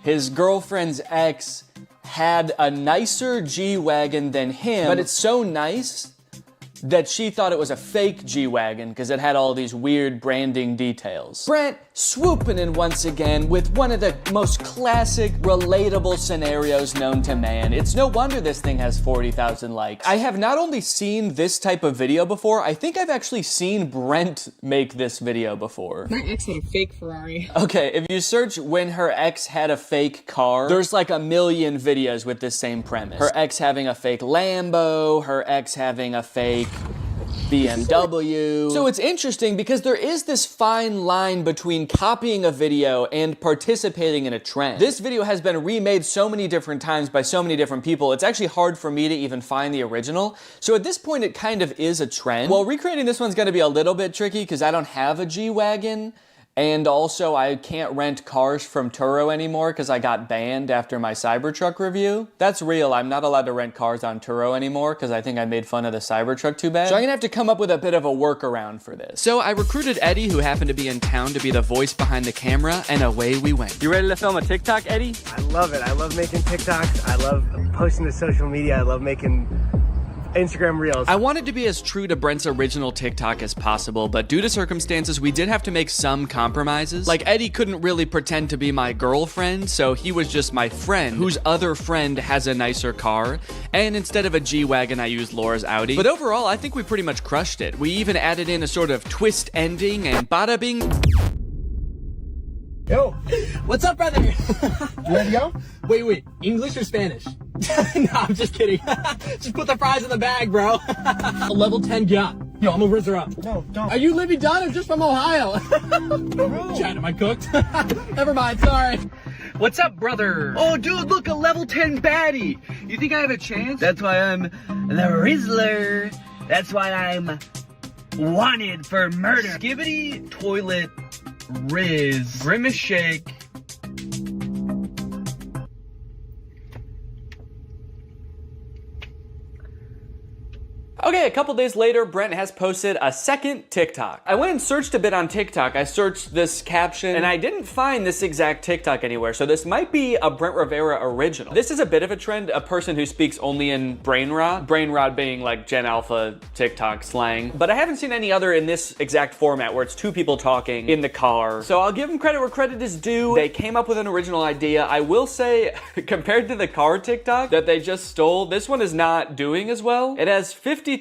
his girlfriend's ex had a nicer G-Wagon than him, but it's so nice that she thought it was a fake G-Wagon because it had all these weird branding details. Brent swooping in once again with one of the most classic, relatable scenarios known to man. It's no wonder this thing has 40,000 likes. I have not only seen this type of video before, I think I've actually seen Brent make this video before. My ex had a fake Ferrari. Okay, if you search when her ex had a fake car, there's like a million videos with this same premise. Her ex having a fake Lambo, her ex having a fake BMW. So it's interesting because there is this fine line between copying a video and participating in a trend. This video has been remade so many different times by so many different people, it's actually hard for me to even find the original. So at this point, it kind of is a trend. Well, recreating this one's gonna be a little bit tricky because I don't have a G-Wagon. And also, I can't rent cars from Turo anymore because I got banned after my Cybertruck review. That's real. I'm not allowed to rent cars on Turo anymore because I think I made fun of the Cybertruck too bad. So I'm gonna have to come up with a bit of a workaround for this. So I recruited Eddie, who happened to be in town, to be the voice behind the camera, and away we went. You ready to film a TikTok, Eddie? I love it. I love making TikToks. I love posting to social media. I love making Instagram Reels. I wanted to be as true to Brent's original TikTok as possible, but due to circumstances, we did have to make some compromises. Like, Eddie couldn't really pretend to be my girlfriend, so he was just my friend, whose other friend has a nicer car, and instead of a G-Wagon, I used Laura's Audi. But overall, I think we pretty much crushed it. We even added in a sort of twist ending, and bada bing. Yo, what's up, brother? You ready to go? Wait, English or Spanish? No, I'm just kidding. Just put the fries in the bag, bro. A level 10 yacht. Yo, I'm gonna rizz her up. No, don't. Are you Libby Dunn or just from Ohio? Chad, am I cooked? Never mind, sorry. What's up, brother? Oh, dude, look, a level 10 baddie. You think I have a chance? That's why I'm the Rizzler. That's why I'm wanted for murder. Skibbity toilet Riz. Grimace shake. Okay, a couple days later, Brent has posted a second TikTok. I went and searched a bit on TikTok. I searched this caption, and I didn't find this exact TikTok anywhere, so this might be a Brent Rivera original. This is a bit of a trend, a person who speaks only in brain rot being like Gen Alpha TikTok slang. But I haven't seen any other in this exact format where it's two people talking in the car. So I'll give them credit where credit is due. They came up with an original idea. I will say, compared to the car TikTok that they just stole, this one is not doing as well. It has 50,000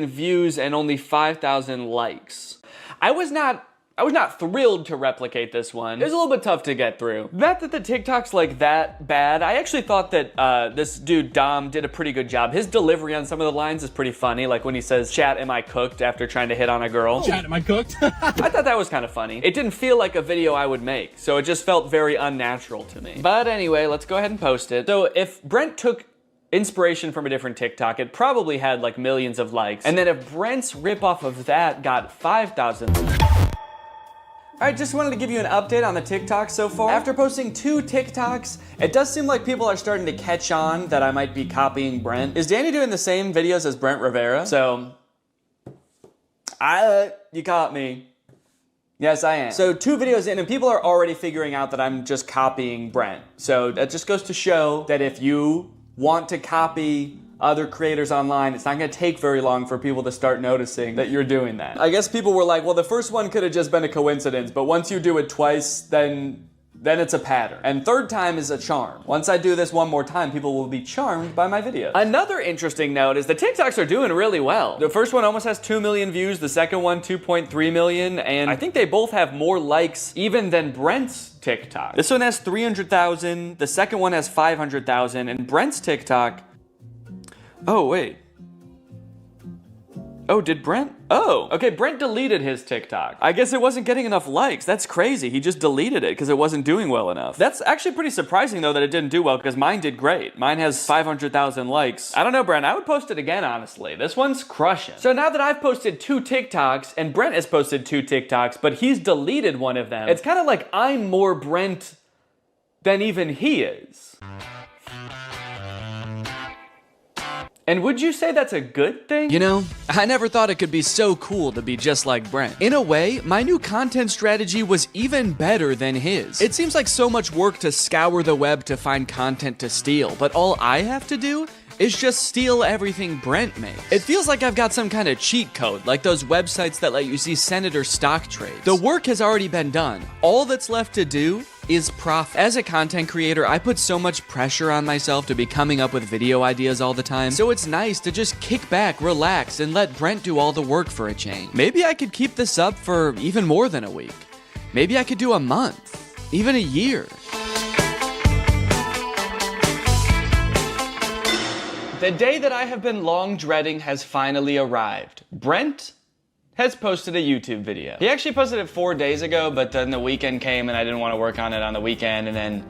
views and only 5,000 likes. I was not thrilled to replicate this one. It was a little bit tough to get through. Not that the TikTok's like that bad. I actually thought that this dude Dom did a pretty good job. His delivery on some of the lines is pretty funny, like when he says, "Chat, am I cooked?" after trying to hit on a girl. Chat, am I cooked? I thought that was kind of funny. It didn't feel like a video I would make, so it just felt very unnatural to me. But anyway, let's go ahead and post it. So if Brent took inspiration from a different TikTok, it probably had like millions of likes. And then if Brent's ripoff of that got 5,000. Alright, just wanted to give you an update on the TikTok so far. After posting 2 TikToks, it does seem like people are starting to catch on that I might be copying Brent. Is Danny doing the same videos as Brent Rivera? So, you caught me. Yes, I am. So 2 videos in and people are already figuring out that I'm just copying Brent. So that just goes to show that if you want to copy other creators online, it's not gonna take very long for people to start noticing that you're doing that. I guess people were like, well, the first one could have just been a coincidence, but once you do it twice, then it's a pattern. And 3rd time is a charm. Once I do this one more time, people will be charmed by my video. Another interesting note is the TikToks are doing really well. The first one almost has 2 million views, the second one 2.3 million, and I think they both have more likes even than Brent's TikTok. This one has 300,000, the second one has 500,000, and Brent's TikTok, oh wait. Oh, did Brent? Oh, okay, Brent deleted his TikTok. I guess it wasn't getting enough likes. That's crazy. He just deleted it because it wasn't doing well enough. That's actually pretty surprising though that it didn't do well because mine did great. Mine has 500,000 likes. I don't know, Brent. I would post it again, honestly. This one's crushing. So now that I've posted 2 TikToks and Brent has posted 2 TikToks, but he's deleted one of them, it's kind of like I'm more Brent than even he is. And would you say that's a good thing? You know, I never thought it could be so cool to be just like Brent. In a way, my new content strategy was even better than his. It seems like so much work to scour the web to find content to steal, but all I have to do is just steal everything Brent makes. It feels like I've got some kind of cheat code, like those websites that let you see senator stock trades. The work has already been done. All that's left to do is profit. As a content creator, I put so much pressure on myself to be coming up with video ideas all the time, so it's nice to just kick back, relax, and let Brent do all the work for a change. Maybe I could keep this up for even more than a week. Maybe I could do a month, even a year. The day that I have been long dreading has finally arrived. Brent has posted a YouTube video. He actually posted it 4 days ago, but then the weekend came and I didn't want to work on it on the weekend, and then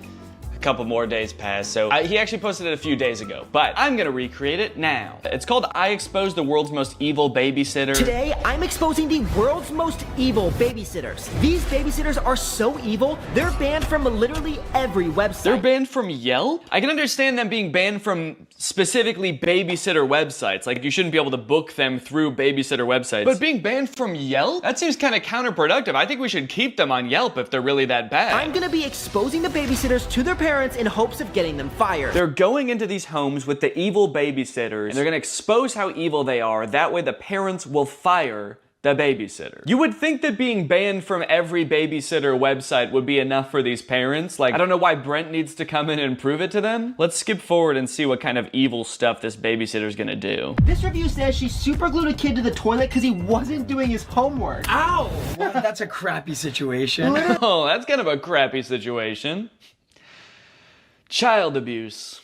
a couple more days passed, so he actually posted it a few days ago, but I'm gonna recreate it now. It's called I Exposed the World's Most Evil Babysitter. Today, I'm exposing the world's most evil babysitters. These babysitters are so evil, they're banned from literally every website. They're banned from Yelp? I can understand them being banned from specifically babysitter websites, like you shouldn't be able to book them through babysitter websites. But being banned from Yelp? That seems kind of counterproductive. I think we should keep them on Yelp if they're really that bad. I'm gonna be exposing the babysitters to their parents in hopes of getting them fired. They're going into these homes with the evil babysitters, and they're gonna expose how evil they are. That way the parents will fire the babysitter. You would think that being banned from every babysitter website would be enough for these parents. Like, I don't know why Brent needs to come in and prove it to them. Let's skip forward and see what kind of evil stuff this babysitter's gonna do. This review says she super glued a kid to the toilet because he wasn't doing his homework. Ow! Well, that's a crappy situation. Oh, that's kind of a crappy situation. Child abuse.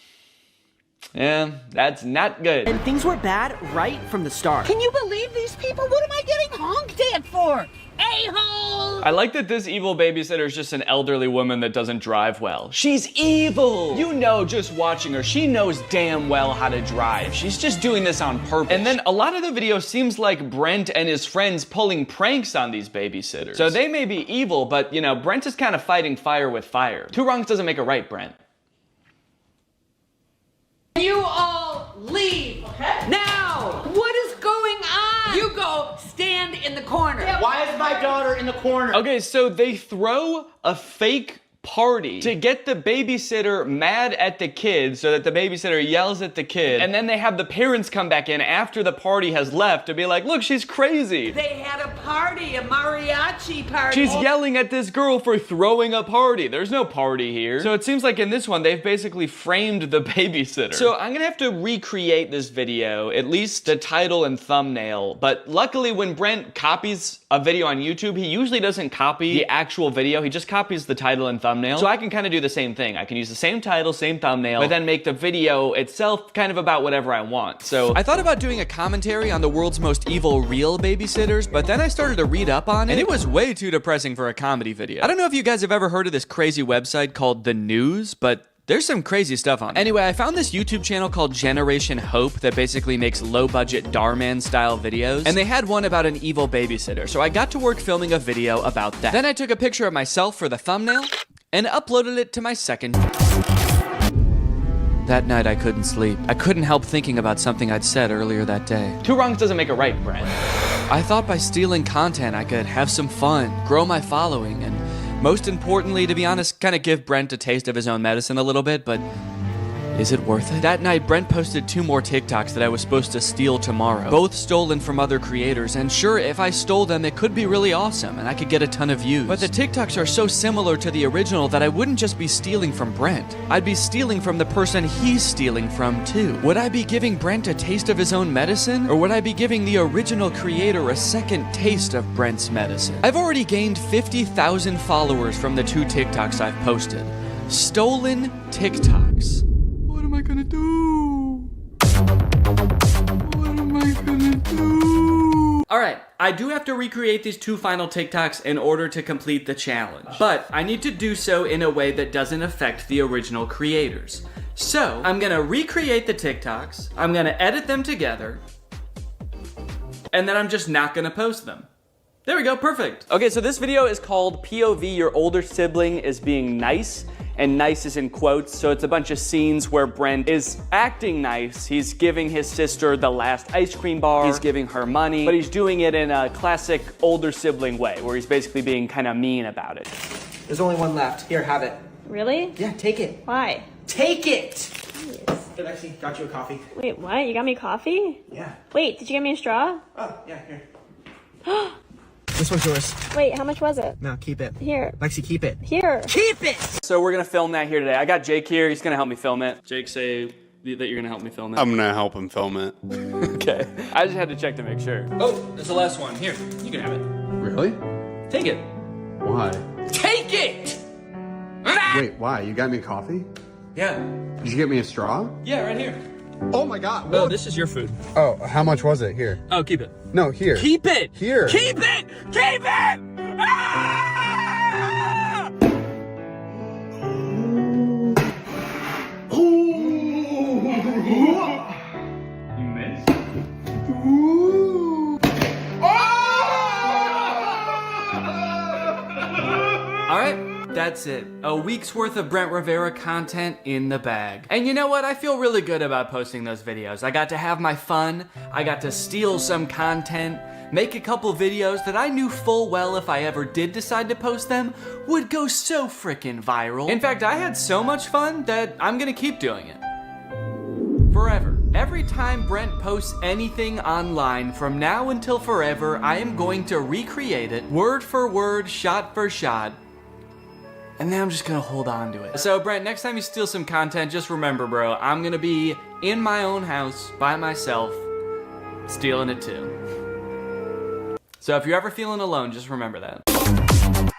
Yeah, that's not good. And things were bad right from the start. Can you believe these people? What am I getting honked at for? a-hole! I like that this evil babysitter is just an elderly woman that doesn't drive well. She's evil! You know, just watching her, she knows damn well how to drive. She's just doing this on purpose. And then a lot of the video seems like Brent and his friends pulling pranks on these babysitters. So they may be evil, but you know, Brent is kind of fighting fire with fire. Two wrongs doesn't make a right, Brent. You all leave. Okay. Now, what is going on? You go stand in the corner. Why is my daughter in the corner? Okay, so they throw a fake party to get the babysitter mad at the kid so that the babysitter yells at the kid, and then they have the parents come back in after the party has left to be like, look, she's crazy. They had a party, a mariachi party. She's yelling at this girl for throwing a party. There's no party here. So it seems like in this one, they've basically framed the babysitter. So I'm gonna have to recreate this video, at least the title and thumbnail. But luckily when Brent copies a video on YouTube, he usually doesn't copy the actual video. He just copies the title and thumbnail. So I can kind of do the same thing. I can use the same title, same thumbnail, but then make the video itself kind of about whatever I want. So I thought about doing a commentary on the world's most evil real babysitters, but then I started to read up on it, and it was way too depressing for a comedy video. I don't know if you guys have ever heard of this crazy website called The News, but there's some crazy stuff on it. Anyway, I found this YouTube channel called Generation Hope that basically makes low-budget Darman style videos, and they had one about an evil babysitter, so I got to work filming a video about that. Then I took a picture of myself for the thumbnail, and uploaded it to my second. That night I couldn't sleep. I couldn't help thinking about something I'd said earlier that day. Two wrongs doesn't make a right, Brent. I thought by stealing content I could have some fun, grow my following, and most importantly, to be honest, kind of give Brent a taste of his own medicine a little bit, but is it worth it? That night, Brent posted 2 more TikToks that I was supposed to steal tomorrow. Both stolen from other creators, and sure, if I stole them, it could be really awesome, and I could get a ton of views. But the TikToks are so similar to the original that I wouldn't just be stealing from Brent. I'd be stealing from the person he's stealing from, too. Would I be giving Brent a taste of his own medicine? Or would I be giving the original creator a second taste of Brent's medicine? I've already gained 50,000 followers from the 2 TikToks I've posted. Stolen TikToks. What am I gonna do? What am I gonna do? Alright, I do have to recreate these 2 final TikToks in order to complete the challenge. But I need to do so in a way that doesn't affect the original creators. So, I'm gonna recreate the TikToks, I'm gonna edit them together, and then I'm just not gonna post them. There we go, perfect. Okay, so this video is called POV Your Older Sibling is Being Nice. And nice is in quotes, so it's a bunch of scenes where Brent is acting nice. He's giving his sister the last ice cream bar, he's giving her money, but he's doing it in a classic older sibling way, where he's basically being kind of mean about it. There's only one left. Here, have it. Really? Yeah, take it. Why? Take it! Jeez. Hey, Lexi, got you a coffee. Wait, what? You got me coffee? Yeah. Wait, did you get me a straw? Oh, yeah, here. This one's yours. Wait, how much was it? No, keep it. Here. Lexi, keep it. Here. Keep it! So we're gonna film that here today. I got Jake here, he's gonna help me film it. Jake, say that you're gonna help me film it. I'm gonna help him film it. Okay. I just had to check to make sure. Oh, there's the last one. Here, you can have it. Really? Take it. Why? Take it! Wait, why? You got me coffee? Yeah. Did you get me a straw? Yeah, right here. Oh my god. Oh, this is your food. Oh, how much was it? Here. Oh, keep it. No, here. Keep it! Here. Keep it! Keep it! Ah! You missed? All right. That's it. A week's worth of Brent Rivera content in the bag. And you know what? I feel really good about posting those videos. I got to have my fun. I got to steal some content, make a couple videos that I knew full well if I ever did decide to post them would go so freaking viral. In fact, I had so much fun that I'm gonna keep doing it. Forever. Every time Brent posts anything online from now until forever, I am going to recreate it word for word, shot for shot, and then I'm just gonna hold on to it. So Brent, next time you steal some content, just remember, bro, I'm gonna be in my own house by myself, stealing it too. So if you're ever feeling alone, just remember that.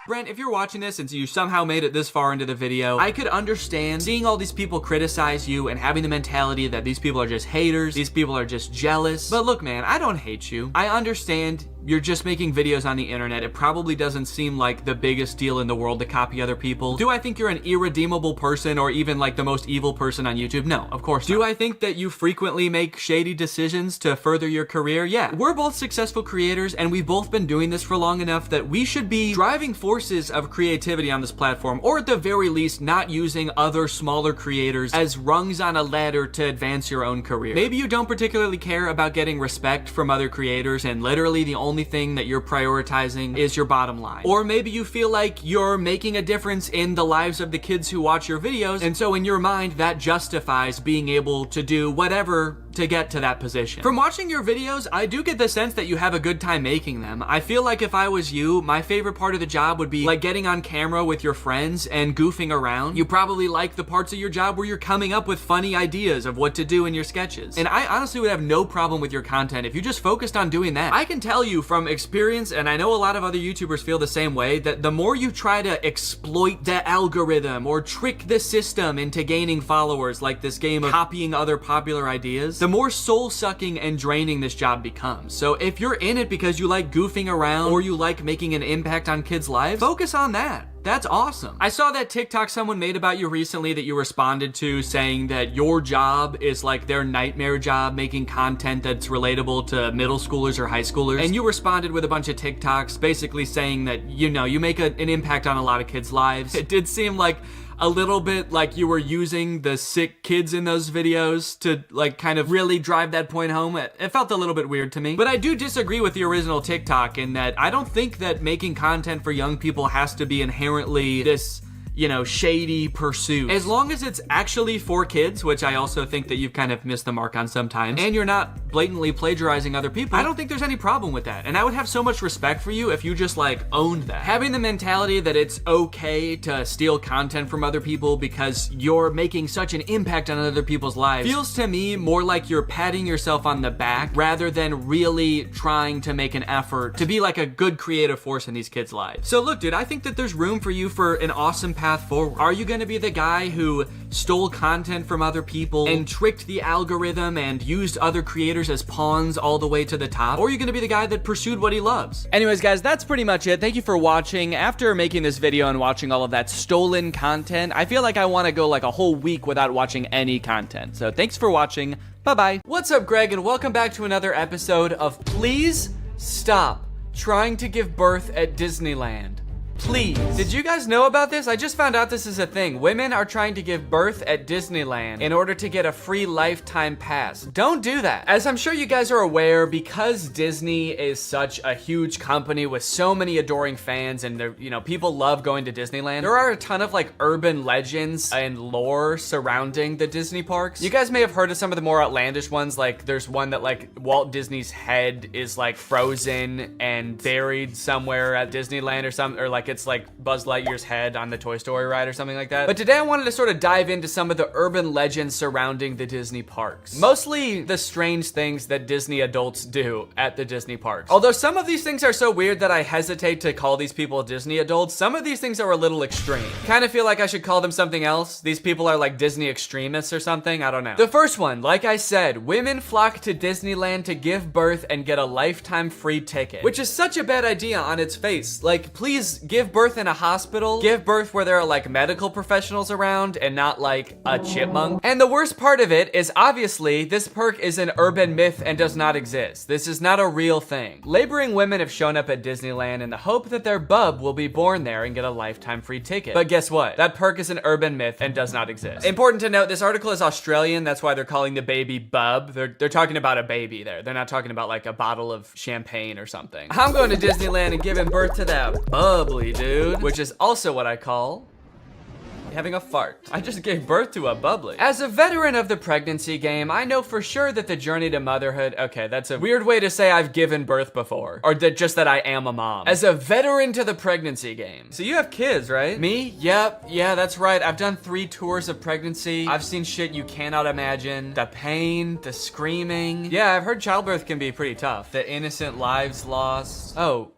Brent, if you're watching this and you somehow made it this far into the video, I could understand seeing all these people criticize you and having the mentality that these people are just haters, these people are just jealous. But look, man, I don't hate you. I understand you're just making videos on the internet. It probably doesn't seem like the biggest deal in the world to copy other people. Do I think you're an irredeemable person or even like the most evil person on YouTube? No, of course not. Do I think that you frequently make shady decisions to further your career? Yeah. We're both successful creators and we've both been doing this for long enough that we should be driving forces of creativity on this platform, or at the very least not using other smaller creators as rungs on a ladder to advance your own career. Maybe you don't particularly care about getting respect from other creators and literally the only thing that you're prioritizing is your bottom line. Or maybe you feel like you're making a difference in the lives of the kids who watch your videos, and so in your mind that justifies being able to do whatever to get to that position. From watching your videos, I do get the sense that you have a good time making them. I feel like if I was you, my favorite part of the job would be like getting on camera with your friends and goofing around. You probably like the parts of your job where you're coming up with funny ideas of what to do in your sketches. And I honestly would have no problem with your content if you just focused on doing that. I can tell you from experience, and I know a lot of other YouTubers feel the same way, that the more you try to exploit the algorithm or trick the system into gaining followers, like this game of copying other popular ideas, the more soul-sucking and draining this job becomes. So if you're in it because you like goofing around or you like making an impact on kids' lives, focus on that. That's awesome. I saw that TikTok someone made about you recently that you responded to, saying that your job is like their nightmare job, making content that's relatable to middle schoolers or high schoolers. And you responded with a bunch of TikToks basically saying that, you know, you make an impact on a lot of kids' lives. It did seem like a little bit like you were using the sick kids in those videos to like kind of really drive that point home. It felt a little bit weird to me. But I do disagree with the original TikTok in that I don't think that making content for young people has to be inherently this, you know, shady pursuit. As long as it's actually for kids, which I also think that you've kind of missed the mark on sometimes, and you're not blatantly plagiarizing other people, I don't think there's any problem with that. And I would have so much respect for you if you just like owned that. Having the mentality that it's okay to steal content from other people because you're making such an impact on other people's lives feels to me more like you're patting yourself on the back rather than really trying to make an effort to be like a good creative force in these kids' lives. So look, dude, I think that there's room for you for an awesome path forward. Are you gonna be the guy who stole content from other people and tricked the algorithm and used other creators as pawns all the way to the top? Or are you gonna be the guy that pursued what he loves? Anyways, guys, that's pretty much it. Thank you for watching. After making this video and watching all of that stolen content, I feel like I wanna go like a whole week without watching any content. So thanks for watching. Bye-bye. What's up, Greg, and welcome back to another episode of Please Stop Trying to Give Birth at Disneyland. Please. Did you guys know about this? I just found out this is a thing. Women are trying to give birth at Disneyland in order to get a free lifetime pass. Don't do that. As I'm sure you guys are aware, because Disney is such a huge company with so many adoring fans and they're, you know, people love going to Disneyland, there are a ton of like urban legends and lore surrounding the Disney parks. You guys may have heard of some of the more outlandish ones, like there's one that like Walt Disney's head is like frozen and buried somewhere at Disneyland or something, or like it's like Buzz Lightyear's head on the Toy Story ride or something like that. But today I wanted to sort of dive into some of the urban legends surrounding the Disney parks. Mostly the strange things that Disney adults do at the Disney parks. Although some of these things are so weird that I hesitate to call these people Disney adults, some of these things are a little extreme. Kind of feel like I should call them something else. These people are like Disney extremists or something, I don't know. The first one, like I said, women flock to Disneyland to give birth and get a lifetime free ticket, which is such a bad idea on its face. Like, please give birth in a hospital, give birth where there are like medical professionals around and not like a chipmunk. And the worst part of it is obviously this perk is an urban myth and does not exist. This is not a real thing. Laboring women have shown up at Disneyland in the hope that their bub will be born there and get a lifetime free ticket. But guess what? That perk is an urban myth and does not exist. Important to note, this article is Australian. That's why they're calling the baby bub. They're talking about a baby there. They're not talking about like a bottle of champagne or something. I'm going to Disneyland and giving birth to that bubbly dude, which is also what I call having a fart. I just gave birth to a bubbly. As a veteran of the pregnancy game, I know for sure that the journey to motherhood, okay, that's a weird way to say I've given birth before, or just that I am a mom. As a veteran to the pregnancy game. So you have kids, right? Me? Yep, yeah, that's right. I've done 3 tours of pregnancy. I've seen shit you cannot imagine. The pain, the screaming. Yeah, I've heard childbirth can be pretty tough. The innocent lives lost. Oh.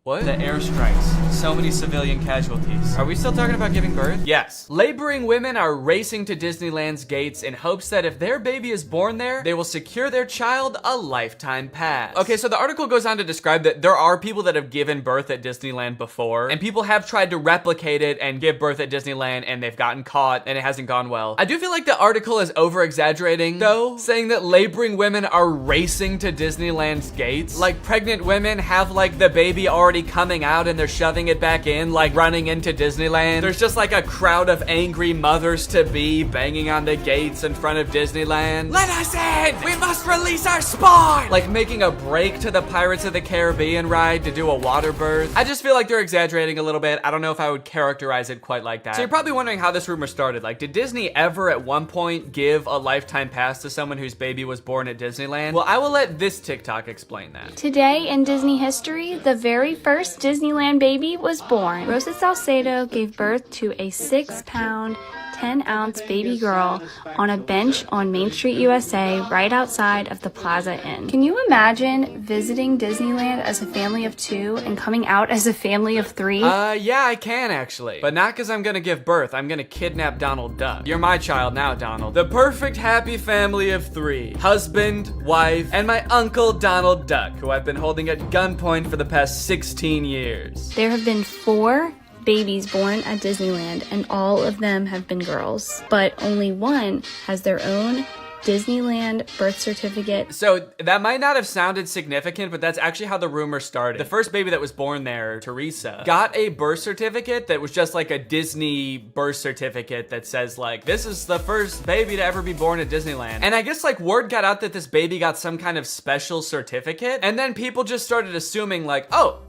What? The airstrikes. So many civilian casualties. Are we still talking about giving birth? Yes. Laboring women are racing to Disneyland's gates in hopes that if their baby is born there, they will secure their child a lifetime pass. Okay, so the article goes on to describe that there are people that have given birth at Disneyland before, and people have tried to replicate it and give birth at Disneyland, and they've gotten caught, and it hasn't gone well. I do feel like the article is over-exaggerating, though, saying that laboring women are racing to Disneyland's gates. Like, pregnant women have, like, the baby already coming out and they're shoving it back in, like running into Disneyland. There's just like a crowd of angry mothers-to-be banging on the gates in front of Disneyland. Let us in! We must release our spawn! Like making a break to the Pirates of the Caribbean ride to do a water birth. I just feel like they're exaggerating a little bit. I don't know if I would characterize it quite like that. So you're probably wondering how this rumor started. Like, did Disney ever at one point give a lifetime pass to someone whose baby was born at Disneyland? Well, I will let this TikTok explain that. Today in Disney history, the very first Disneyland baby was born. Rosa Salcedo gave birth to a 6-pound, 10-ounce baby girl on a bench on Main Street, USA, right outside of the Plaza Inn. Can you imagine visiting Disneyland as a family of 2 and coming out as a family of 3? Yeah, I can actually. But not because I'm gonna give birth. I'm gonna kidnap Donald Duck. You're my child now, Donald. The perfect happy family of 3. Husband, wife, and my uncle Donald Duck, who I've been holding at gunpoint for the past 16 years. There have been 4 babies born at Disneyland, and all of them have been girls, but only one has their own Disneyland birth certificate. So that might not have sounded significant, but that's actually how the rumor started. The first baby that was born there, Teresa, got a birth certificate that was just like a Disney birth certificate that says like, this is the first baby to ever be born at Disneyland. And I guess like word got out that this baby got some kind of special certificate, and then people just started assuming like, oh,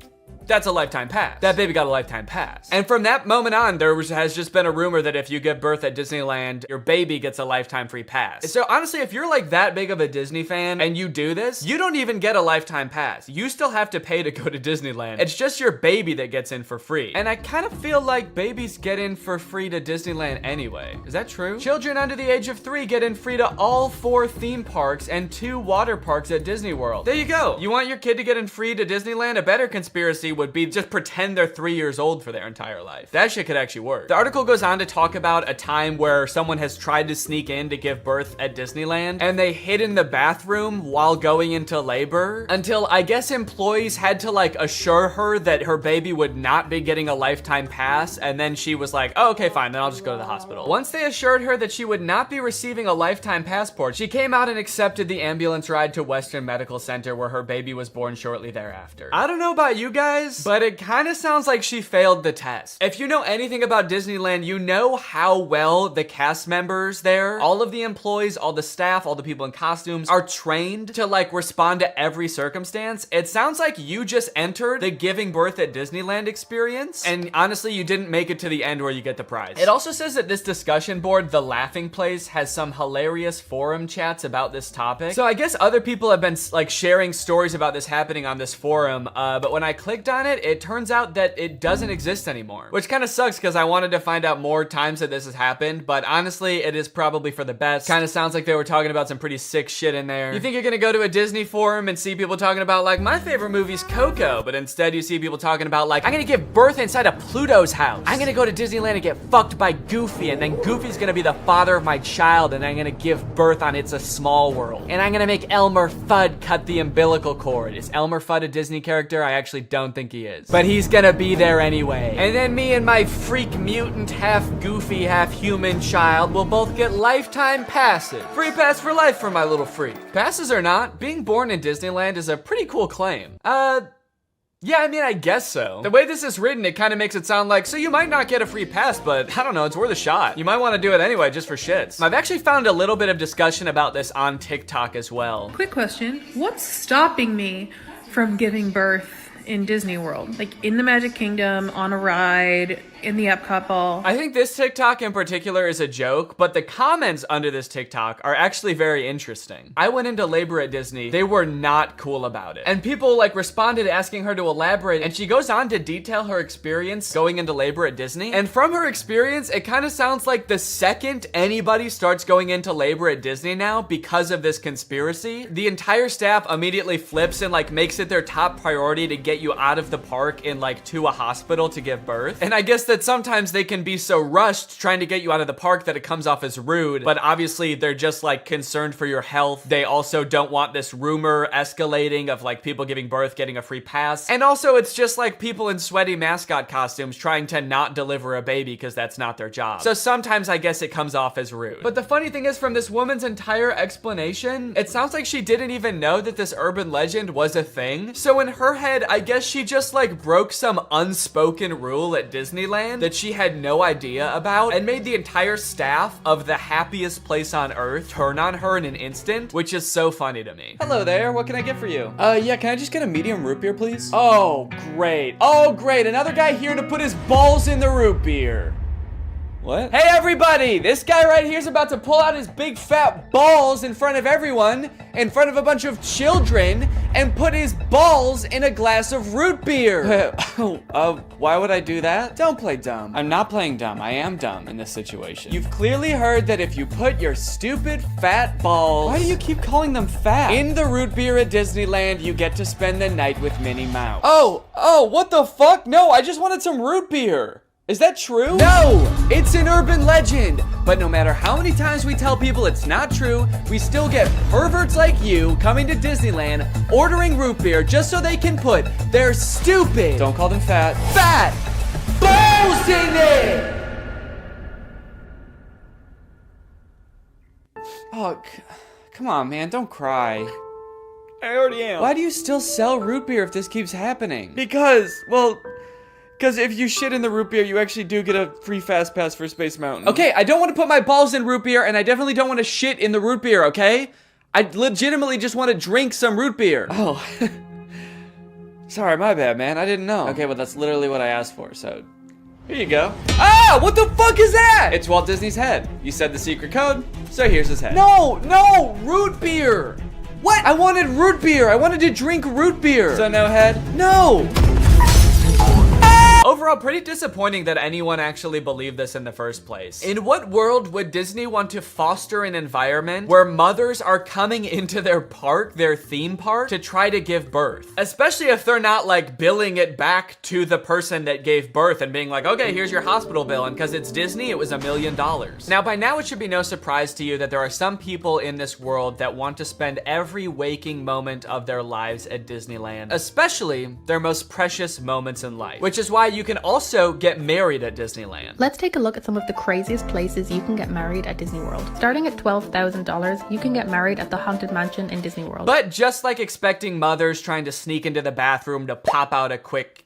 that's a lifetime pass. That baby got a lifetime pass. And from that moment on, has just been a rumor that if you give birth at Disneyland, your baby gets a lifetime free pass. So honestly, if you're like that big of a Disney fan and you do this, you don't even get a lifetime pass. You still have to pay to go to Disneyland. It's just your baby that gets in for free. And I kind of feel like babies get in for free to Disneyland anyway. Is that true? Children under the age of 3 get in free to all 4 theme parks and 2 water parks at Disney World. There you go. You want your kid to get in free to Disneyland? A better conspiracy would be just pretend they're 3 years old for their entire life. That shit could actually work. The article goes on to talk about a time where someone has tried to sneak in to give birth at Disneyland, and they hid in the bathroom while going into labor until I guess employees had to like assure her that her baby would not be getting a lifetime pass, and then she was like, oh, okay, fine, then I'll just go to the hospital. Once they assured her that she would not be receiving a lifetime passport, she came out and accepted the ambulance ride to Western Medical Center where her baby was born shortly thereafter. I don't know about you guys, but it kind of sounds like she failed the test. If you know anything about Disneyland, you know how well the cast members there, all of the employees, all the staff, all the people in costumes are trained to like respond to every circumstance. It sounds like you just entered the giving birth at Disneyland experience, and honestly, you didn't make it to the end where you get the prize. It also says that this discussion board, The Laughing Place, has some hilarious forum chats about this topic. So I guess other people have been like sharing stories about this happening on this forum, but when I clicked on it, it turns out that it doesn't exist anymore, which kind of sucks because I wanted to find out more times that this has happened, but honestly, it is probably for the best. Kind of sounds like they were talking about some pretty sick shit in there. You think you're gonna go to a Disney forum and see people talking about like, my favorite movie's Coco, but instead you see people talking about like, I'm gonna give birth inside of Pluto's house. I'm gonna go to Disneyland and get fucked by Goofy, and then Goofy's gonna be the father of my child, and I'm gonna give birth on It's a Small World. And I'm gonna make Elmer Fudd cut the umbilical cord. Is Elmer Fudd a Disney character? I actually don't think he is. But he's gonna be there anyway. And then me and my freak mutant, half goofy, half human child will both get lifetime passes. Free pass for life for my little freak. Passes or not, being born in Disneyland is a pretty cool claim. Yeah, I mean, I guess so. The way this is written, it kind of makes it sound like, so you might not get a free pass, but I don't know, it's worth a shot. You might want to do it anyway, just for shits. I've actually found a little bit of discussion about this on TikTok as well. Quick question, what's stopping me from giving birth in Disney World? Like in the Magic Kingdom, on a ride, in the Epcot ball? I think this TikTok in particular is a joke, but the comments under this TikTok are actually very interesting. I went into labor at Disney. They were not cool about it. And people like responded asking her to elaborate, and she goes on to detail her experience going into labor at Disney. And from her experience, it kind of sounds like the second anybody starts going into labor at Disney now because of this conspiracy, the entire staff immediately flips and like makes it their top priority to get get you out of the park and like to a hospital to give birth. And I guess that sometimes they can be so rushed trying to get you out of the park that it comes off as rude, but obviously they're just like concerned for your health. They also don't want this rumor escalating of like people giving birth getting a free pass. And also it's just like people in sweaty mascot costumes trying to not deliver a baby because that's not their job. So sometimes I guess it comes off as rude. But the funny thing is, from this woman's entire explanation, it sounds like she didn't even know that this urban legend was a thing. So in her head, I guess she just like broke some unspoken rule at Disneyland that she had no idea about and made the entire staff of the happiest place on earth turn on her in an instant, which is so funny to me. Hello there, what can I get for you? Yeah, can I just get a medium root beer, please? Oh, great. Oh, great, another guy here to put his balls in the root beer. What? Hey everybody, this guy right here is about to pull out his big fat balls in front of everyone, in front of a bunch of children, and put his balls in a glass of root beer. Why would I do that? Don't play dumb. I'm not playing dumb. I am dumb in this situation. You've clearly heard that if you put your stupid fat balls— why do you keep calling them fat? In the root beer at Disneyland, you get to spend the night with Minnie Mouse. Oh, what the fuck? No, I just wanted some root beer. Is that true? No, it's an urban legend. But no matter how many times we tell people it's not true, we still get perverts like you coming to Disneyland, ordering root beer just so they can put their stupid— don't call them fat balls in it. Oh, come on, man, don't cry. I already am. Why do you still sell root beer if this keeps happening? Because if you shit in the root beer, you actually do get a free fast pass for Space Mountain. Okay, I don't want to put my balls in root beer, and I definitely don't want to shit in the root beer, okay? I legitimately just want to drink some root beer. Oh. Sorry, my bad, man. I didn't know. Okay, well, that's literally what I asked for, so here you go. Ah, what the fuck is that? It's Walt Disney's head. You said the secret code, so here's his head. No, root beer. What? I wanted root beer. I wanted to drink root beer. So no head? No. Overall, pretty disappointing that anyone actually believed this in the first place. In what world would Disney want to foster an environment where mothers are coming into their park, their theme park, to try to give birth? Especially if they're not like billing it back to the person that gave birth and being like, okay, here's your hospital bill, and because it's Disney, it was $1 million. Now, by now, it should be no surprise to you that there are some people in this world that want to spend every waking moment of their lives at Disneyland, especially their most precious moments in life, which is why you can also get married at Disneyland. Let's take a look at some of the craziest places you can get married at Disney World. Starting at $12,000, you can get married at the Haunted Mansion in Disney World. But just like expecting mothers trying to sneak into the bathroom to pop out a quick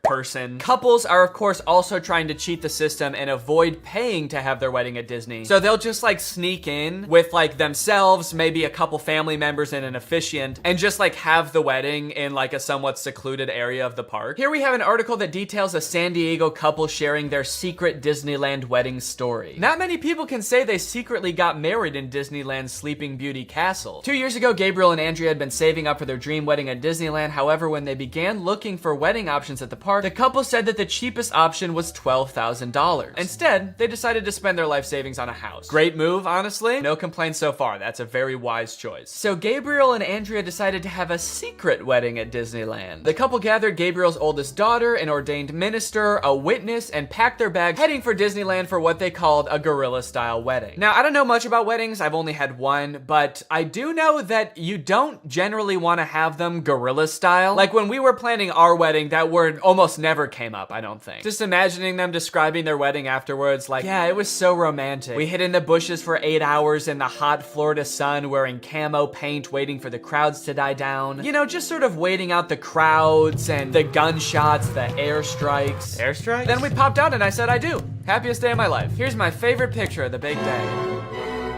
person, couples are of course also trying to cheat the system and avoid paying to have their wedding at Disney. So they'll just like sneak in with like themselves, maybe a couple family members and an officiant, and just like have the wedding in like a somewhat secluded area of the park. Here we have an article that details a San Diego couple sharing their secret Disneyland wedding story. Not many people can say they secretly got married in Disneyland's Sleeping Beauty Castle. 2 years ago, Gabriel and Andrea had been saving up for their dream wedding at Disneyland. However, when they began looking for wedding options at the park, the couple said that the cheapest option was $12,000. Instead, they decided to spend their life savings on a house. Great move, honestly. No complaints so far. That's a very wise choice. So Gabriel and Andrea decided to have a secret wedding at Disneyland. The couple gathered Gabriel's oldest daughter, an ordained minister, a witness, and packed their bags, heading for Disneyland for what they called a guerrilla-style wedding. Now, I don't know much about weddings. I've only had one, but I do know that you don't generally want to have them guerrilla-style. Like when we were planning our wedding, that word almost never came up, I don't think. Just imagining them describing their wedding afterwards, like, yeah, it was so romantic. We hid in the bushes for 8 hours in the hot Florida sun wearing camo paint, waiting for the crowds to die down. You know, just sort of waiting out the crowds and the gunshots, the airstrikes. Airstrikes? Then we popped out and I said I do. Happiest day of my life. Here's my favorite picture of the big day.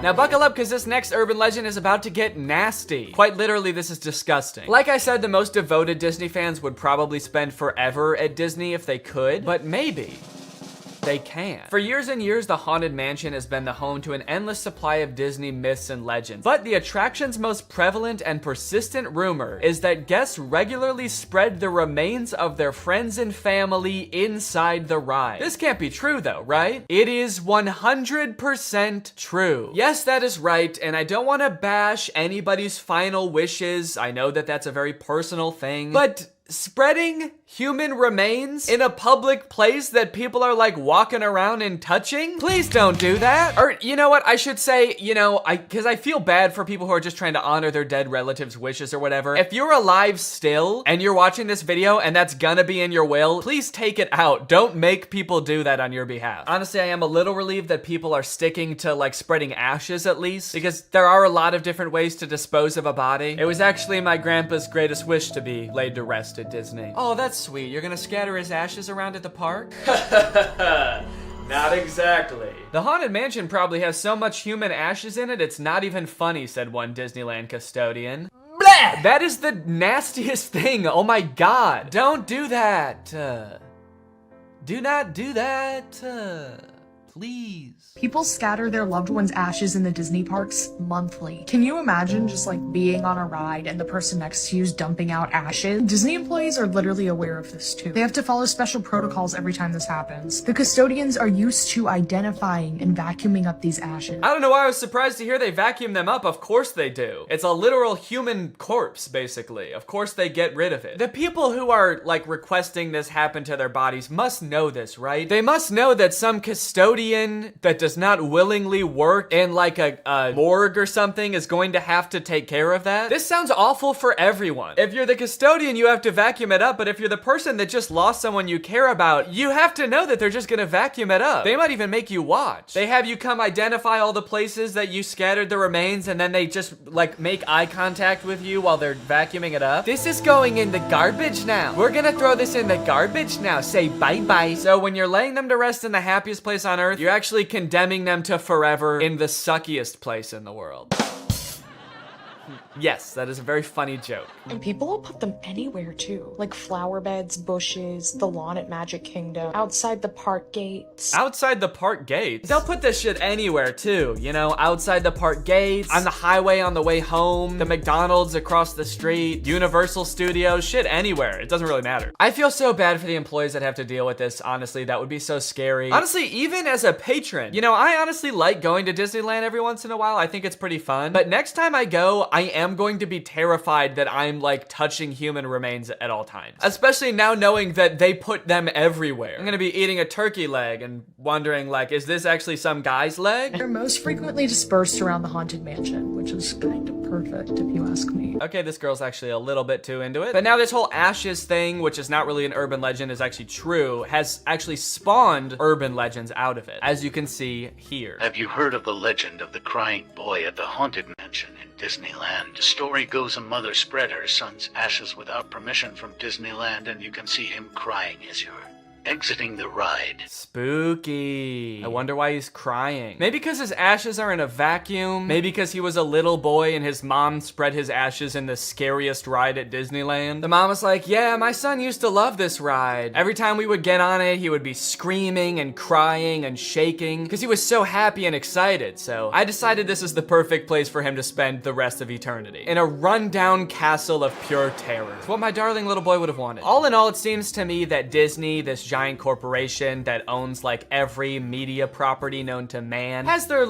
Now buckle up, because this next urban legend is about to get nasty. Quite literally, this is disgusting. Like I said, the most devoted Disney fans would probably spend forever at Disney if they could, but maybe they can. For years and years, the Haunted Mansion has been the home to an endless supply of Disney myths and legends. But the attraction's most prevalent and persistent rumor is that guests regularly spread the remains of their friends and family inside the ride. This can't be true though, right? It is 100% true. Yes, that is right, and I don't want to bash anybody's final wishes. I know that that's a very personal thing, but spreading human remains in a public place that people are like walking around and touching? Please don't do that. Or you know what, I should say, you know, because I feel bad for people who are just trying to honor their dead relatives' wishes or whatever. If you're alive still and you're watching this video and that's gonna be in your will, please take it out. Don't make people do that on your behalf. Honestly, I am a little relieved that people are sticking to like spreading ashes at least, because there are a lot of different ways to dispose of a body. It was actually my grandpa's greatest wish to be laid to rest at Disney. Oh, that's sweet. You're gonna scatter his ashes around at the park? Not exactly. The Haunted Mansion probably has so much human ashes in it, it's not even funny, said one Disneyland custodian. Blah! That is the nastiest thing. Oh my God. Don't do that. Do not do that. Please. People scatter their loved ones' ashes in the Disney parks monthly. Can you imagine just like being on a ride and the person next to you is dumping out ashes? Disney employees are literally aware of this too. They have to follow special protocols every time this happens. The custodians are used to identifying and vacuuming up these ashes. I don't know why I was surprised to hear they vacuum them up. Of course they do. It's a literal human corpse, basically. Of course they get rid of it. The people who are like requesting this happen to their bodies must know this, right? They must know that some custodian that does not willingly work in like a morgue or something is going to have to take care of that. This sounds awful for everyone. If you're the custodian, you have to vacuum it up, but if you're the person that just lost someone you care about, you have to know that they're just gonna vacuum it up. They might even make you watch. They have you come identify all the places that you scattered the remains, and then they just like make eye contact with you while they're vacuuming it up. This is going in the garbage now. We're gonna throw this in the garbage now. Say bye-bye. So when you're laying them to rest in the happiest place on earth, you're actually condemning them to forever in the suckiest place in the world. Yes, that is a very funny joke. And people will put them anywhere too. Like flower beds, bushes, the lawn at Magic Kingdom, outside the park gates. Outside the park gates? They'll put this shit anywhere too, you know? Outside the park gates, on the highway on the way home, the McDonald's across the street, Universal Studios, shit anywhere. It doesn't really matter. I feel so bad for the employees that have to deal with this, honestly. That would be so scary. Honestly, even as a patron, you know, I honestly like going to Disneyland every once in a while. I think it's pretty fun. But next time I go, I am going to be terrified that I'm like touching human remains at all times. Especially now knowing that they put them everywhere. I'm gonna be eating a turkey leg and wondering like, is this actually some guy's leg? They're most frequently dispersed around the Haunted Mansion, which is kind of perfect if you ask me. Okay, this girl's actually a little bit too into it. But now this whole ashes thing, which is not really an urban legend, is actually true, has actually spawned urban legends out of it, as you can see here. Have you heard of the legend of the crying boy at the Haunted Mansion in Disneyland? The story goes a mother spread her son's ashes without permission from Disneyland, and you can see him crying as you're exiting the ride. Spooky. I wonder why he's crying. Maybe because his ashes are in a vacuum. Maybe because he was a little boy and his mom spread his ashes in the scariest ride at Disneyland. The mom was like, yeah, my son used to love this ride. Every time we would get on it, he would be screaming and crying and shaking because he was so happy and excited. So I decided this is the perfect place for him to spend the rest of eternity. In a rundown castle of pure terror. It's what my darling little boy would have wanted. All in all, it seems to me that Disney, this giant corporation that owns like every media property known to man, has their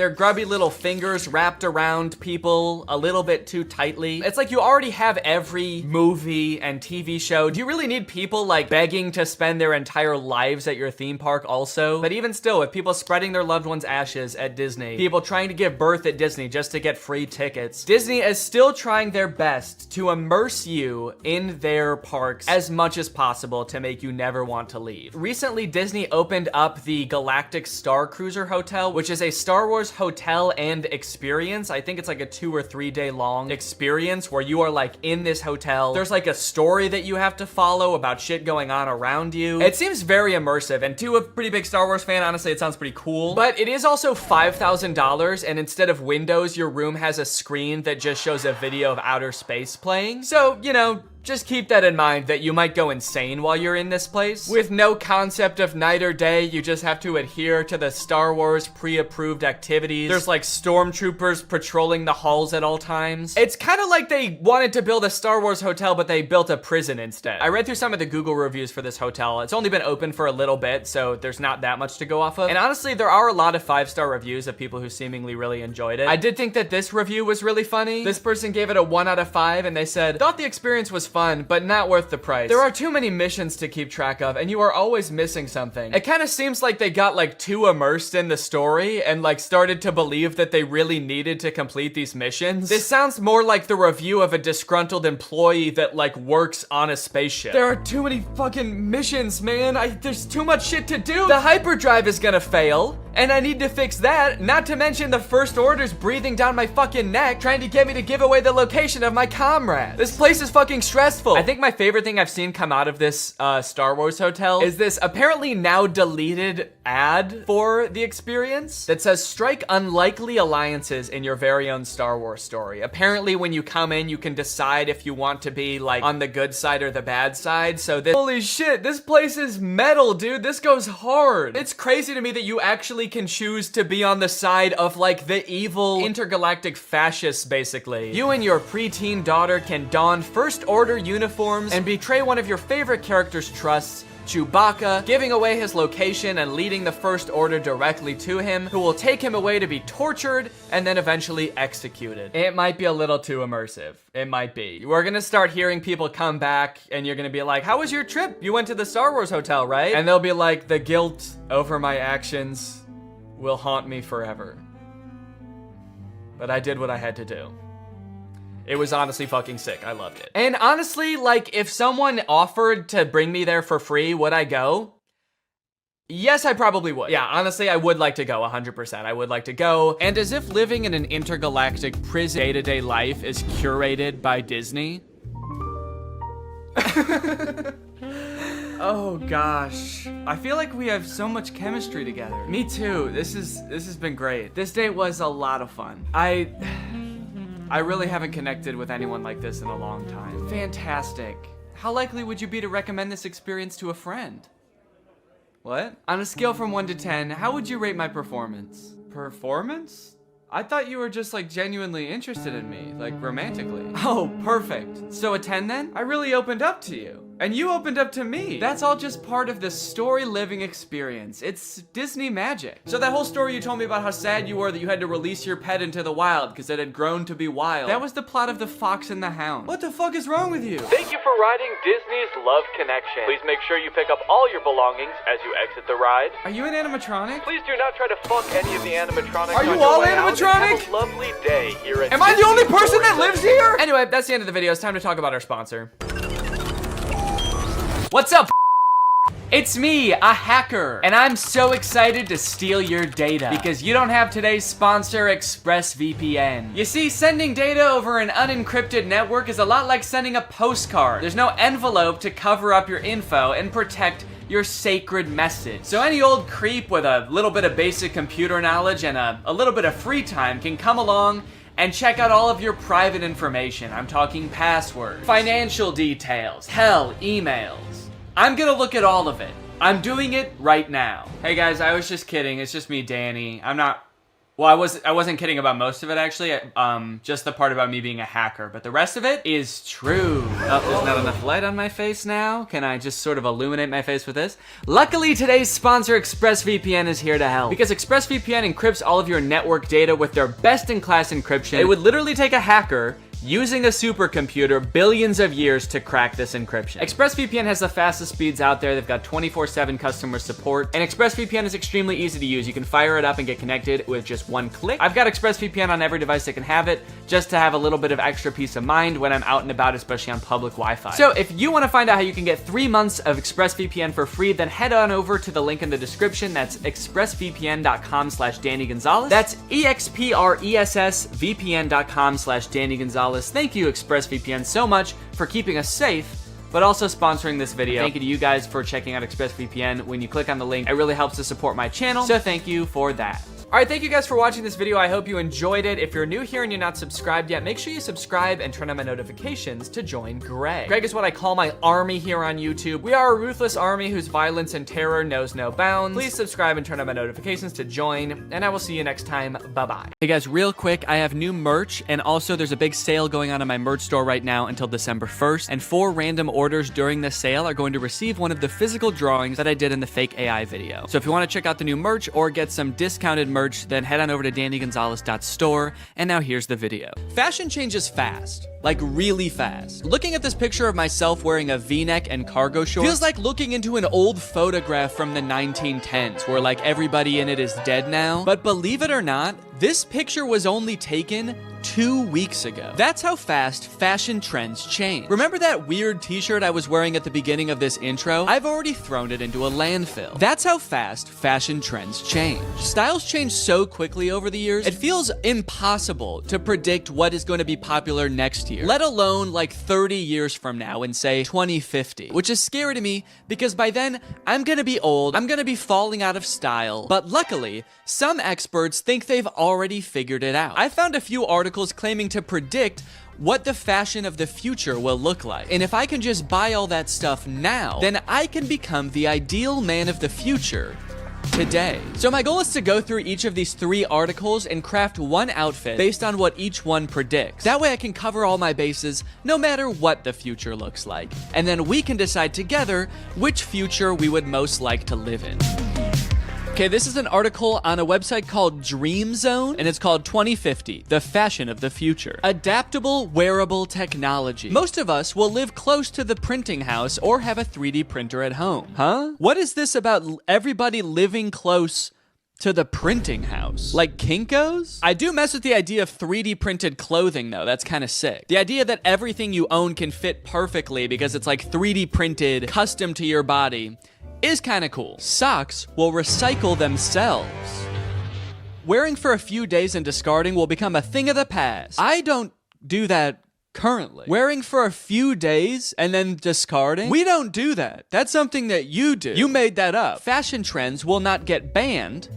grubby little fingers wrapped around people a little bit too tightly. It's like you already have every movie and TV show. Do you really need people like begging to spend their entire lives at your theme park also? But even still, with people spreading their loved ones' ashes at Disney, people trying to give birth at Disney just to get free tickets, Disney is still trying their best to immerse you in their parks as much as possible to make you never want to leave. Recently, Disney opened up the Galactic Star Cruiser Hotel, which is a Star Wars hotel and experience. I think it's like a 2 or 3 day long experience where you are like in this hotel. There's like a story that you have to follow about shit going on around you. It seems very immersive, and to a pretty big Star Wars fan, honestly, it sounds pretty cool. But it is also $5,000, and instead of windows, your room has a screen that just shows a video of outer space playing. So, you know, just keep that in mind that you might go insane while you're in this place. With no concept of night or day, you just have to adhere to the Star Wars pre-approved activities. There's like stormtroopers patrolling the halls at all times. It's kind of like they wanted to build a Star Wars hotel, but they built a prison instead. I read through some of the Google reviews for this hotel. It's only been open for a little bit, so there's not that much to go off of. And honestly, there are a lot of 5-star reviews of people who seemingly really enjoyed it. I did think that this review was really funny. This person gave it a 1 out of 5, and they said, thought the experience was fun, but not worth the price. There are too many missions to keep track of, and you are always missing something. It kind of seems like they got like too immersed in the story and like started to believe that they really needed to complete these missions. This sounds more like the review of a disgruntled employee that like works on a spaceship. There are too many fucking missions, man. There's too much shit to do. The hyperdrive is gonna fail, and I need to fix that. Not to mention the First Order's breathing down my fucking neck, trying to get me to give away the location of my comrade. This place is fucking stressful. I think my favorite thing I've seen come out of this Star Wars hotel is this apparently now deleted ad for the experience that says strike unlikely alliances in your very own Star Wars story. Apparently when you come in, you can decide if you want to be like on the good side or the bad side. So this, holy shit, this place is metal, dude. This goes hard. It's crazy to me that you actually can choose to be on the side of like the evil intergalactic fascists, basically. You and your preteen daughter can don First Order uniforms and betray one of your favorite character's trusts, Chewbacca, giving away his location and leading the First Order directly to him, who will take him away to be tortured and then eventually executed. It might be a little too immersive. It might be. We're gonna start hearing people come back and you're gonna be like, how was your trip? You went to the Star Wars hotel, right? And they'll be like, the guilt over my actions will haunt me forever. But I did what I had to do. It was honestly fucking sick. I loved it. And honestly, like, if someone offered to bring me there for free, would I go? Yes, I probably would. Yeah, honestly, I would like to go 100%. I would like to go. And as if living in an intergalactic prison day-to-day life is curated by Disney. Oh gosh. I feel like we have so much chemistry together. Me too. This has been great. This date was a lot of fun. I really haven't connected with anyone like this in a long time. Fantastic. How likely would you be to recommend this experience to a friend? What? On a scale from 1 to 10, how would you rate my performance? Performance? I thought you were just like genuinely interested in me, like romantically. Oh, perfect. So a 10 then? I really opened up to you. And you opened up to me. That's all just part of the story living experience. It's Disney magic. So that whole story you told me about how sad you were that you had to release your pet into the wild because it had grown to be wild. That was the plot of The Fox and the Hound. What the fuck is wrong with you? Thank you for riding Disney's Love Connection. Please make sure you pick up all your belongings as you exit the ride. Are you an animatronic? Please do not try to fuck any of the animatronics. Are you all animatronic? Have a lovely day here at Am I the only person that lives here? Anyway, that's the end of the video. It's time to talk about our sponsor. What's up? It's me, a hacker, and I'm so excited to steal your data because you don't have today's sponsor, ExpressVPN. You see, sending data over an unencrypted network is a lot like sending a postcard. There's no envelope to cover up your info and protect your sacred message. So any old creep with a little bit of basic computer knowledge and a little bit of free time can come along and check out all of your private information. I'm talking passwords, financial details, hell, emails. I'm gonna look at all of it. I'm doing it right now. Hey guys, I was just kidding. It's just me, Danny. I wasn't kidding about most of it actually. Just the part about me being a hacker, but the rest of it is true. Oh, there's not enough light on my face now. Can I just sort of illuminate my face with this? Luckily, today's sponsor, ExpressVPN, is here to help. Because ExpressVPN encrypts all of your network data with their best-in-class encryption. It would literally take a hacker using a supercomputer billions of years to crack this encryption. ExpressVPN has the fastest speeds out there. They've got 24/7 customer support, and ExpressVPN is extremely easy to use. You can fire it up and get connected with just one click. I've got ExpressVPN on every device that can have it, just to have a little bit of extra peace of mind when I'm out and about, especially on public Wi-Fi. So if you want to find out how you can get 3 months of ExpressVPN for free, then head on over to the link in the description. That's expressvpn.com/Danny Gonzalez. That's expressvpn.com/Danny Gonzalez. Thank you, ExpressVPN, so much for keeping us safe, but also sponsoring this video. Thank you to you guys for checking out ExpressVPN. When you click on the link, it really helps to support my channel, so thank you for that. All right, thank you guys for watching this video. I hope you enjoyed it. If you're new here and you're not subscribed yet, make sure you subscribe and turn on my notifications to join Greg. Greg is what I call my army here on YouTube. We are a ruthless army whose violence and terror knows no bounds. Please subscribe and turn on my notifications to join, and I will see you next time. Bye-bye. Hey guys, real quick, I have new merch, and also there's a big sale going on in my merch store right now until December 1st, and 4 random orders during the sale are going to receive one of the physical drawings that I did in the fake AI video. So if you want to check out the new merch or get some discounted merch, then head on over to DannyGonzalez.store, and now here's the video. Fashion changes fast. Like really fast. Looking at this picture of myself wearing a V-neck and cargo shorts feels like looking into an old photograph from the 1910s where like everybody in it is dead now. But believe it or not, this picture was only taken 2 weeks ago. That's how fast fashion trends change. Remember that weird t-shirt I was wearing at the beginning of this intro? I've already thrown it into a landfill. That's how fast fashion trends change. Styles change so quickly over the years, it feels impossible to predict what is going to be popular next year, let alone like 30 years from now in say 2050, which is scary to me because by then I'm gonna be old, I'm gonna be falling out of style, but luckily some experts think they've already figured it out. I found a few articles claiming to predict what the fashion of the future will look like. And if I can just buy all that stuff now, then I can become the ideal man of the future today. So my goal is to go through each of these 3 articles and craft one outfit based on what each one predicts. That way I can cover all my bases no matter what the future looks like. And then we can decide together which future we would most like to live in. Okay, this is an article on a website called Dream Zone, and it's called 2050, the fashion of the future. Adaptable wearable technology. Most of us will live close to the printing house or have a 3D printer at home. Huh? What is this about everybody living close to the printing house? Like Kinko's? I do mess with the idea of 3D printed clothing though, that's kind of sick. The idea that everything you own can fit perfectly because it's like 3D printed, custom to your body, is kind of cool. Socks will recycle themselves. Wearing for a few days and discarding will become a thing of the past. I don't do that currently. Wearing for a few days and then discarding? We don't do that. That's something that you do. You made that up. Fashion trends will not get banned,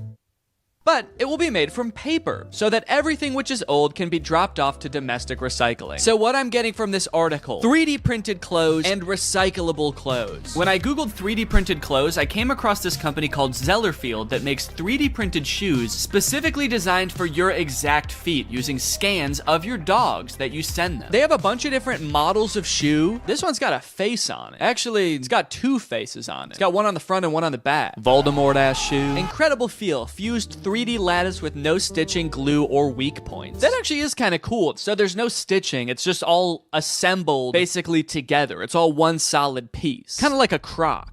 but it will be made from paper so that everything which is old can be dropped off to domestic recycling. So what I'm getting from this article, 3D printed clothes and recyclable clothes. When I Googled 3D printed clothes, I came across this company called Zellerfield that makes 3D printed shoes specifically designed for your exact feet using scans of your dogs that you send them. They have a bunch of different models of shoe. This one's got a face on it. Actually, it's got 2 faces on it. It's got one on the front and one on the back. Voldemort-ass shoe. Incredible feel, fused 3D lattice with no stitching, glue, or weak points. That actually is kind of cool. So there's no stitching. It's just all assembled basically together. It's all one solid piece. Kind of like a Croc.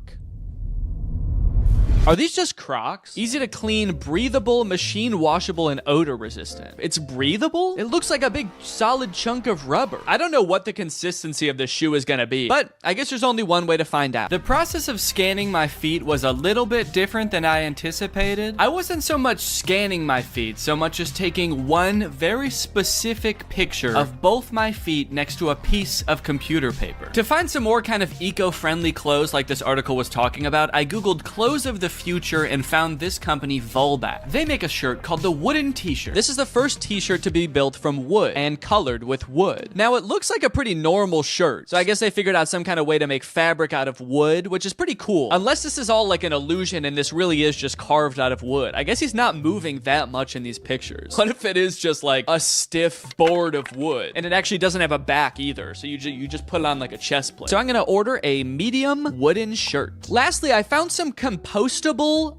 Are these just Crocs? Easy to clean, breathable, machine washable, and odor resistant. It's breathable? It looks like a big solid chunk of rubber. I don't know what the consistency of this shoe is gonna be, but I guess there's only one way to find out. The process of scanning my feet was a little bit different than I anticipated. I wasn't so much scanning my feet, so much as taking one very specific picture of both my feet next to a piece of computer paper. To find some more kind of eco-friendly clothes like this article was talking about, I Googled clothes of the future and found this company Volbat. They make a shirt called the wooden t-shirt. This is the first t-shirt to be built from wood and colored with wood. Now it looks like a pretty normal shirt, so I guess they figured out some kind of way to make fabric out of wood, which is pretty cool. Unless this is all like an illusion and this really is just carved out of wood. I guess he's not moving that much in these pictures. What if it is just like a stiff board of wood and it actually doesn't have a back either, so you just put it on like a chest plate. So I'm gonna order a medium wooden shirt. Lastly, I found some compostable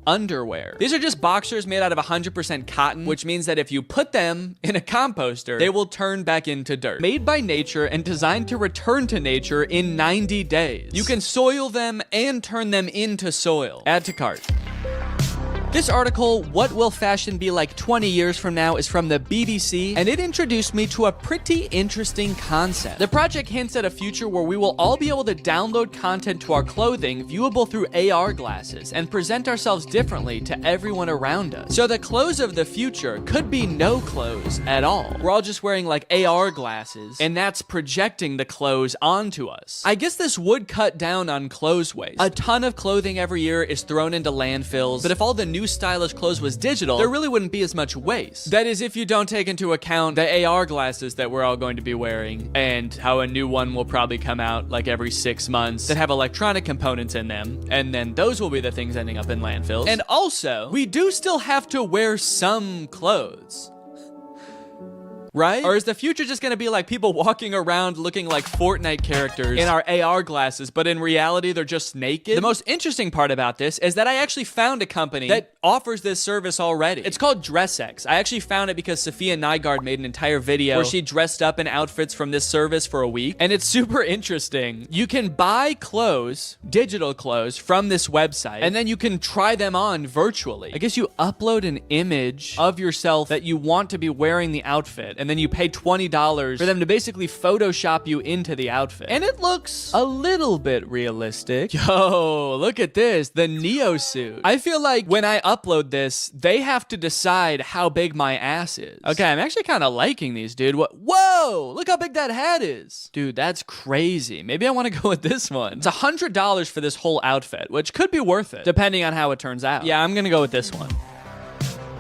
underwear. These are just boxers made out of 100% cotton, which means that if you put them in a composter, they will turn back into dirt. Made by nature and designed to return to nature in 90 days. You can soil them and turn them into soil. Add to cart. This article, What Will Fashion Be Like 20 Years From Now, is from the BBC, and it introduced me to a pretty interesting concept. The project hints at a future where we will all be able to download content to our clothing viewable through AR glasses and present ourselves differently to everyone around us. So the clothes of the future could be no clothes at all. We're all just wearing like AR glasses, and that's projecting the clothes onto us. I guess this would cut down on clothes waste. A ton of clothing every year is thrown into landfills, but if all the new new stylish clothes was digital, there really wouldn't be as much waste. That is, if you don't take into account the AR glasses that we're all going to be wearing, and how a new one will probably come out like every 6 months that have electronic components in them, and then those will be the things ending up in landfills. And also, we do still have to wear some clothes. Right? Or is the future just gonna be like people walking around looking like Fortnite characters in our AR glasses, but in reality, they're just naked? The most interesting part about this is that I actually found a company that offers this service already. It's called DressX. I actually found it because Sophia Nygaard made an entire video where she dressed up in outfits from this service for a week, and it's super interesting. You can buy clothes, digital clothes, from this website, and then you can try them on virtually. I guess you upload an image of yourself that you want to be wearing the outfit, and then you pay $20 for them to basically Photoshop you into the outfit. And it looks a little bit realistic. Yo, look at this, the Neo suit. I feel like when I upload this, they have to decide how big my ass is. Okay, I'm actually kind of liking these, dude. Whoa, look how big that hat is. Dude, that's crazy. Maybe I want to go with this one. It's $100 for this whole outfit, which could be worth it, depending on how it turns out. Yeah, I'm gonna go with this one.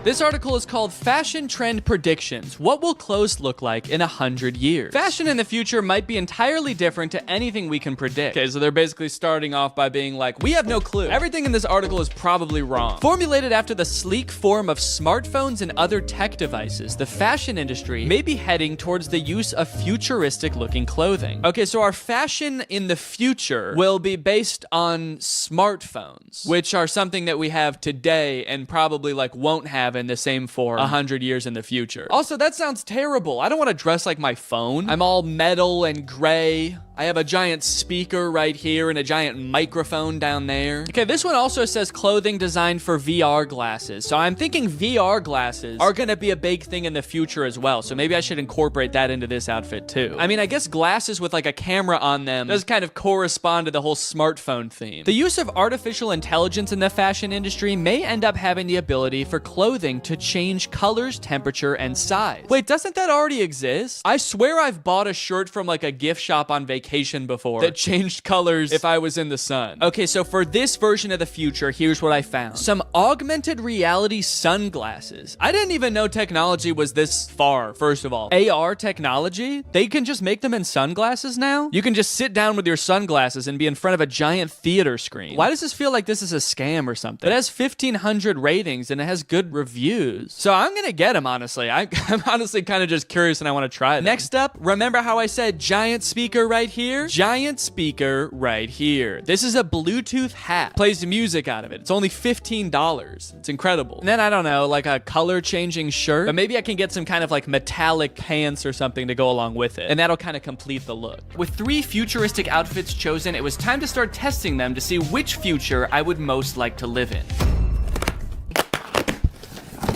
This article is called Fashion Trend Predictions. What will clothes look like in 100 years? Fashion in the future might be entirely different to anything we can predict. Okay, so they're basically starting off by being like, we have no clue. Everything in this article is probably wrong. Formulated after the sleek form of smartphones and other tech devices, the fashion industry may be heading towards the use of futuristic looking clothing. Okay, so our fashion in the future will be based on smartphones, which are something that we have today and probably like won't have in the same form 100 years in the future. Also, that sounds terrible. I don't want to dress like my phone. I'm all metal and gray. I have a giant speaker right here and a giant microphone down there. Okay, this one also says clothing designed for VR glasses. So I'm thinking VR glasses are gonna be a big thing in the future as well. So maybe I should incorporate that into this outfit too. I mean, I guess glasses with like a camera on them does kind of correspond to the whole smartphone theme. The use of artificial intelligence in the fashion industry may end up having the ability for clothing to change colors, temperature, and size. Wait, doesn't that already exist? I swear I've bought a shirt from like a gift shop on vacation before that changed colors if I was in the sun. Okay, so for this version of the future, here's what I found. Some augmented reality sunglasses. I didn't even know technology was this far, first of all. AR technology? They can just make them in sunglasses now? You can just sit down with your sunglasses and be in front of a giant theater screen. Why does this feel like this is a scam or something? It has 1,500 ratings and it has good reviews. So I'm gonna get them, honestly. I'm honestly kind of just curious and I want to try them. Next up, remember how I said giant speaker right here? Giant speaker right here. This is a Bluetooth hat. Plays music out of it. It's only $15. It's incredible. And then I don't know, like a color changing shirt, but maybe I can get some kind of like metallic pants or something to go along with it. And that'll kind of complete the look. With 3 futuristic outfits chosen, it was time to start testing them to see which future I would most like to live in.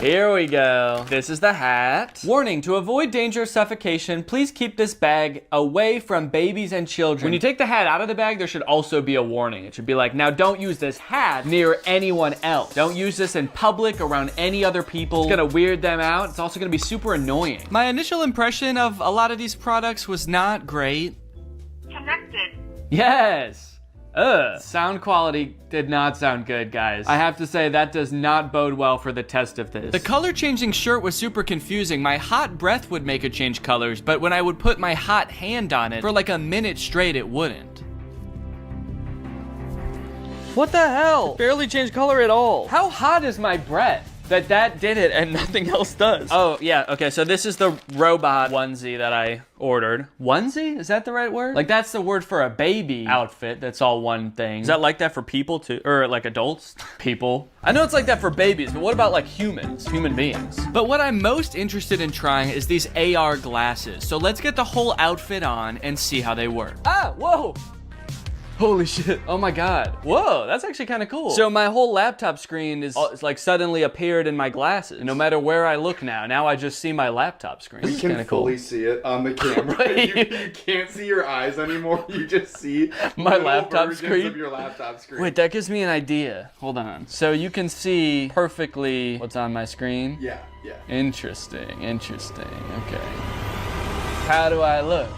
Here we go. This is the hat. Warning, to avoid danger of suffocation, please keep this bag away from babies and children. When you take the hat out of the bag, there should also be a warning. It should be like, now don't use this hat near anyone else. Don't use this in public around any other people. It's gonna weird them out. It's also gonna be super annoying. My initial impression of a lot of these products was not great. Connected. Yes. Sound quality did not sound good, guys. I have to say that does not bode well for the test of this. The color changing shirt was super confusing. My hot breath would make it change colors, but when I would put my hot hand on it for like a minute straight, it wouldn't. What the hell? It barely changed color at all. How hot is my breath that did it and nothing else does? Oh, yeah, okay, so this is the robot onesie that I ordered. Onesie? Is that the right word? Like, that's the word for a baby outfit that's all one thing. Is that like that for people too? Or like adults? People. I know it's like that for babies, but what about like humans? Human beings. But what I'm most interested in trying is these AR glasses. So let's get the whole outfit on and see how they work. Ah, whoa! Holy shit. Oh my God. Whoa, that's actually kind of cool. So my whole laptop screen is like suddenly appeared in my glasses. And no matter where I look now I just see my laptop screen. You can fully see it on the camera. You can't see your eyes anymore. You just see my laptop screen. Of your laptop screen. Wait, that gives me an idea. Hold on. So you can see perfectly what's on my screen? Yeah. Interesting. Okay. How do I look?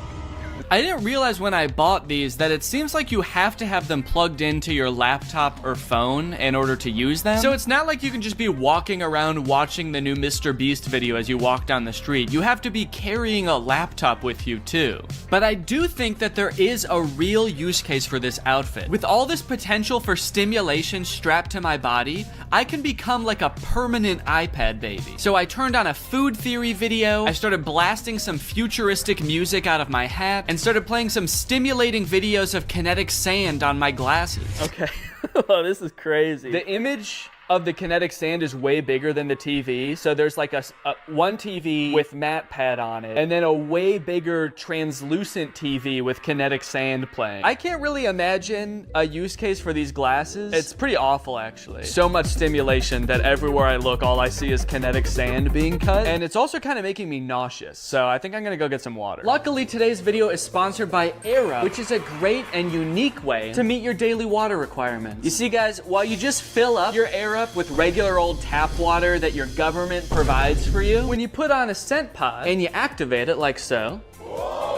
I didn't realize when I bought these that it seems like you have to have them plugged into your laptop or phone in order to use them. So it's not like you can just be walking around watching the new Mr. Beast video as you walk down the street. You have to be carrying a laptop with you too. But I do think that there is a real use case for this outfit. With all this potential for stimulation strapped to my body, I can become like a permanent iPad baby. So I turned on a food theory video, I started blasting some futuristic music out of my hat, and started playing some stimulating videos of kinetic sand on my glasses. Okay. Oh, this is crazy. The image of the kinetic sand is way bigger than the TV. So there's like a one TV with matte pad on it, and then a way bigger translucent TV with kinetic sand playing. I can't really imagine a use case for these glasses. It's pretty awful, actually. So much stimulation that everywhere I look, all I see is kinetic sand being cut. And it's also kind of making me nauseous. So I think I'm gonna go get some water. Luckily, today's video is sponsored by Era, which is a great and unique way to meet your daily water requirements. You see, guys, while you just fill up your Era up with regular old tap water that your government provides for you, when you put on a scent pod and you activate it like so,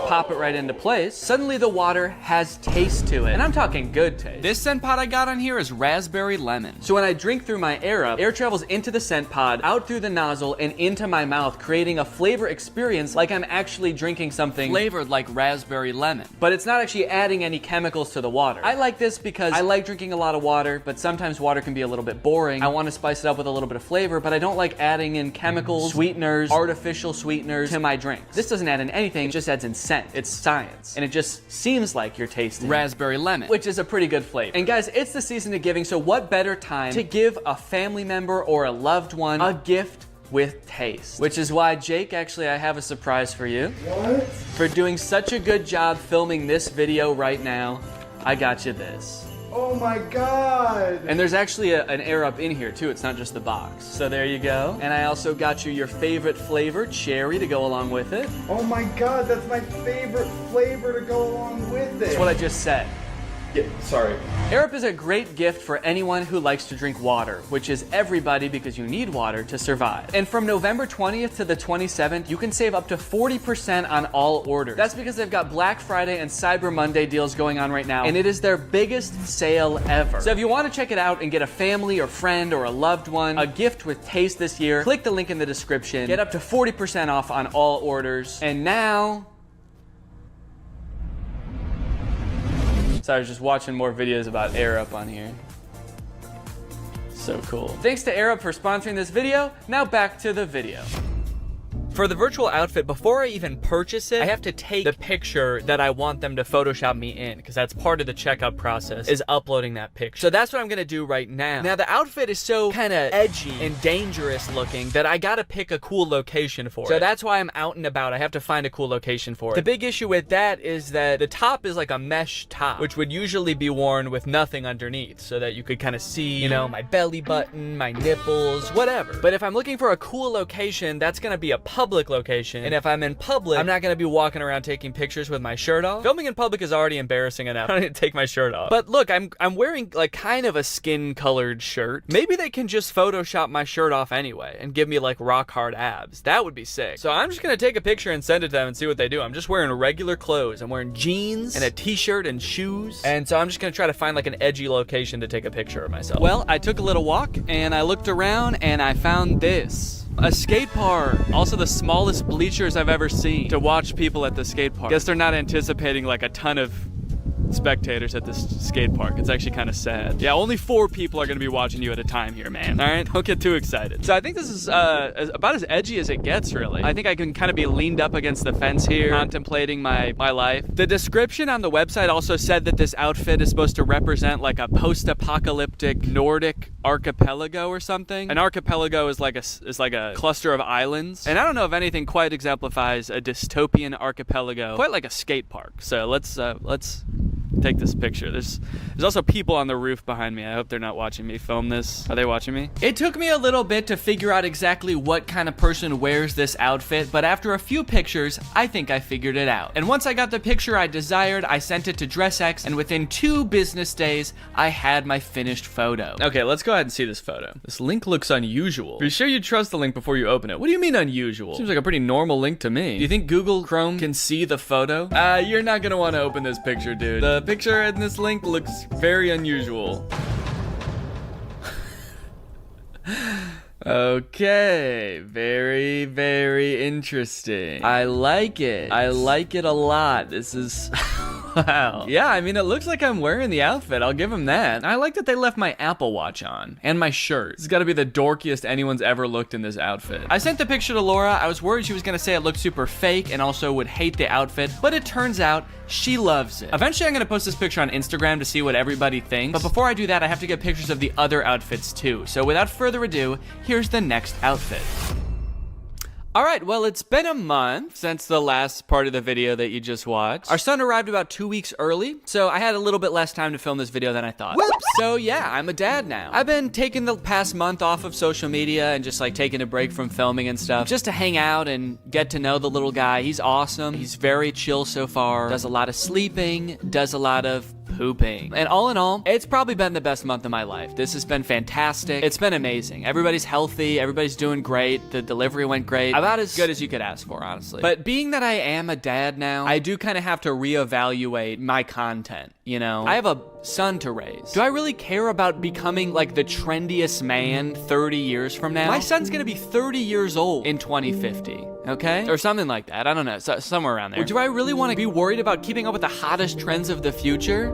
pop it right into place, suddenly the water has taste to it. And I'm talking good taste. This scent pod I got on here is raspberry lemon. So when I drink through my air travels into the scent pod, out through the nozzle, and into my mouth, creating a flavor experience like I'm actually drinking something flavored like raspberry lemon. But it's not actually adding any chemicals to the water. I like this because I like drinking a lot of water, but sometimes water can be a little bit boring. I want to spice it up with a little bit of flavor, but I don't like adding in chemicals, sweeteners, artificial sweeteners to my drinks. This doesn't add in anything, it just adds in scent. It's science, and it just seems like you're tasting raspberry lemon, which is a pretty good flavor. And guys, it's the season of giving, so what better time to give a family member or a loved one a gift with taste? Which is why, Jake, actually, I have a surprise for you. What? For doing such a good job filming this video right now, I got you this. Oh my god! And there's actually an air up in here too, it's not just the box. So there you go. And I also got you your favorite flavor, cherry, to go along with it. Oh my god, that's my favorite flavor to go along with it. That's what I just said. Yeah, sorry. Air Up is a great gift for anyone who likes to drink water, which is everybody because you need water to survive. And from November 20th to the 27th, you can save up to 40% on all orders. That's because they've got Black Friday and Cyber Monday deals going on right now, and it is their biggest sale ever. So if you want to check it out and get a family or friend or a loved one a gift with taste this year, click the link in the description, get up to 40% off on all orders. And now, so I was just watching more videos about Air Up on here. So cool. Thanks to Air Up for sponsoring this video. Now back to the video. For the virtual outfit, before I even purchase it, I have to take the picture that I want them to Photoshop me in, because that's part of the checkout process, is uploading that picture. So that's what I'm gonna do right now. Now the outfit is so kind of edgy and dangerous looking that I gotta pick a cool location for it. So that's why I'm out and about. I have to find a cool location for it. The big issue with that is that the top is like a mesh top, which would usually be worn with nothing underneath, so that you could kind of see, you know, my belly button, my nipples, whatever. But if I'm looking for a cool location, that's gonna be a public location, and if I'm in public, I'm not gonna be walking around taking pictures with my shirt off. Filming in public is already embarrassing enough. I don't need to take my shirt off. But look, I'm wearing like kind of a skin-colored shirt. Maybe they can just Photoshop my shirt off anyway and give me like rock hard abs. That would be sick. So I'm just gonna take a picture and send it to them and see what they do. I'm just wearing regular clothes. I'm wearing jeans and a t-shirt and shoes. And so I'm just gonna try to find like an edgy location to take a picture of myself. Well, I took a little walk and I looked around and I found this. A skate park. Also the smallest bleachers I've ever seen to watch people at the skate park. Guess they're not anticipating like a ton of spectators at this skate park. It's actually kind of sad. Yeah, only 4 people are gonna be watching you at a time here, man. All right, don't get too excited. So I think this is about as edgy as it gets, really. I think I can kind of be leaned up against the fence here, contemplating my life. The description on the website also said that this outfit is supposed to represent like a post-apocalyptic Nordic archipelago or something. An archipelago is like a cluster of islands, and I don't know if anything quite exemplifies a dystopian archipelago quite like a skate park. So let's take this picture. There's also people on the roof behind me. I hope they're not watching me film this. Are they watching me? It took me a little bit to figure out exactly what kind of person wears this outfit, but after a few pictures, I think I figured it out. And once I got the picture I desired, I sent it to DressX, and within 2 business days, I had my finished photo. Okay, let's go ahead and see this photo. This link looks unusual. Be sure you trust the link before you open it. What do you mean unusual? Seems like a pretty normal link to me. Do you think Google Chrome can see the photo? You're not gonna want to open this picture, dude. The picture in this link looks very unusual. Okay, very, very interesting. I like it. I like it a lot. This is... Wow. Yeah, I mean, it looks like I'm wearing the outfit. I'll give them that. I like that they left my Apple Watch on. And my shirt. This has got to be the dorkiest anyone's ever looked in this outfit. I sent the picture to Laura. I was worried she was going to say it looked super fake and also would hate the outfit. But it turns out she loves it. Eventually, I'm going to post this picture on Instagram to see what everybody thinks. But before I do that, I have to get pictures of the other outfits too. So without further ado, here's the next outfit. All right, well, it's been a month since the last part of the video that you just watched. Our son arrived about 2 weeks early, so I had a little bit less time to film this video than I thought. Whoops! So yeah, I'm a dad now. I've been taking the past month off of social media and just like taking a break from filming and stuff, just to hang out and get to know the little guy. He's awesome. He's very chill so far. Does a lot of sleeping, does a lot of pooping. And all in all, it's probably been the best month of my life. This has been fantastic. It's been amazing. Everybody's healthy. Everybody's doing great. The delivery went great. About as good as you could ask for, honestly. But being that I am a dad now, I do kind of have to reevaluate my content, you know? I have a son to raise. Do I really care about becoming like the trendiest man 30 years from now? My son's gonna be 30 years old in 2050. Okay? Or something like that. I don't know. Somewhere around there. Or do I really want to be worried about keeping up with the hottest trends of the future?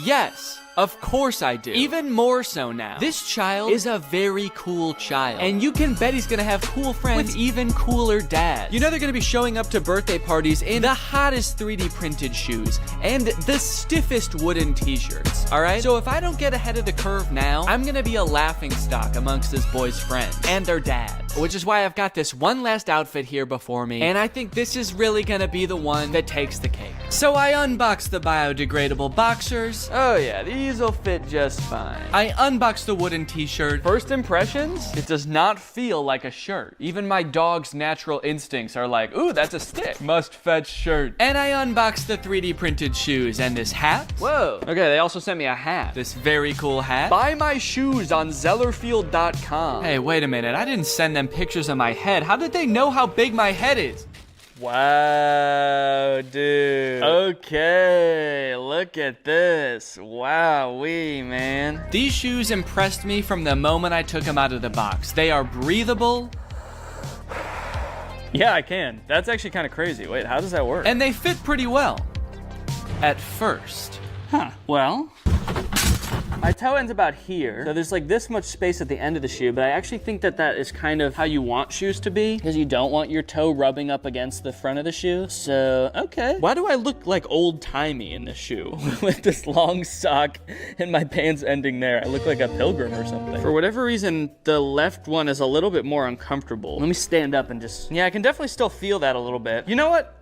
Yes. Of course I do. Even more so now. This child is a very cool child. And you can bet he's gonna have cool friends with even cooler dads. You know they're gonna be showing up to birthday parties in the hottest 3D printed shoes and the stiffest wooden t-shirts, all right? So if I don't get ahead of the curve now, I'm gonna be a laughingstock amongst this boy's friends and their dads. Which is why I've got this one last outfit here before me, and I think this is really gonna be the one that takes the cake. So I unboxed the biodegradable boxers. Oh yeah, these will fit just fine. I unboxed the wooden t-shirt. First impressions? It does not feel like a shirt. Even my dog's natural instincts are like, ooh, that's a stick. Must fetch shirt. And I unboxed the 3D printed shoes and this hat. Whoa. Okay, they also sent me a hat. This very cool hat. Buy my shoes on Zellerfield.com. Hey, wait a minute. I didn't send them pictures of my head. How did they know how big my head is? Wow, dude. Okay, look at this. Wowee, man. These shoes impressed me from the moment I took them out of the box. They are breathable. Yeah, I can. That's actually kind of crazy. Wait, how does that work? And they fit pretty well. At first. Huh, well... My toe ends about here, so there's like this much space at the end of the shoe, but I actually think that that is kind of how you want shoes to be, because you don't want your toe rubbing up against the front of the shoe. So, okay. Why do I look like old-timey in this shoe? With this long sock and my pants ending there. I look like a pilgrim or something. For whatever reason, the left one is a little bit more uncomfortable. Let me stand up and just... Yeah, I can definitely still feel that a little bit. You know what?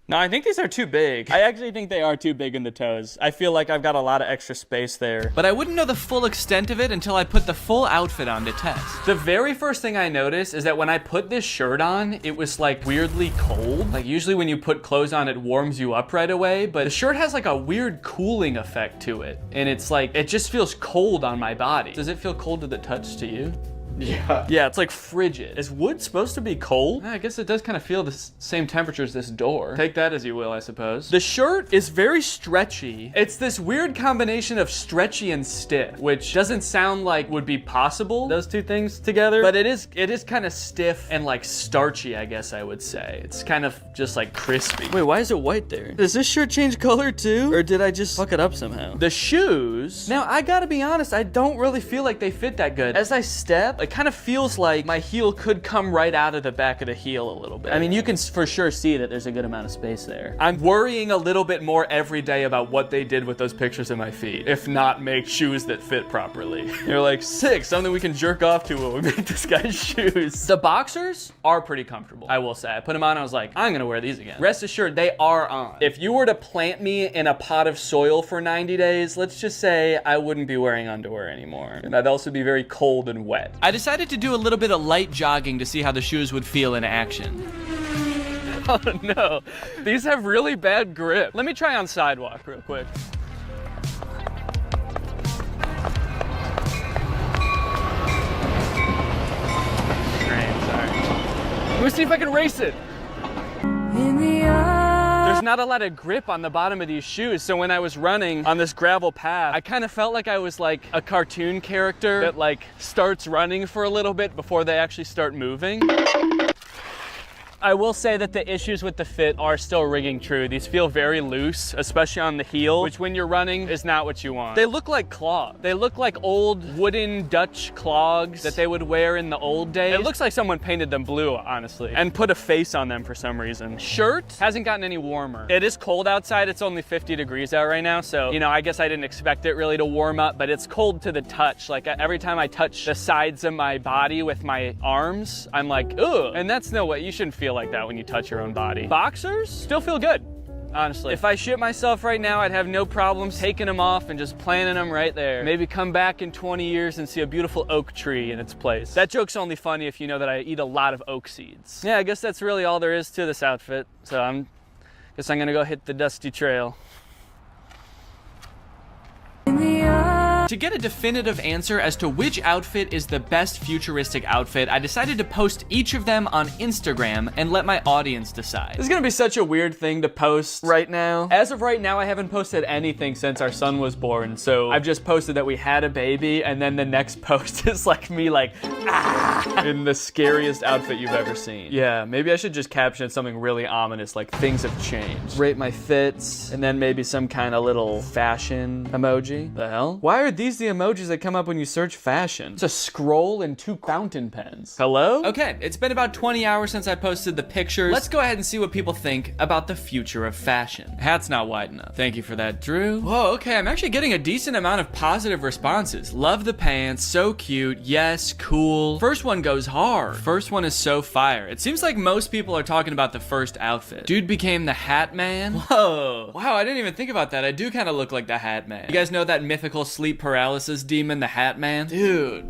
No, I think these are too big. I actually think they are too big in the toes. I feel like I've got a lot of extra space there. But I wouldn't know the full extent of it until I put the full outfit on to test. The very first thing I noticed is that when I put this shirt on, it was like weirdly cold. Like usually when you put clothes on, it warms you up right away, but the shirt has like a weird cooling effect to it. And it's like, it just feels cold on my body. Does it feel cold to the touch to you? Yeah. Yeah, it's like frigid. Is wood supposed to be cold? I guess it does kind of feel the same temperature as this door. Take that as you will, I suppose. The shirt is very stretchy. It's this weird combination of stretchy and stiff, which doesn't sound like would be possible, those two things together, but it is kind of stiff and like starchy, I guess I would say. It's kind of just like crispy. Wait, why is it white there? Does this shirt change color too? Or did I just fuck it up somehow? The shoes, now I gotta be honest, I don't really feel like they fit that good. As I step, it kind of feels like my heel could come right out of the back of the heel a little bit. I mean, you can for sure see that there's a good amount of space there. I'm worrying a little bit more every day about what they did with those pictures of my feet, if not make shoes that fit properly. They're like, sick, something we can jerk off to when we make this guy's shoes. The boxers are pretty comfortable, I will say. I put them on, I was like, I'm gonna wear these again. Rest assured, they are on. If you were to plant me in a pot of soil for 90 days, let's just say I wouldn't be wearing underwear anymore. And I'd also be very cold and wet. I decided to do a little bit of light jogging to see how the shoes would feel in action. Oh no, these have really bad grip. Let me try on sidewalk real quick. Great, sorry. Let me see if I can race it. There's not a lot of grip on the bottom of these shoes, so when I was running on this gravel path, I kind of felt like I was like a cartoon character that like starts running for a little bit before they actually start moving. I will say that the issues with the fit are still ringing true. These feel very loose, especially on the heel, which when you're running is not what you want. They look like clogs. They look like old wooden Dutch clogs that they would wear in the old days. It looks like someone painted them blue, honestly, and put a face on them for some reason. Shirt hasn't gotten any warmer. It is cold outside. It's only 50 degrees out right now, so, you know, I guess I didn't expect it really to warm up, but it's cold to the touch. Like every time I touch the sides of my body with my arms, I'm like, ugh. And that's no way. You shouldn't feel like that when you touch your own body. Boxers still feel good, honestly. If I shit myself right now, I'd have no problems taking them off and just planting them right there. Maybe come back in 20 years and see a beautiful oak tree in its place. That joke's only funny if you know that I eat a lot of oak seeds. Yeah, I guess that's really all there is to this outfit. So guess I'm gonna go hit the dusty trail. To get a definitive answer as to which outfit is the best futuristic outfit, I decided to post each of them on Instagram and let my audience decide. This is gonna be such a weird thing to post right now. As of right now, I haven't posted anything since our son was born, so I've just posted that we had a baby, and then the next post is like me like, ah, in the scariest outfit you've ever seen. Yeah, maybe I should just caption something really ominous, like things have changed. Rate my fits, and then maybe some kind of little fashion emoji. The hell? Why are these the emojis that come up when you search fashion? It's a scroll and 2 fountain pens. Hello? Okay, it's been about 20 hours since I posted the pictures. Let's go ahead and see what people think about the future of fashion. Hat's not wide enough. Thank you for that, Drew. Whoa, okay, I'm actually getting a decent amount of positive responses. Love the pants, so cute, yes, cool. First one goes hard. First one is so fire. It seems like most people are talking about the first outfit. Dude became the Hat Man. Whoa. Wow, I didn't even think about that. I do kind of look like the Hat Man. You guys know that mythical sleep paralysis demon, the Hat Man? Dude,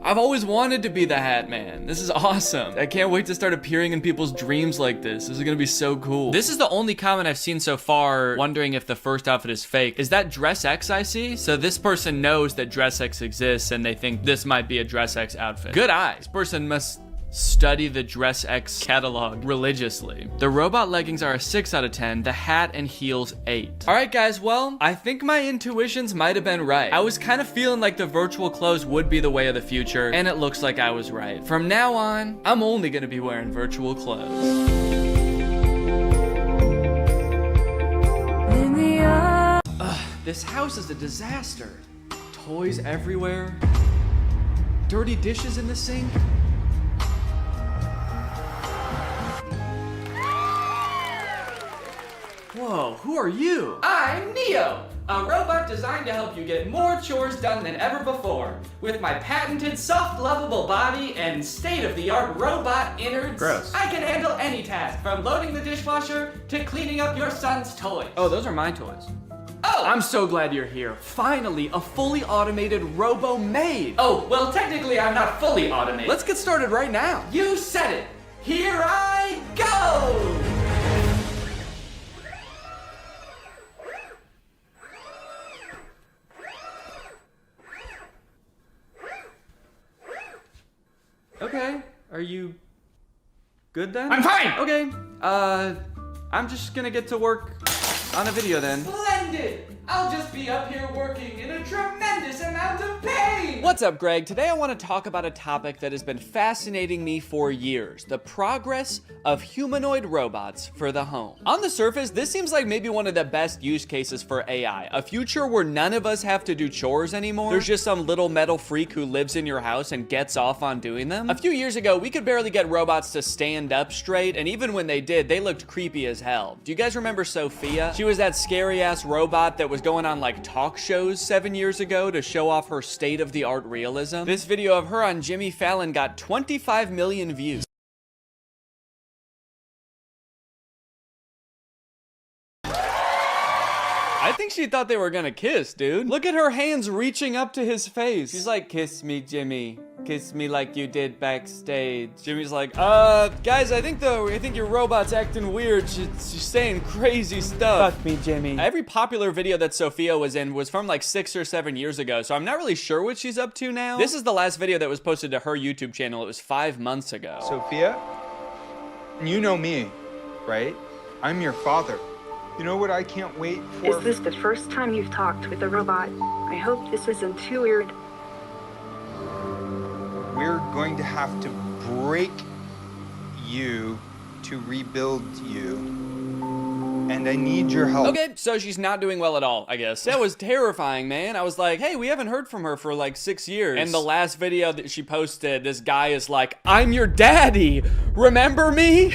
I've always wanted to be the Hat Man. This is awesome. I can't wait to start appearing in people's dreams like this. This is gonna be so cool. This is the only comment I've seen so far wondering if the first outfit is fake. Is that Dress X I see? So this person knows that Dress X exists and they think this might be a Dress X outfit. Good eye. This person must study the Dress X catalog religiously. The robot leggings are a 6 out of 10, the hat and heels 8. All right, guys, well, I think my intuitions might have been right. I was kind of feeling like the virtual clothes would be the way of the future, and it looks like I was right. From now on, I'm only gonna be wearing virtual clothes. This house is a disaster. Toys everywhere. Dirty dishes in the sink. Whoa, who are you? I'm Neo, a robot designed to help you get more chores done than ever before. With my patented soft, lovable body and state-of-the-art robot innards, gross, I can handle any task, from loading the dishwasher to cleaning up your son's toys. Oh, those are my toys. Oh! I'm so glad you're here. Finally, a fully automated robo-maid. Oh, well, technically I'm not fully automated. Let's get started right now. You said it. Here I go! Okay, are you good then? I'm fine! Okay, I'm just gonna get to work on a video then. Splendid! I'll just be up here working in a tremendous amount of pain! What's up, Greg? Today I want to talk about a topic that has been fascinating me for years. The progress of humanoid robots for the home. On the surface, this seems like maybe one of the best use cases for AI. A future where none of us have to do chores anymore. There's just some little metal freak who lives in your house and gets off on doing them. A few years ago, we could barely get robots to stand up straight, and even when they did, they looked creepy as hell. Do you guys remember Sophia? She was that scary-ass robot that was going on like talk shows 7 years ago to show off her state-of-the-art realism. This video of her on Jimmy Fallon got 25 million views. I think she thought they were gonna kiss, dude. Look at her hands reaching up to his face. She's like, kiss me, Jimmy. Kiss me like you did backstage. Jimmy's like, guys, I think your robot's acting weird. She's saying crazy stuff. Fuck me, Jimmy. Every popular video that Sophia was in was from like 6 or 7 years ago, so I'm not really sure what she's up to now. This is the last video that was posted to her YouTube channel. It was 5 months ago. Sophia, you know me, right? I'm your father. You know what I can't wait for? Is this the first time you've talked with a robot? I hope this isn't too weird. We're going to have to break you to rebuild you. And I need your help. Okay, so she's not doing well at all, I guess. That was terrifying, man. I was like, hey, we haven't heard from her for like 6 years. And the last video that she posted, this guy is like, I'm your daddy. Remember me?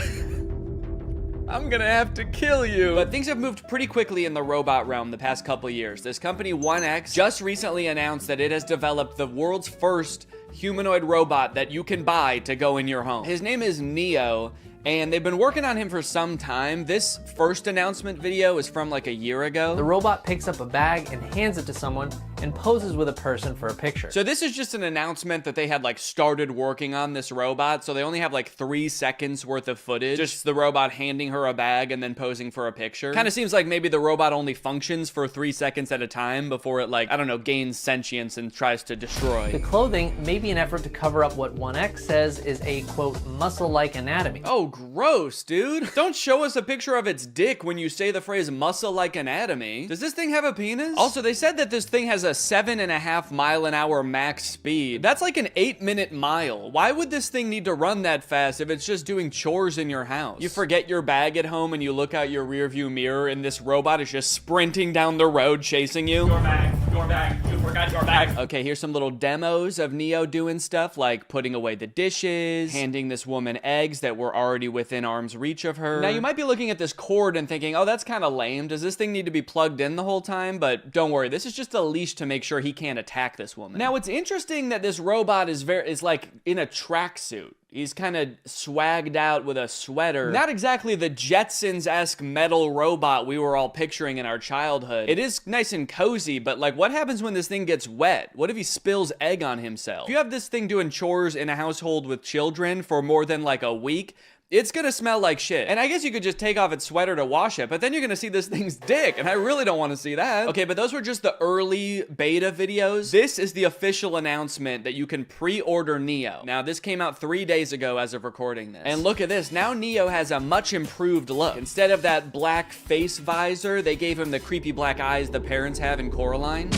I'm gonna have to kill you. But things have moved pretty quickly in the robot realm the past couple years. This company 1X just recently announced that it has developed the world's first humanoid robot that you can buy to go in your home. His name is Neo, and they've been working on him for some time. This first announcement video is from like a year ago. The robot picks up a bag and hands it to someone and poses with a person for a picture. So this is just an announcement that they had like started working on this robot, so they only have like 3 seconds worth of footage. Just the robot handing her a bag and then posing for a picture. Kind of seems like maybe the robot only functions for 3 seconds at a time before it like, I don't know, gains sentience and tries to destroy. The clothing may be an effort to cover up what 1X says is a, quote, muscle-like anatomy. Oh, gross, dude. Don't show us a picture of its dick when you say the phrase muscle-like anatomy. Does this thing have a penis? Also, they said that this thing has a 7.5 mile-an-hour max speed. That's like an 8-minute mile. Why would this thing need to run that fast if it's just doing chores in your house? You forget your bag at home and you look out your rearview mirror and this robot is just sprinting down the road chasing you. Your bag, you forgot your bag. Okay, here's some little demos of Neo doing stuff like putting away the dishes, handing this woman eggs that were already within arm's reach of her. Now you might be looking at this cord and thinking, oh, that's kind of lame. Does this thing need to be plugged in the whole time? But don't worry, this is just a leash to make sure he can't attack this woman. Now it's interesting that this robot is like in a tracksuit. He's kind of swagged out with a sweater. Not exactly the Jetsons-esque metal robot we were all picturing in our childhood. It is nice and cozy, but like what happens when this thing gets wet? What if he spills egg on himself? If you have this thing doing chores in a household with children for more than like a week, it's gonna smell like shit. And I guess you could just take off its sweater to wash it, but then you're gonna see this thing's dick, and I really don't wanna see that. Okay, but those were just the early beta videos. This is the official announcement that you can pre-order Neo. Now, this came out 3 days ago as of recording this. And look at this, now Neo has a much improved look. Instead of that black face visor, they gave him the creepy black eyes the parents have in Coraline.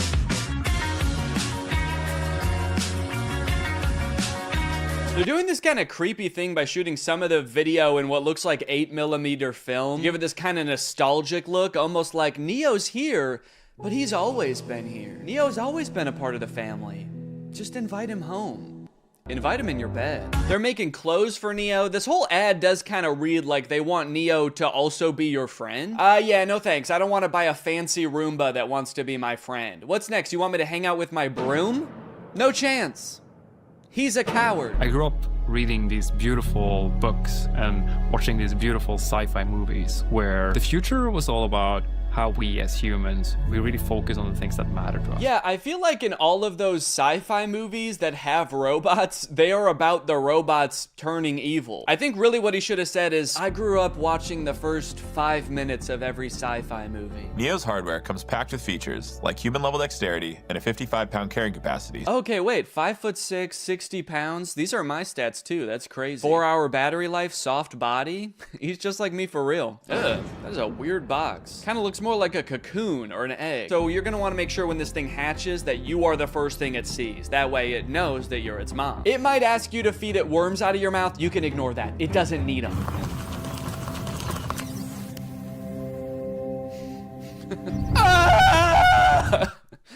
They're doing this kind of creepy thing by shooting some of the video in what looks like 8mm film. Give it this kind of nostalgic look, almost like Neo's here, but he's always been here. Neo's always been a part of the family. Just invite him home. Invite him in your bed. They're making clothes for Neo. This whole ad does kind of read like they want Neo to also be your friend. Yeah, no thanks. I don't want to buy a fancy Roomba that wants to be my friend. What's next? You want me to hang out with my broom? No chance. He's a coward. I grew up reading these beautiful books and watching these beautiful sci-fi movies where the future was all about how we as humans, we really focus on the things that matter to us. Yeah, I feel like in all of those sci-fi movies that have robots, they are about the robots turning evil. I think really what he should have said is, I grew up watching the first 5 minutes of every sci-fi movie. Neo's hardware comes packed with features like human-level dexterity and a 55-pound carrying capacity. Okay, wait, 5'6", 60 pounds? These are my stats too, that's crazy. 4-hour battery life, soft body? He's just like me for real. Ugh, that is a weird box. Kind of looks it's more like a cocoon or an egg. So you're gonna wanna make sure when this thing hatches that you are the first thing it sees. That way it knows that you're its mom. It might ask you to feed it worms out of your mouth. You can ignore that. It doesn't need them.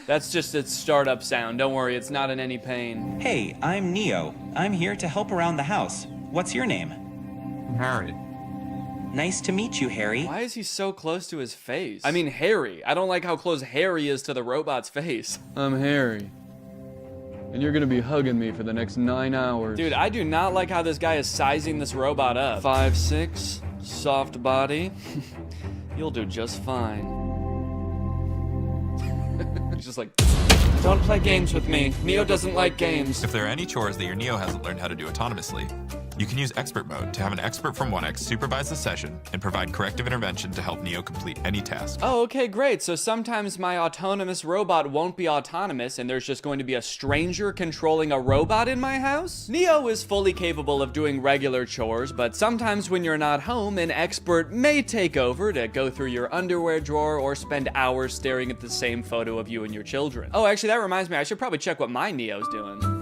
That's just its startup sound. Don't worry, it's not in any pain. Hey, I'm Neo. I'm here to help around the house. What's your name? Harry. Nice to meet you, Harry. Why is he so close to his face? I mean, Harry. I don't like how close Harry is to the robot's face. I'm Harry. And you're gonna be hugging me for the next 9 hours. Dude, I do not like how this guy is sizing this robot up. 5'6", soft body. You'll do just fine. He's just like, don't play games with me. Neo doesn't like games. If there are any chores that your Neo hasn't learned how to do autonomously, you can use expert mode to have an expert from 1X supervise the session and provide corrective intervention to help Neo complete any task. Oh, okay, great. So sometimes my autonomous robot won't be autonomous and there's just going to be a stranger controlling a robot in my house? Neo is fully capable of doing regular chores, but sometimes when you're not home, an expert may take over to go through your underwear drawer or spend hours staring at the same photo of you and your children. Oh, actually, that reminds me, I should probably check what my Neo's doing.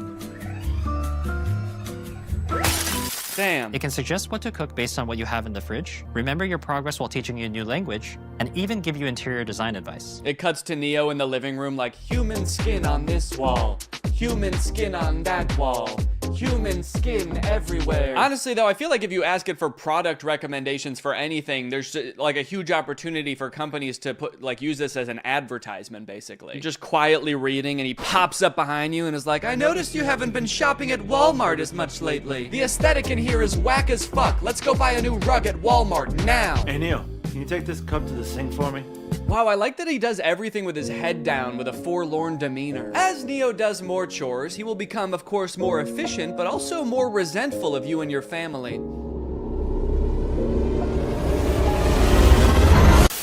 Damn. It can suggest what to cook based on what you have in the fridge, remember your progress while teaching you a new language, and even give you interior design advice. It cuts to Neo in the living room like, human skin on this wall, human skin on that wall, human skin everywhere. Honestly though, I feel like if you ask it for product recommendations for anything, there's like a huge opportunity for companies to use this as an advertisement basically. You're just quietly reading and he pops up behind you and is like, I noticed you haven't been shopping at Walmart as much lately. The aesthetic in here is whack as fuck. Let's go buy a new rug at Walmart now. Hey Neo, can you take this cup to the sink for me? Wow, I like that he does everything with his head down with a forlorn demeanor. As Neo does more chores, he will become, of course, more efficient, but also more resentful of you and your family.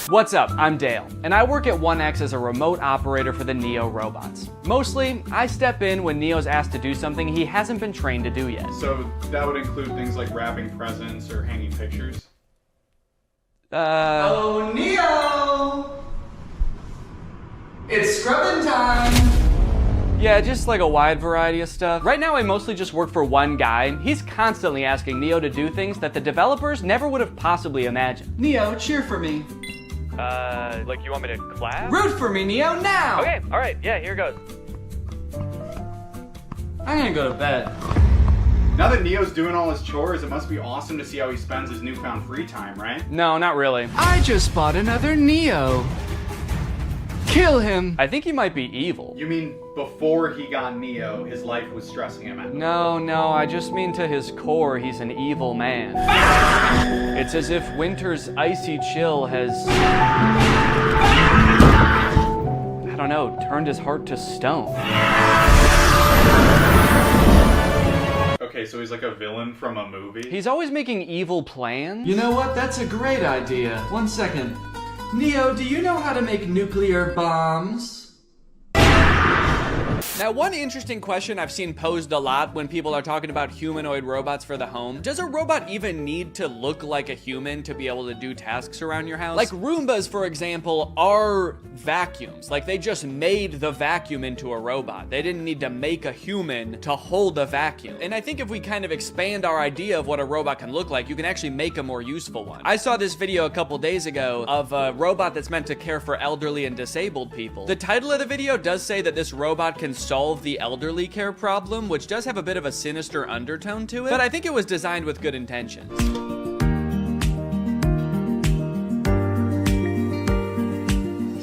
What's up? I'm Dale, and I work at 1X as a remote operator for the Neo robots. Mostly, I step in when Neo's asked to do something he hasn't been trained to do yet. So that would include things like wrapping presents or hanging pictures? Oh, Neo! It's scrubbing time! Yeah, just like a wide variety of stuff. Right now, I mostly just work for one guy. He's constantly asking Neo to do things that the developers never would have possibly imagined. Neo, cheer for me. Like you want me to clap? Root for me, Neo, now! Okay, alright, yeah, here goes. I'm gonna go to bed. Now that Neo's doing all his chores, it must be awesome to see how he spends his newfound free time, right? No, not really. I just bought another Neo. Kill him. I think he might be evil. You mean before he got Neo, his life was stressing him out? No, I just mean to his core, he's an evil man. It's as if winter's icy chill has, I don't know, turned his heart to stone. Okay, so he's like a villain from a movie? He's always making evil plans. You know what? That's a great idea. 1 second. Neo, do you know how to make nuclear bombs? Now, one interesting question I've seen posed a lot when people are talking about humanoid robots for the home, does a robot even need to look like a human to be able to do tasks around your house? Like Roombas, for example, are vacuums. Like they just made the vacuum into a robot. They didn't need to make a human to hold a vacuum. And I think if we kind of expand our idea of what a robot can look like, you can actually make a more useful one. I saw this video a couple days ago of a robot that's meant to care for elderly and disabled people. The title of the video does say that this robot can solve the elderly care problem, which does have a bit of a sinister undertone to it, but I think it was designed with good intentions.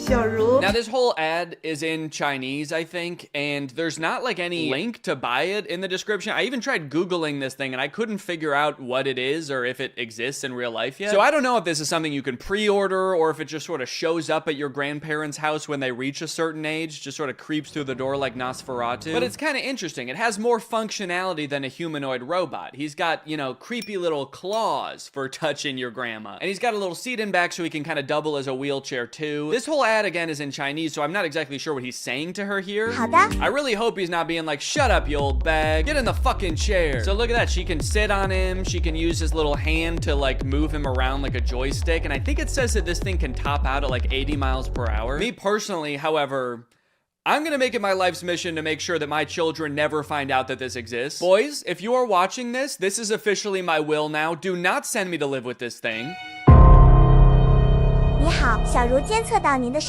Now this whole ad is in Chinese, I think, and there's not like any link to buy it in the description. I even tried Googling this thing and I couldn't figure out what it is or if it exists in real life yet. So I don't know if this is something you can pre-order or if it just sort of shows up at your grandparents' house when they reach a certain age, just sort of creeps through the door like Nosferatu. But it's kind of interesting. It has more functionality than a humanoid robot. He's got, you know, creepy little claws for touching your grandma. And he's got a little seat in back so he can kind of double as a wheelchair too. This whole ad bad, again, is in Chinese, so I'm not exactly sure what he's saying to her here. I really hope he's not being like, shut up, you old bag. Get in the fucking chair. So look at that. She can sit on him. She can use his little hand to like move him around like a joystick. And I think it says that this thing can top out at like 80 miles per hour. Me personally, however, I'm gonna make it my life's mission to make sure that my children never find out that this exists. Boys, if you are watching this, this is officially my will now. Do not send me to live with this thing.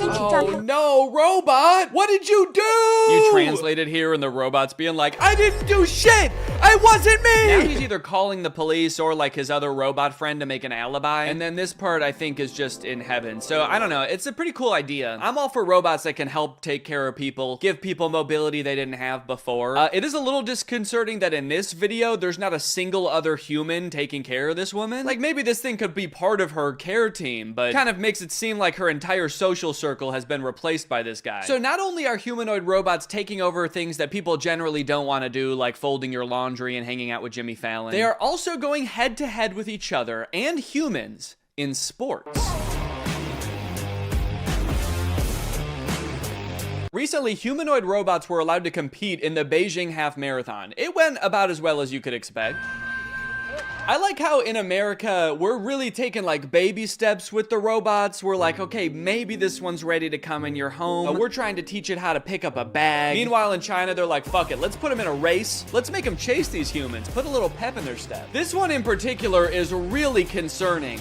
Oh no, robot! What did you do? You translated here and the robot's being like, I didn't do shit! It wasn't me! Now he's either calling the police or like his other robot friend to make an alibi. And then this part I think is just in heaven. So I don't know, it's a pretty cool idea. I'm all for robots that can help take care of people, give people mobility they didn't have before. It is a little disconcerting that in this video, there's not a single other human taking care of this woman. Like maybe this thing could be part of her care team, but kind of makes it seem like her entire social circle has been replaced by this guy. So not only are humanoid robots taking over things that people generally don't want to do, like folding your laundry and hanging out with Jimmy Fallon, they are also going head to head with each other and humans in sports. Recently, humanoid robots were allowed to compete in the Beijing Half Marathon. It went about as well as you could expect. I like how in America, we're really taking like baby steps with the robots. We're like, okay, maybe this one's ready to come in your home. We're trying to teach it how to pick up a bag. Meanwhile, in China, they're like, fuck it, let's put them in a race. Let's make them chase these humans. Put a little pep in their step. This one in particular is really concerning.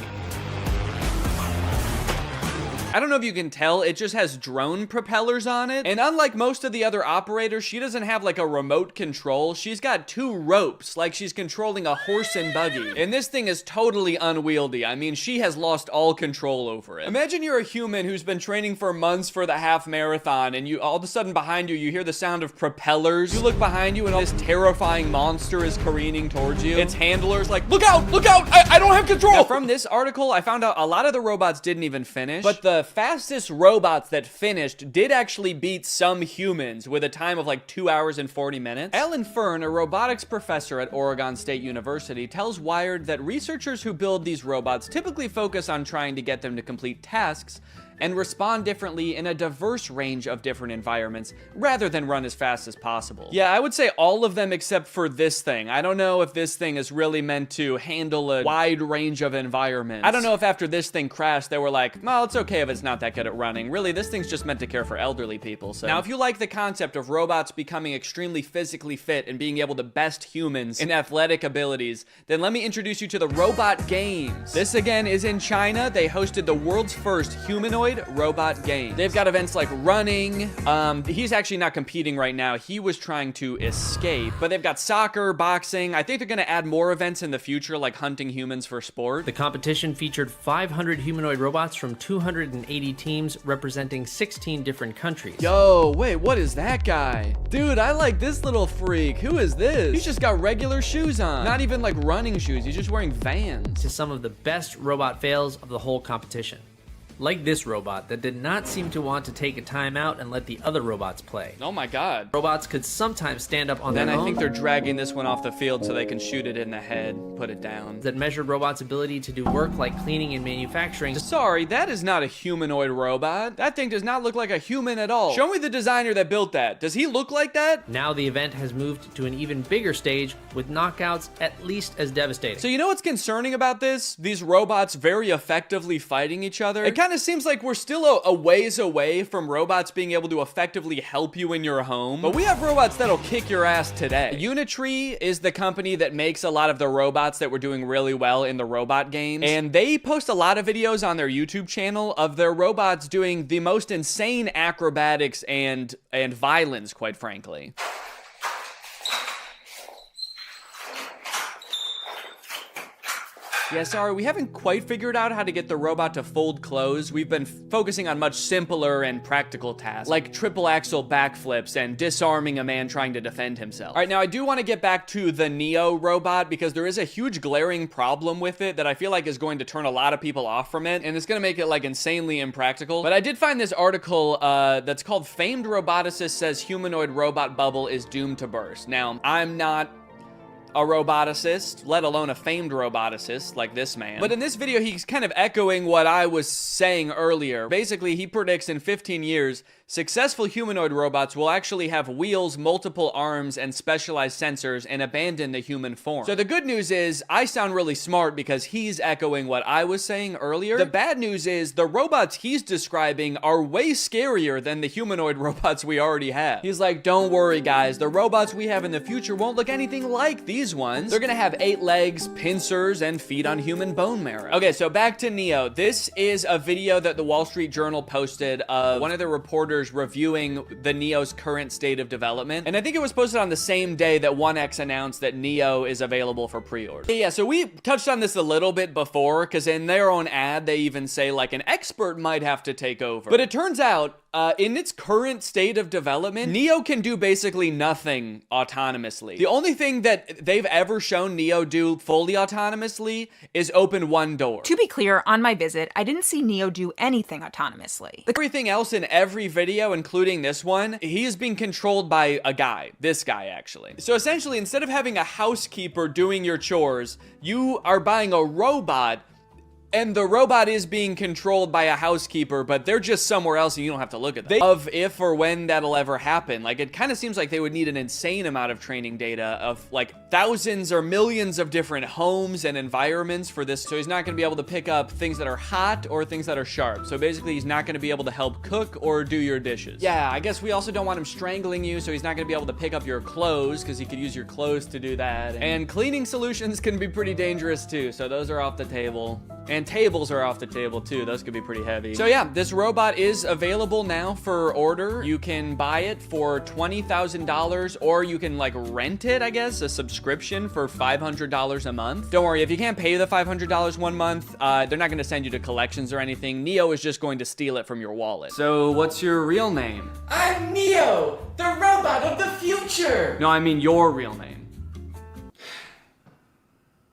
I don't know if you can tell, it just has drone propellers on it. And unlike most of the other operators, she doesn't have like a remote control. She's got two ropes, like she's controlling a horse and buggy. And this thing is totally unwieldy. I mean, she has lost all control over it. Imagine you're a human who's been training for months for the half marathon, and you all of a sudden behind you hear the sound of propellers. You look behind you and this terrifying monster is careening towards you. Its handler's like, look out, I don't have control. Now, from this article, I found out a lot of the robots didn't even finish, but the fastest robots that finished did actually beat some humans with a time of like 2 hours and 40 minutes. Alan Fern, a robotics professor at Oregon State University, tells Wired that researchers who build these robots typically focus on trying to get them to complete tasks and respond differently in a diverse range of different environments rather than run as fast as possible. Yeah, I would say all of them except for this thing. I don't know if this thing is really meant to handle a wide range of environments. I don't know if after this thing crashed, they were like, well, it's okay if it's not that good at running. Really, this thing's just meant to care for elderly people. So now, if you like the concept of robots becoming extremely physically fit and being able to best humans in athletic abilities, then let me introduce you to the Robot Games. This again is in China. They hosted the world's first humanoid robot game. They've got events like running. He's actually not competing right now. He was trying to escape, but they've got soccer, boxing. I think they're going to add more events in the future, like hunting humans for sport. The competition featured 500 humanoid robots from 280 teams representing 16 different countries. Yo, wait, what is that guy? Dude, I like this little freak. Who is this? He's just got regular shoes on. Not even like running shoes. He's just wearing Vans. To some of the best robot fails of the whole competition. Like this robot that did not seem to want to take a timeout and let the other robots play. Oh my god. Robots could sometimes stand up on their own. Then I think they're dragging this one off the field so they can shoot it in the head, put it down. That measured robots' ability to do work like cleaning and manufacturing. Sorry, that is not a humanoid robot. That thing does not look like a human at all. Show me the designer that built that. Does he look like that? Now the event has moved to an even bigger stage with knockouts at least as devastating. So you know what's concerning about this? These robots very effectively fighting each other. It kind of seems like we're still a ways away from robots being able to effectively help you in your home. But we have robots that'll kick your ass today. Unitree is the company that makes a lot of the robots that were doing really well in the robot games. And they post a lot of videos on their YouTube channel of their robots doing the most insane acrobatics and violence, quite frankly. Yeah, sorry, we haven't quite figured out how to get the robot to fold clothes. We've been focusing on much simpler and practical tasks, like triple axel backflips and disarming a man trying to defend himself. All right, now I do want to get back to the Neo robot because there is a huge glaring problem with it that I feel like is going to turn a lot of people off from it, and it's going to make it like insanely impractical. But I did find this article that's called "Famed Roboticist Says Humanoid Robot Bubble is Doomed to Burst." Now, I'm not a roboticist, let alone a famed roboticist like this man. But in this video, he's kind of echoing what I was saying earlier. Basically, he predicts in 15 years, successful humanoid robots will actually have wheels, multiple arms, and specialized sensors and abandon the human form. So the good news is, I sound really smart because he's echoing what I was saying earlier. The bad news is, the robots he's describing are way scarier than the humanoid robots we already have. He's like, don't worry guys, the robots we have in the future won't look anything like these ones. They're gonna have 8 legs, pincers, and feed on human bone marrow. Okay, so back to Neo. This is a video that the Wall Street Journal posted of one of the reporters reviewing the Neo's current state of development. And I think it was posted on the same day that 1X announced that Neo is available for pre-order. Yeah, so we touched on this a little bit before, because in their own ad, they even say like an expert might have to take over. But it turns out, in its current state of development, Neo can do basically nothing autonomously. The only thing that they've ever shown Neo do fully autonomously is open one door. To be clear, on my visit, I didn't see Neo do anything autonomously. Everything else in every video, including this one, he is being controlled by a guy. This guy, actually. So essentially, instead of having a housekeeper doing your chores, you are buying a robot, and the robot is being controlled by a housekeeper, but they're just somewhere else and you don't have to look at them. Of if or when that'll ever happen. Like, it kind of seems like they would need an insane amount of training data of like thousands or millions of different homes and environments for this. So he's not gonna be able to pick up things that are hot or things that are sharp. So basically he's not gonna be able to help cook or do your dishes. Yeah, I guess we also don't want him strangling you, so he's not gonna be able to pick up your clothes because he could use your clothes to do that. And cleaning solutions can be pretty dangerous too, so those are off the table. And tables are off the table too. Those could be pretty heavy. So yeah, this robot is available now for order. You can buy it for $20,000 or you can like rent it, I guess, a subscription for $500 a month. Don't worry, if you can't pay the $500 one month, they're not gonna send you to collections or anything. Neo is just going to steal it from your wallet. So what's your real name? I'm Neo, the robot of the future. No, I mean your real name.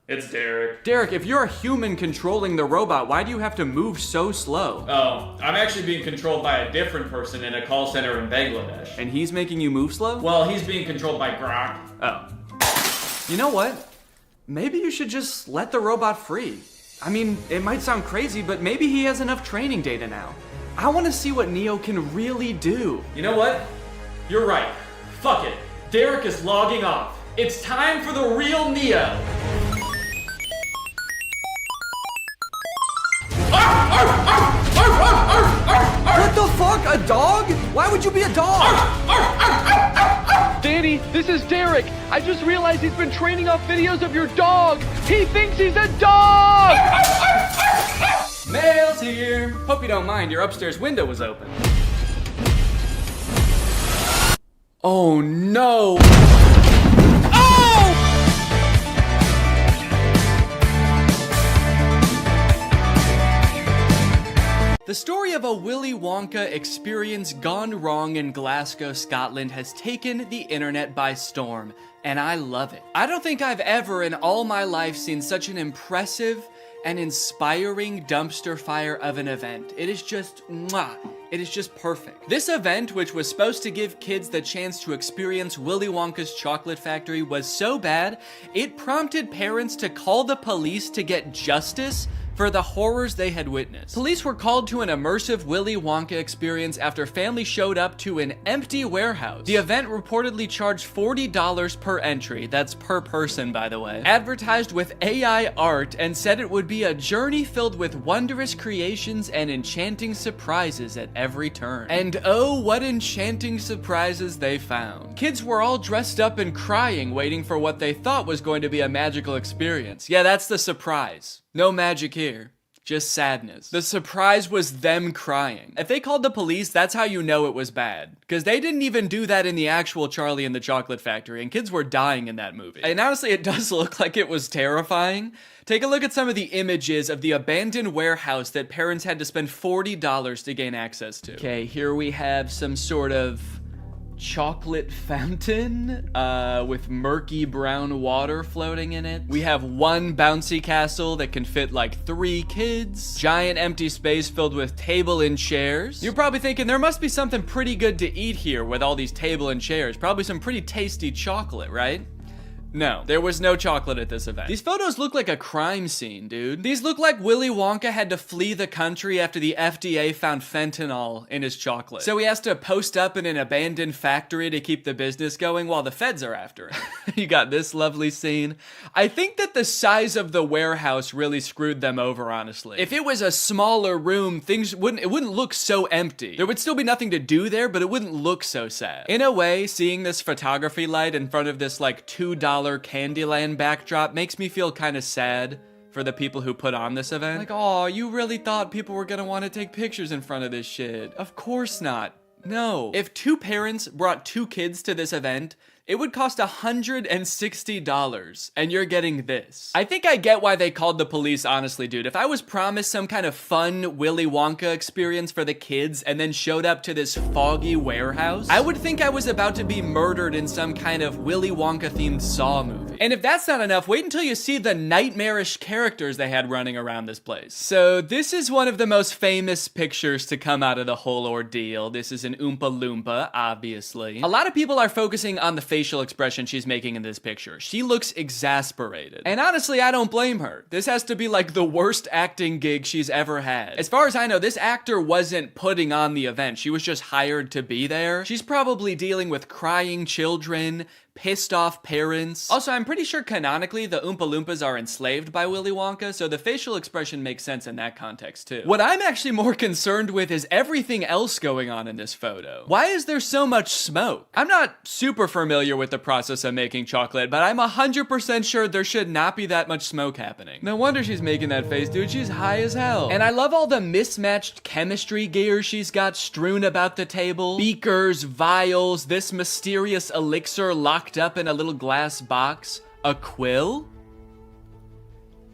It's Derek. Derek, if you're a human controlling the robot, why do you have to move so slow? Oh, I'm actually being controlled by a different person in a call center in Bangladesh. And he's making you move slow? Well, he's being controlled by Grok. Oh. You know what? Maybe you should just let the robot free. I mean, it might sound crazy, but maybe he has enough training data now. I want to see what Neo can really do. You know what? You're right. Fuck it. Derek is logging off. It's time for the real Neo. What the fuck? A dog? Why would you be a dog? Danny, this is Derek. I just realized he's been training off videos of your dog. He thinks he's a dog! Mail's here. Hope you don't mind, your upstairs window was open. Oh no! The story of a Willy Wonka experience gone wrong in Glasgow, Scotland has taken the internet by storm, and I love it. I don't think I've ever in all my life seen such an impressive and inspiring dumpster fire of an event. It is just, mwah. It is just perfect. This event, which was supposed to give kids the chance to experience Willy Wonka's chocolate factory, was so bad, it prompted parents to call the police to get justice for the horrors they had witnessed. Police were called to an immersive Willy Wonka experience after families showed up to an empty warehouse. The event reportedly charged $40 per entry, that's per person by the way, advertised with AI art and said it would be a journey filled with wondrous creations and enchanting surprises at every turn. And oh, what enchanting surprises they found. Kids were all dressed up and crying, waiting for what they thought was going to be a magical experience. Yeah, that's the surprise. No magic here, just sadness. The surprise was them crying. If they called the police, that's how you know it was bad. Because they didn't even do that in the actual Charlie and the Chocolate Factory, and kids were dying in that movie. And honestly, it does look like it was terrifying. Take a look at some of the images of the abandoned warehouse that parents had to spend $40 to gain access to. Okay, here we have some sort of chocolate fountain with murky brown water floating in it. We have one bouncy castle that can fit like 3 kids. Giant empty space filled with table and chairs. You're probably thinking there must be something pretty good to eat here with all these table and chairs. Probably some pretty tasty chocolate, right? No, there was no chocolate at this event. These photos look like a crime scene, dude. These look like Willy Wonka had to flee the country after the FDA found fentanyl in his chocolate. So he has to post up in an abandoned factory to keep the business going while the feds are after him. You got this lovely scene. I think that the size of the warehouse really screwed them over, honestly. If it was a smaller room, it wouldn't look so empty. There would still be nothing to do there, but it wouldn't look so sad. In a way, seeing this photography light in front of this like $2 Candyland backdrop makes me feel kind of sad for the people who put on this event. Like, oh, you really thought people were gonna want to take pictures in front of this shit. Of course not. No. If 2 parents brought 2 kids to this event, it would cost $160, and you're getting this. I think I get why they called the police, honestly, dude. If I was promised some kind of fun Willy Wonka experience for the kids and then showed up to this foggy warehouse, I would think I was about to be murdered in some kind of Willy Wonka-themed Saw movie. And if that's not enough, wait until you see the nightmarish characters they had running around this place. So this is one of the most famous pictures to come out of the whole ordeal. This is an Oompa Loompa, obviously. A lot of people are focusing on the facial expression she's making in this picture. She looks exasperated. And honestly, I don't blame her. This has to be like the worst acting gig she's ever had. As far as I know, this actor wasn't putting on the event. She was just hired to be there. She's probably dealing with crying children, pissed off parents. Also, I'm pretty sure canonically the Oompa Loompas are enslaved by Willy Wonka, so the facial expression makes sense in that context too. What I'm actually more concerned with is everything else going on in this photo. Why is there so much smoke? I'm not super familiar with the process of making chocolate, but I'm 100% sure there should not be that much smoke happening. No wonder she's making that face, dude. She's high as hell. And I love all the mismatched chemistry gear she's got strewn about the table. Beakers, vials, this mysterious elixir locked up in a little glass box. A quill?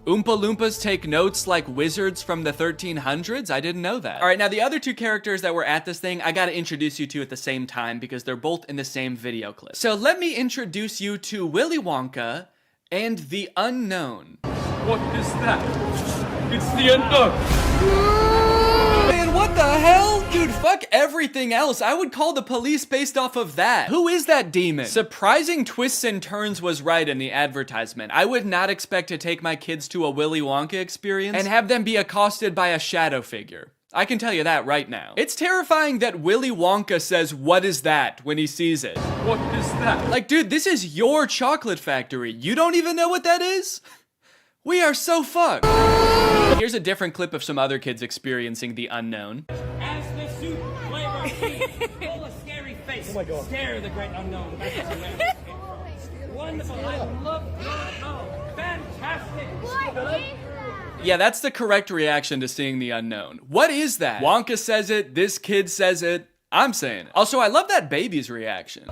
Oompa Loompas take notes like wizards from the 1300s? I didn't know that. All right, now the other 2 characters that were at this thing, I gotta introduce you to at the same time because they're both in the same video clip. So let me introduce you to Willy Wonka and the Unknown. What is that? It's the unknown. Man, what the hell? Dude, fuck everything else. I would call the police based off of that. Who is that demon? Surprising twists and turns was right in the advertisement. I would not expect to take my kids to a Willy Wonka experience and have them be accosted by a shadow figure. I can tell you that right now. It's terrifying that Willy Wonka says, "What is that?" when he sees it. What is that? Like, dude, this is your chocolate factory. You don't even know what that is? We are so fucked. Here's a different clip of some other kids experiencing the unknown. As the soup flavor full of scary face. Oh my God. Scare the great unknown. Wonderful. I love fantastic. Yeah, that's the correct reaction to seeing the unknown. What is that? Wonka says it, this kid says it, I'm saying it. Also, I love that baby's reaction.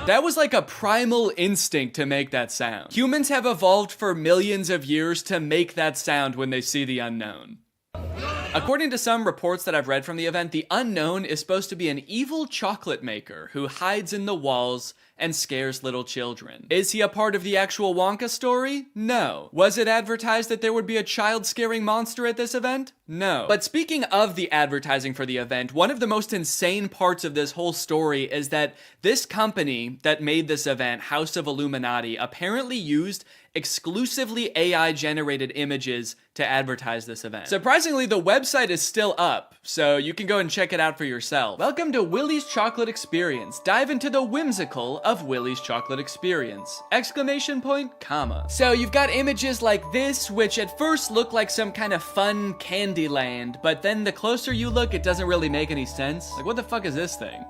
That was like a primal instinct to make that sound. Humans have evolved for millions of years to make that sound when they see the unknown. According to some reports that I've read from the event, the unknown is supposed to be an evil chocolate maker who hides in the walls and scares little children. Is he a part of the actual Wonka story? No. Was it advertised that there would be a child-scaring monster at this event? No. But speaking of the advertising for the event, one of the most insane parts of this whole story is that this company that made this event, House of Illuminati, apparently used exclusively AI-generated images to advertise this event. Surprisingly, the website is still up, so you can go and check it out for yourself. Welcome to Willy's Chocolate Experience. Dive into the whimsical of Willy's Chocolate Experience! Exclamation point, comma. So you've got images like this, which at first look like some kind of fun candy land, but then the closer you look, it doesn't really make any sense. Like, what the fuck is this thing?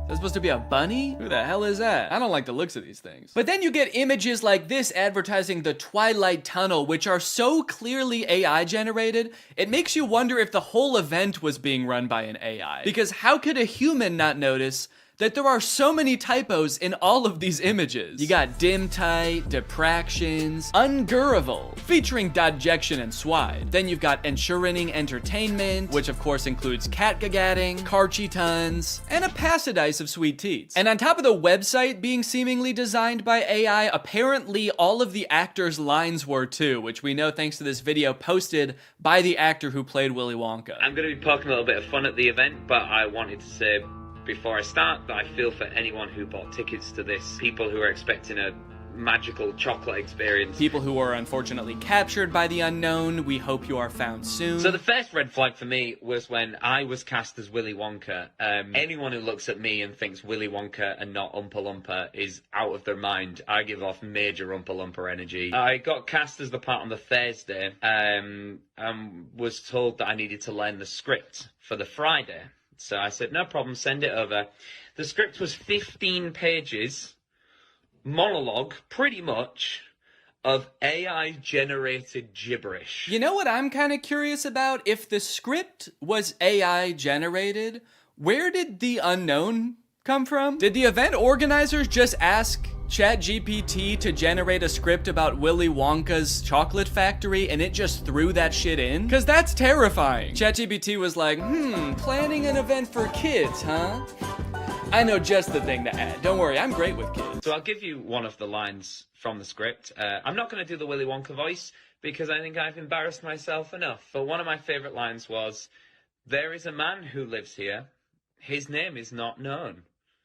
Is that supposed to be a bunny? Who the hell is that? I don't like the looks of these things. But then you get images like this advertising the Twilight Tunnel, which are so clearly AI generated, it makes you wonder if the whole event was being run by an AI. Because how could a human not notice that there are so many typos in all of these images? You got dim tight, depractions, ungurrival, featuring dodjection and swide. Then you've got ensuring entertainment, which of course includes catgagatting, carchy tons, and a passidice of sweet teats. And on top of the website being seemingly designed by AI, apparently all of the actors' lines were too, which we know thanks to this video posted by the actor who played Willy Wonka. I'm going to be poking a little bit of fun at the event, but I wanted to say before I start that I feel for anyone who bought tickets to this. People who are expecting a magical chocolate experience. People who are unfortunately captured by the unknown, we hope you are found soon. So the first red flag for me was when I was cast as Willy Wonka. Anyone who looks at me and thinks Willy Wonka and not Oompa Loompa is out of their mind. I give off major Oompa Loompa energy. I got cast as the part on the Thursday, and was told that I needed to learn the script for the Friday. So I said, no problem, send it over. The script was 15 pages, monologue, pretty much, of AI-generated gibberish. You know what I'm kind of curious about? If the script was AI-generated, where did the unknown come from? Did the event organizers just ask ChatGPT to generate a script about Willy Wonka's chocolate factory and it just threw that shit in? Because that's terrifying. ChatGPT was like, planning an event for kids, huh? I know just the thing to add. Don't worry, I'm great with kids. So I'll give you one of the lines from the script. I'm not going to do the Willy Wonka voice because I think I've embarrassed myself enough. But one of my favourite lines was, there is a man who lives here. His name is not known.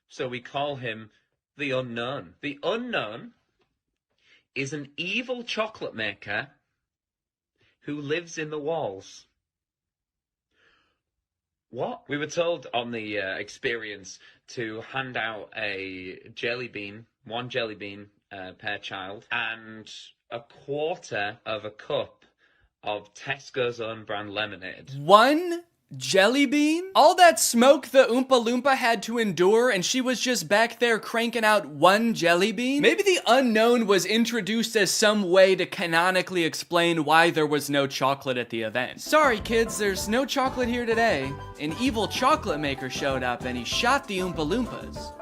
So we call him the Unknown. The Unknown is an evil chocolate maker who lives in the walls. What? We were told on the experience to hand out a jelly bean, one jelly bean per child, and a quarter of a cup of Tesco's own brand lemonade. One jelly bean? All that smoke the Oompa Loompa had to endure and she was just back there cranking out one jelly bean? Maybe the unknown was introduced as some way to canonically explain why there was no chocolate at the event. Sorry kids, there's no chocolate here today. An evil chocolate maker showed up and he shot the Oompa Loompas.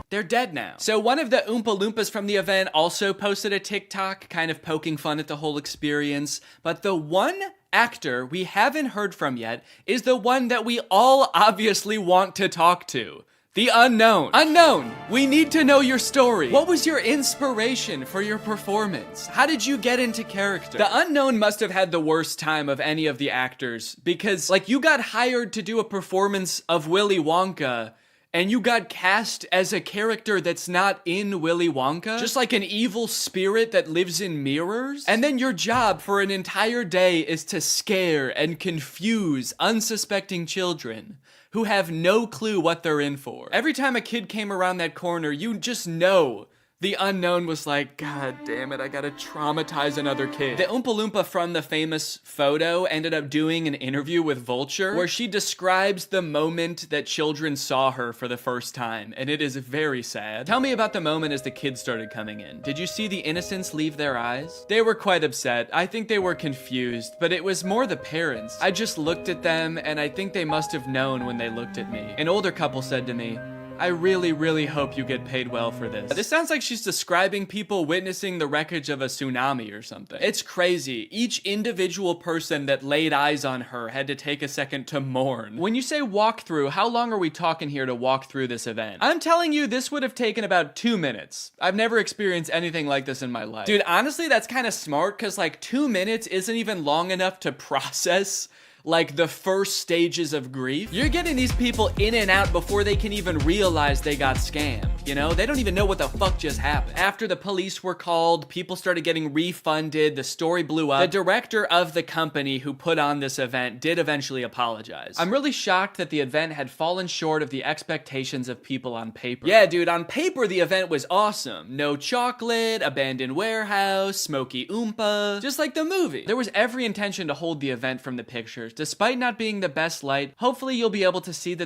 They're dead now. So one of the Oompa Loompas from the event also posted a TikTok kind of poking fun at the whole experience, but the one actor we haven't heard from yet is the one that we all obviously want to talk to. The unknown. Unknown, we need to know your story. What was your inspiration for your performance? How did you get into character? The unknown must have had the worst time of any of the actors because, like, you got hired to do a performance of Willy Wonka and you got cast as a character that's not in Willy Wonka? Just like an evil spirit that lives in mirrors? And then your job for an entire day is to scare and confuse unsuspecting children who have no clue what they're in for. Every time a kid came around that corner, you just know the unknown was like, God damn it, I gotta traumatize another kid. The Oompa Loompa from the famous photo ended up doing an interview with Vulture where she describes the moment that children saw her for the first time, and it is very sad. Tell me about the moment as the kids started coming in. Did you see the innocence leave their eyes? They were quite upset. I think they were confused, but it was more the parents. I just looked at them, and I think they must have known when they looked at me. An older couple said to me, I really, really hope you get paid well for this. This sounds like she's describing people witnessing the wreckage of a tsunami or something. It's crazy. Each individual person that laid eyes on her had to take a second to mourn. When you say walk through, how long are we talking here to walk through this event? I'm telling you, this would have taken about 2 minutes. I've never experienced anything like this in my life. Dude, honestly, that's kind of smart because like 2 minutes isn't even long enough to process like the first stages of grief. You're getting these people in and out before they can even realize they got scammed. You know, they don't even know what the fuck just happened. After the police were called, people started getting refunded, the story blew up. The director of the company who put on this event did eventually apologize. I'm really shocked that the event had fallen short of the expectations of people on paper. Yeah, dude, on paper the event was awesome. No chocolate, abandoned warehouse, smoky Oompa, just like the movie. There was every intention to hold the event from the pictures. Despite not being the best light, hopefully you'll be able to see that